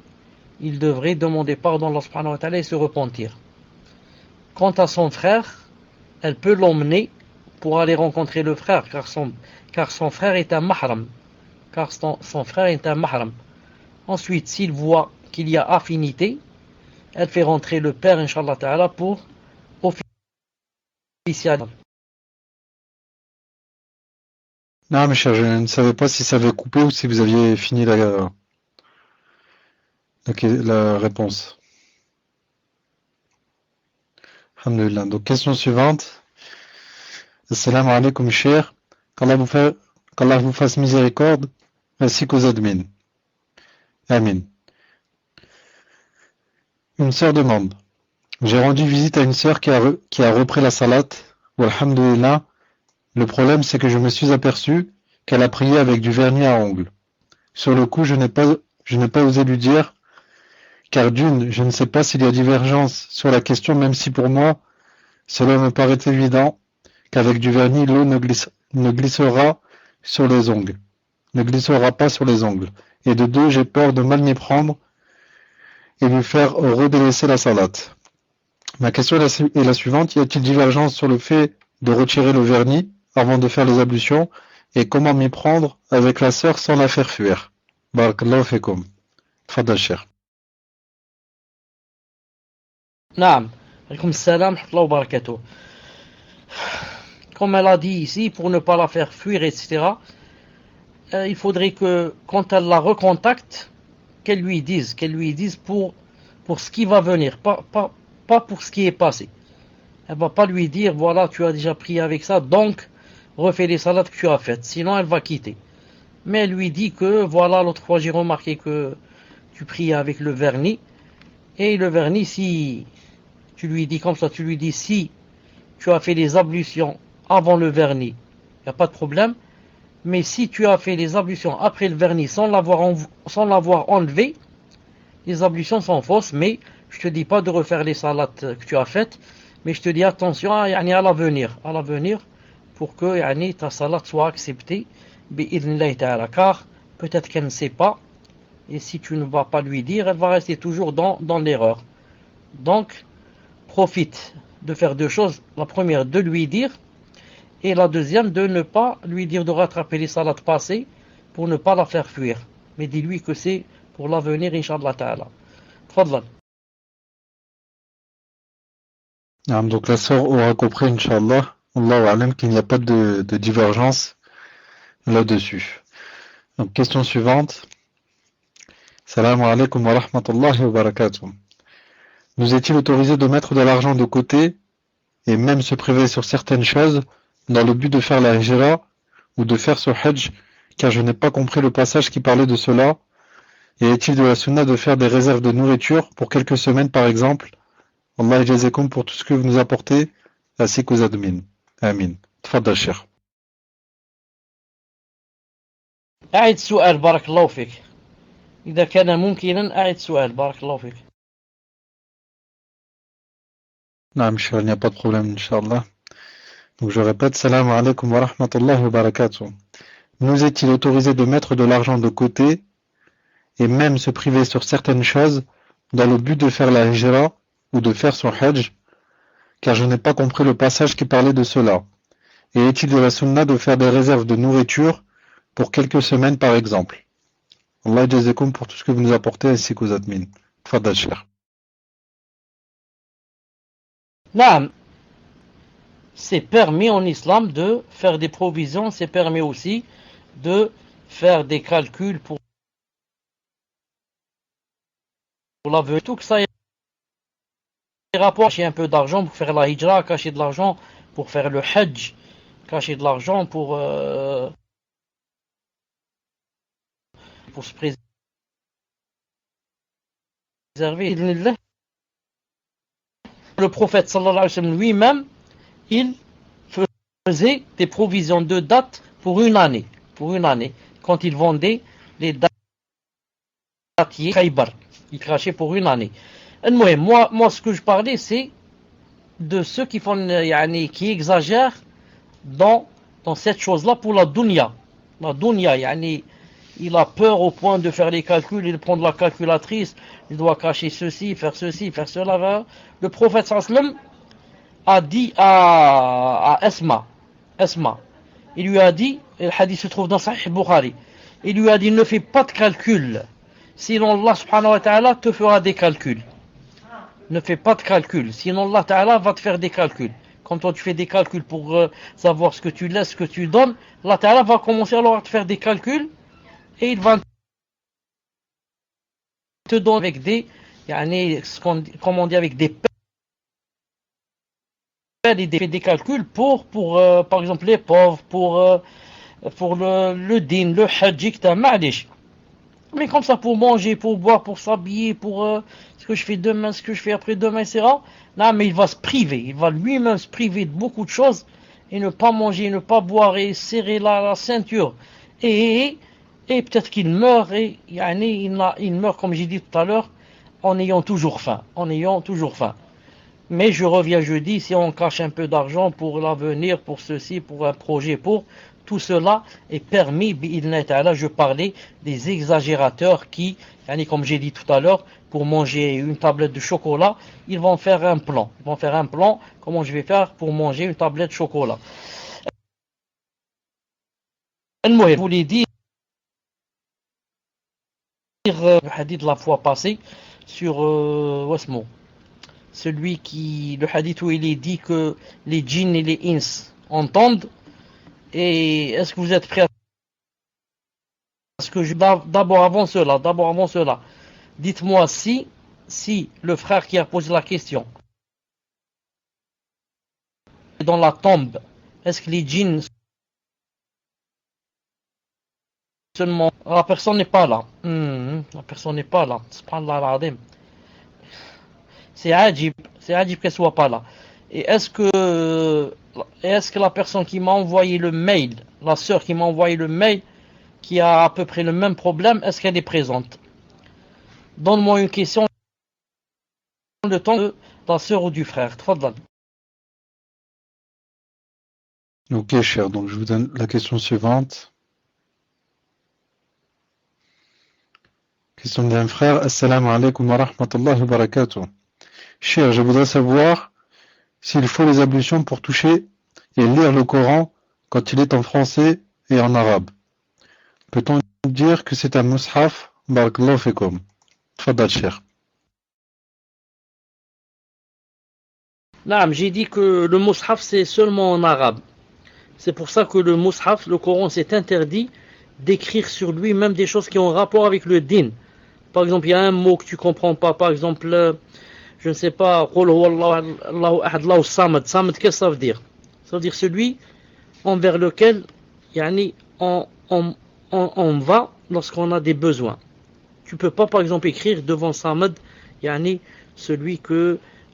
il devrait demander pardon à Allah subhanahu wa ta'ala et se repentir. Quant à son frère, elle peut l'emmener pour aller rencontrer le frère, car son frère est un mahram. Son frère est un mahram. Ensuite, s'il voit qu'il y a affinité, elle fait rentrer le père, Inch'Allah ta'ala, pour officialiser. Non, mes chers, je ne savais pas si ça avait coupé ou si vous aviez fini la réponse. Alhamdulillah. Donc, question suivante. Assalamu alaikum, cher. Qu'Allah vous fasse miséricorde, ainsi qu'aux admins. Amin. Une sœur demande. J'ai rendu visite à une sœur qui a repris la salat. Walhamdulillah. Le problème, c'est que je me suis aperçu qu'elle a prié avec du vernis à ongles. Sur le coup, je n'ai pas osé lui dire, car d'une, je ne sais pas s'il y a divergence sur la question, même si pour moi, cela me paraît évident qu'avec du vernis, l'eau ne glissera sur les ongles, ne glissera pas sur les ongles. Et de deux, j'ai peur de mal m'y prendre et lui faire redélaisser la salate. Ma question est la suivante. Y a-t-il divergence sur le fait de retirer le vernis avant de faire les ablutions et comment m'y prendre avec la sœur sans la faire fuir? Barakallahu fikum. Tfadal Cheikh. Naam. Alaykoum salam, wa barakatuh. Comme elle a dit ici, pour ne pas la faire fuir, etc., il faudrait que, quand elle la recontacte, qu'elle lui dise pour ce qui va venir, pas pour ce qui est passé. Elle va pas lui dire, voilà, tu as déjà prié avec ça, donc refais les salades que tu as faites, sinon elle va quitter. Mais elle lui dit que, voilà, l'autre fois j'ai remarqué que tu priais avec le vernis, et le vernis, si tu lui dis comme ça, tu lui dis si tu as fait les ablutions avant le vernis, il n'y a pas de problème, mais si tu as fait les ablutions après le vernis sans l'avoir enlevé, les ablutions sont fausses, mais je te dis pas de refaire les salades que tu as faites, mais je te dis attention à l'avenir, pour que ta salade soit acceptée, car peut-être qu'elle ne sait pas, et si tu ne vas pas lui dire, elle va rester toujours dans l'erreur. Donc, profite de faire deux choses. La première, de lui dire, et la deuxième, de ne pas lui dire de rattraper les salades passées pour ne pas la faire fuir. Mais dis-lui que c'est pour l'avenir, Inch'Allah Ta'ala. Tfadlan. Donc la sœur aura compris, Inch'Allah, Allahu A'lam, qu'il n'y a pas de divergence là-dessus. Donc question suivante. Salam alaikum wa rahmatullahi wa barakatuh. Nous est-il autorisé de mettre de l'argent de côté et même se priver sur certaines choses dans le but de faire la hijra ou de faire ce hajj, car je n'ai pas compris le passage qui parlait de cela? Et est-il de la sunna de faire des réserves de nourriture pour quelques semaines par exemple? Allah yajazakum pour tout ce que vous nous apportez, ainsi qu'aux admins. Amin. Tfadal Cheikh. أعد سؤال بارك الله فيك. إذا كان ممكنا أعد سؤال بارك الله فيك. Non, Cheikh, il n'y a pas de problème, Inch'Allah. Donc je répète, salam alaikum wa rahmatullahi wa barakatuh. Nous est-il autorisé de mettre de l'argent de côté et même se priver sur certaines choses dans le but de faire la hijra ou de faire son hajj, car je n'ai pas compris le passage qui parlait de cela? Et est-il de la sunna de faire des réserves de nourriture pour quelques semaines par exemple? Allah jazakum pour tout ce que vous nous apportez ainsi qu'aux admins. Tfadal Cheikh. Naam. C'est permis en islam de faire des provisions, c'est permis aussi de faire des calculs pour l'avenir. Tout que ça ait rapport, cacher un peu d'argent pour faire la hijra, cacher de l'argent pour faire le hajj, cacher de l'argent pour se préserver. Le prophète sallallahu alayhi wa sallam lui-même, il faisait des provisions de date pour une année, quand il vendait les dattiers Khaybar, il crachait pour une année. Moi, ce que je parlais, c'est de ceux qui font, qui exagèrent dans cette chose-là pour la dunya. La dunya, il a peur au point de faire les calculs, il prend de la calculatrice, il doit cacher ceci, faire cela. Le prophète sallallahu alayhi wa sallam a dit à Asma, il lui a dit, le hadith se trouve dans Sahih Bukhari, il lui a dit ne fais pas de calcul, sinon Allah subhanahu wa ta'ala te fera des calculs. Ne fais pas de calcul, sinon Allah ta'ala va te faire des calculs. Comme toi tu fais des calculs pour savoir ce que tu laisses, ce que tu donnes, Allah ta'ala va commencer alors à te faire des calculs et il va te donner avec des, comme on dit, avec des des calculs pour par exemple les pauvres, pour le din, le hajj, etc. Mais comme ça pour manger, pour boire, pour s'habiller, pour ce que je fais demain, ce que je fais après-demain, etc. Non, mais il va se priver, il va lui-même se priver de beaucoup de choses et ne pas manger, ne pas boire et serrer la ceinture. Et peut-être qu'il meurt et il meurt, comme j'ai dit tout à l'heure, en ayant toujours faim. Mais je reviens jeudi, si on cache un peu d'argent pour l'avenir, pour ceci, pour un projet, pour tout cela est permis, je parlais des exagérateurs qui, comme j'ai dit tout à l'heure, pour manger une tablette de chocolat, ils vont faire un plan. Comment je vais faire pour manger une tablette de chocolat. Je voulais dire le hadith de la fois passée sur Wasmo. Le hadith où il est dit que les djinns et les ins entendent. Et est-ce que vous êtes prêts à ce que d'abord avant cela, dites-moi si le frère qui a posé la question dans la tombe, est-ce que les djinns seulement la personne n'est pas là. La personne n'est pas là. Subhanallah al-Azim. C'est ajib qu'elle soit pas là. Et est-ce que la personne qui m'a envoyé le mail, la sœur qui m'a envoyé le mail, qui a à peu près le même problème, est-ce qu'elle est présente? Donne-moi une question le temps de la sœur ou du frère. Tfadal. Ok, cher. Donc, je vous donne la question suivante. Question d'un frère. Assalamu alaikum wa rahmatullahi wa barakatuh. Cher, je voudrais savoir s'il faut les ablutions pour toucher et lire le Coran quand il est en français et en arabe. Peut-on dire que c'est un mushaf? Barakallahu fikum. Tfadal, cher. Naam, j'ai dit que le mushaf c'est seulement en arabe. C'est pour ça que le mushaf, le Coran, c'est interdit d'écrire sur lui même des choses qui ont rapport avec le din. Par exemple, il y a un mot que tu comprends pas. Par exemple, je ne sais pas, Qul huwa Allahu ahad, Allahu samad. Samad, qu'est-ce que ça veut dire? Ça veut dire celui envers lequel yani, on va lorsqu'on a des besoins. Tu peux pas, par exemple, écrire devant samad, yani, celui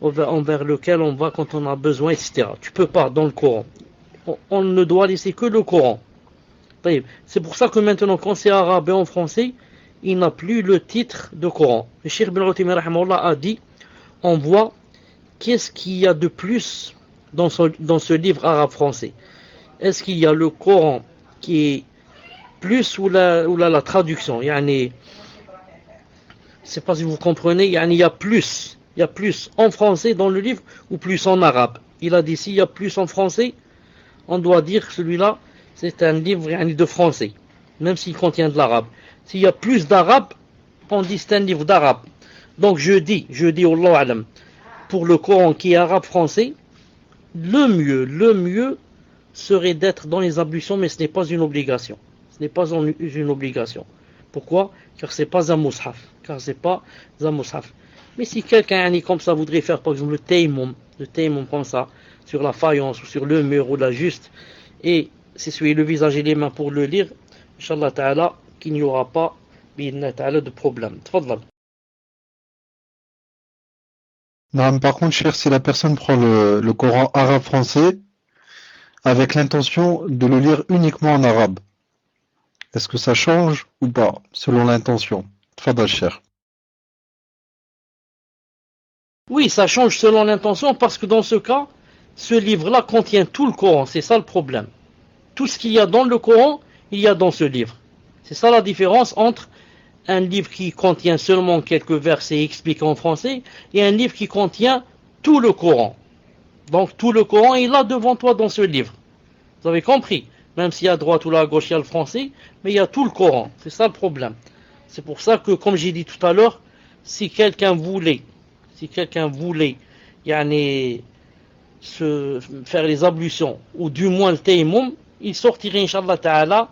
envers lequel on va quand on a besoin, etc. Tu peux pas dans le Coran. On ne doit laisser que le Coran. C'est pour ça que maintenant, quand c'est arabe et en français, il n'a plus le titre de Coran. Le Cheikh Ibn Uthaymin a dit, on voit qu'est-ce qu'il y a de plus dans ce livre arabe-français. Est-ce qu'il y a le Coran qui est plus ou la traduction? Yani, je ne sais pas si vous comprenez, yani, il y a plus en français dans le livre ou plus en arabe. Il a dit, s'il y a plus en français, on doit dire que celui-là, c'est un livre yani, de français, même s'il contient de l'arabe. S'il y a plus d'arabe, on dit c'est un livre d'arabe. Donc je dis, Allahu alam, pour le Coran qui est arabe-français, le mieux serait d'être dans les ablutions, mais ce n'est pas une obligation. Ce n'est pas une obligation. Pourquoi? Car c'est pas un mushaf. Mais si quelqu'un comme ça voudrait faire par exemple le tayammum comme ça, sur la faïence ou sur le mur ou la juste, et s'essuyer le visage et les mains pour le lire, Inch'Allah ta'ala, qu'il n'y aura pas de problème. Tfadlal. Non, par contre, cher, si la personne prend le Coran arabe-français avec l'intention de le lire uniquement en arabe, est-ce que ça change ou pas, selon l'intention? Tfadal, cher. Oui, ça change selon l'intention parce que dans ce cas, ce livre-là contient tout le Coran. C'est ça le problème. Tout ce qu'il y a dans le Coran, il y a dans ce livre. C'est ça la différence entre un livre qui contient seulement quelques versets expliqués en français et un livre qui contient tout le Coran. Donc tout le Coran est là devant toi dans ce livre. Vous avez compris? Même s'il y a à droite ou à gauche, il y a le français, mais il y a tout le Coran. C'est ça le problème. C'est pour ça que, comme j'ai dit tout à l'heure, si quelqu'un voulait yani, faire les ablutions, ou du moins le tayammum, il sortirait, Inch'Allah Ta'ala,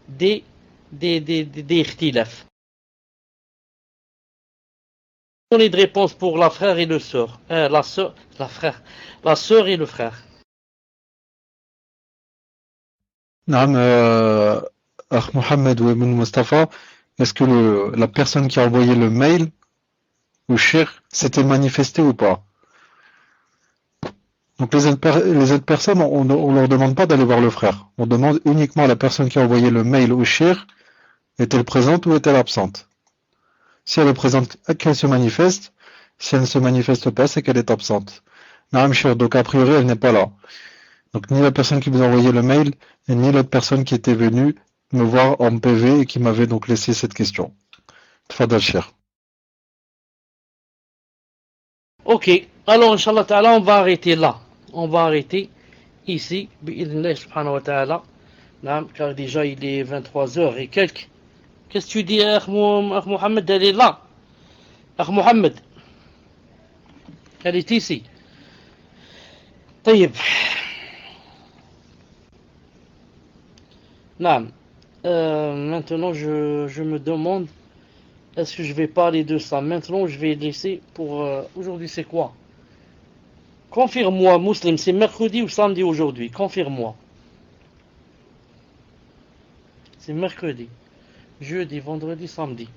des ikhtilaf. On a de réponse pour la frère et le sœur. La sœur et le frère. Naam, Akh Mohamed ou Ibn Mustafa, est-ce que la personne qui a envoyé le mail au cheikh s'était manifestée ou pas? Donc les autres personnes, on leur demande pas d'aller voir le frère. On demande uniquement à la personne qui a envoyé le mail au cheikh, est-elle présente ou est-elle absente? Si elle est présente, qu'elle se manifeste. Si elle ne se manifeste pas, c'est qu'elle est absente. Naam, cheikh, donc a priori, elle n'est pas là. Donc ni la personne qui vous a envoyé le mail, ni l'autre personne qui était venue me voir en PV et qui m'avait donc laissé cette question. Tfadal, cher. Ok, alors Inch'Allah Ta'ala, on va arrêter là. On va arrêter ici, bi'idhnillah subhanahu wa ta'ala. Car déjà il est 23h et quelques. Qu'est-ce que tu dis, Akh Mohamed? Elle est là. Akh Mohamed, elle est ici. طيب. Maintenant je me demande, est-ce que je vais parler de ça? Maintenant je vais laisser pour... aujourd'hui c'est quoi? Confirme-moi, Muslim, c'est mercredi ou samedi aujourd'hui? Confirme-moi. C'est mercredi. jeudi, vendredi, samedi.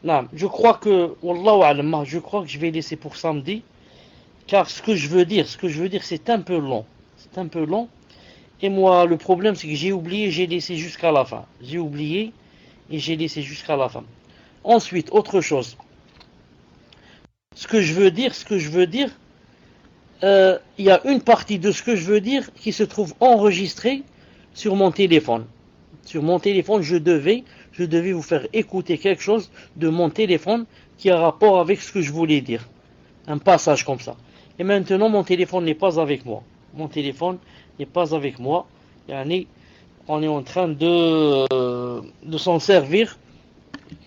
Non, je crois que, Wallahu a'lam, je crois que je vais laisser pour samedi, car ce que je veux dire, c'est un peu long. C'est un peu long. Et moi, le problème, c'est que j'ai oublié, j'ai laissé jusqu'à la fin. J'ai oublié et j'ai laissé jusqu'à la fin. Ensuite, autre chose. Ce que je veux dire, il y a une partie de ce que je veux dire qui se trouve enregistrée sur mon téléphone. Sur mon téléphone, je devais vous faire écouter quelque chose de mon téléphone qui a rapport avec ce que je voulais dire. Un passage comme ça. Et maintenant, mon téléphone n'est pas avec moi. Mon téléphone n'est pas avec moi. Yani, on est en train de s'en servir.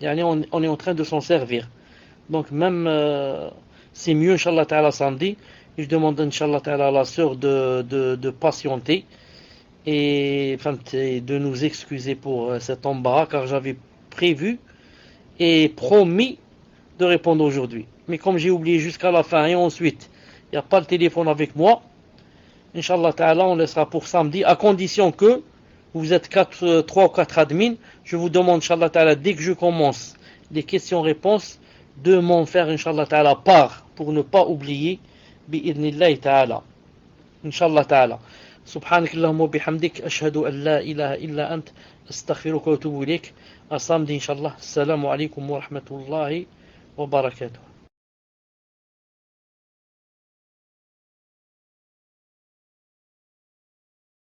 Yani, on est en train de s'en servir. Donc même, c'est mieux, Inch'Allah Ta'ala, samedi. Et je demande, Inch'Allah Ta'ala, à la sœur de patienter et de nous excuser pour cet embarras, car j'avais prévu et promis de répondre aujourd'hui. Mais comme j'ai oublié jusqu'à la fin et ensuite, il n'y a pas le téléphone avec moi, Inch'Allah Ta'ala, on laissera pour samedi, à condition que vous êtes 3 ou 4 admins. Je vous demande, Inch'Allah Ta'ala, dès que je commence les questions-réponses, de m'en faire, Inch'Allah Ta'ala, part, pour ne pas oublier, bi'idnillahi Ta'ala. Inch'Allah Ta'ala. سبحانك اللهم وبحمدك أشهد أن لا إله إلا أنت أستغفرك وأتوب إليك. À samedi, Inch'Allah. Assalamu alaikum wa rahmatullahi wa barakatuh.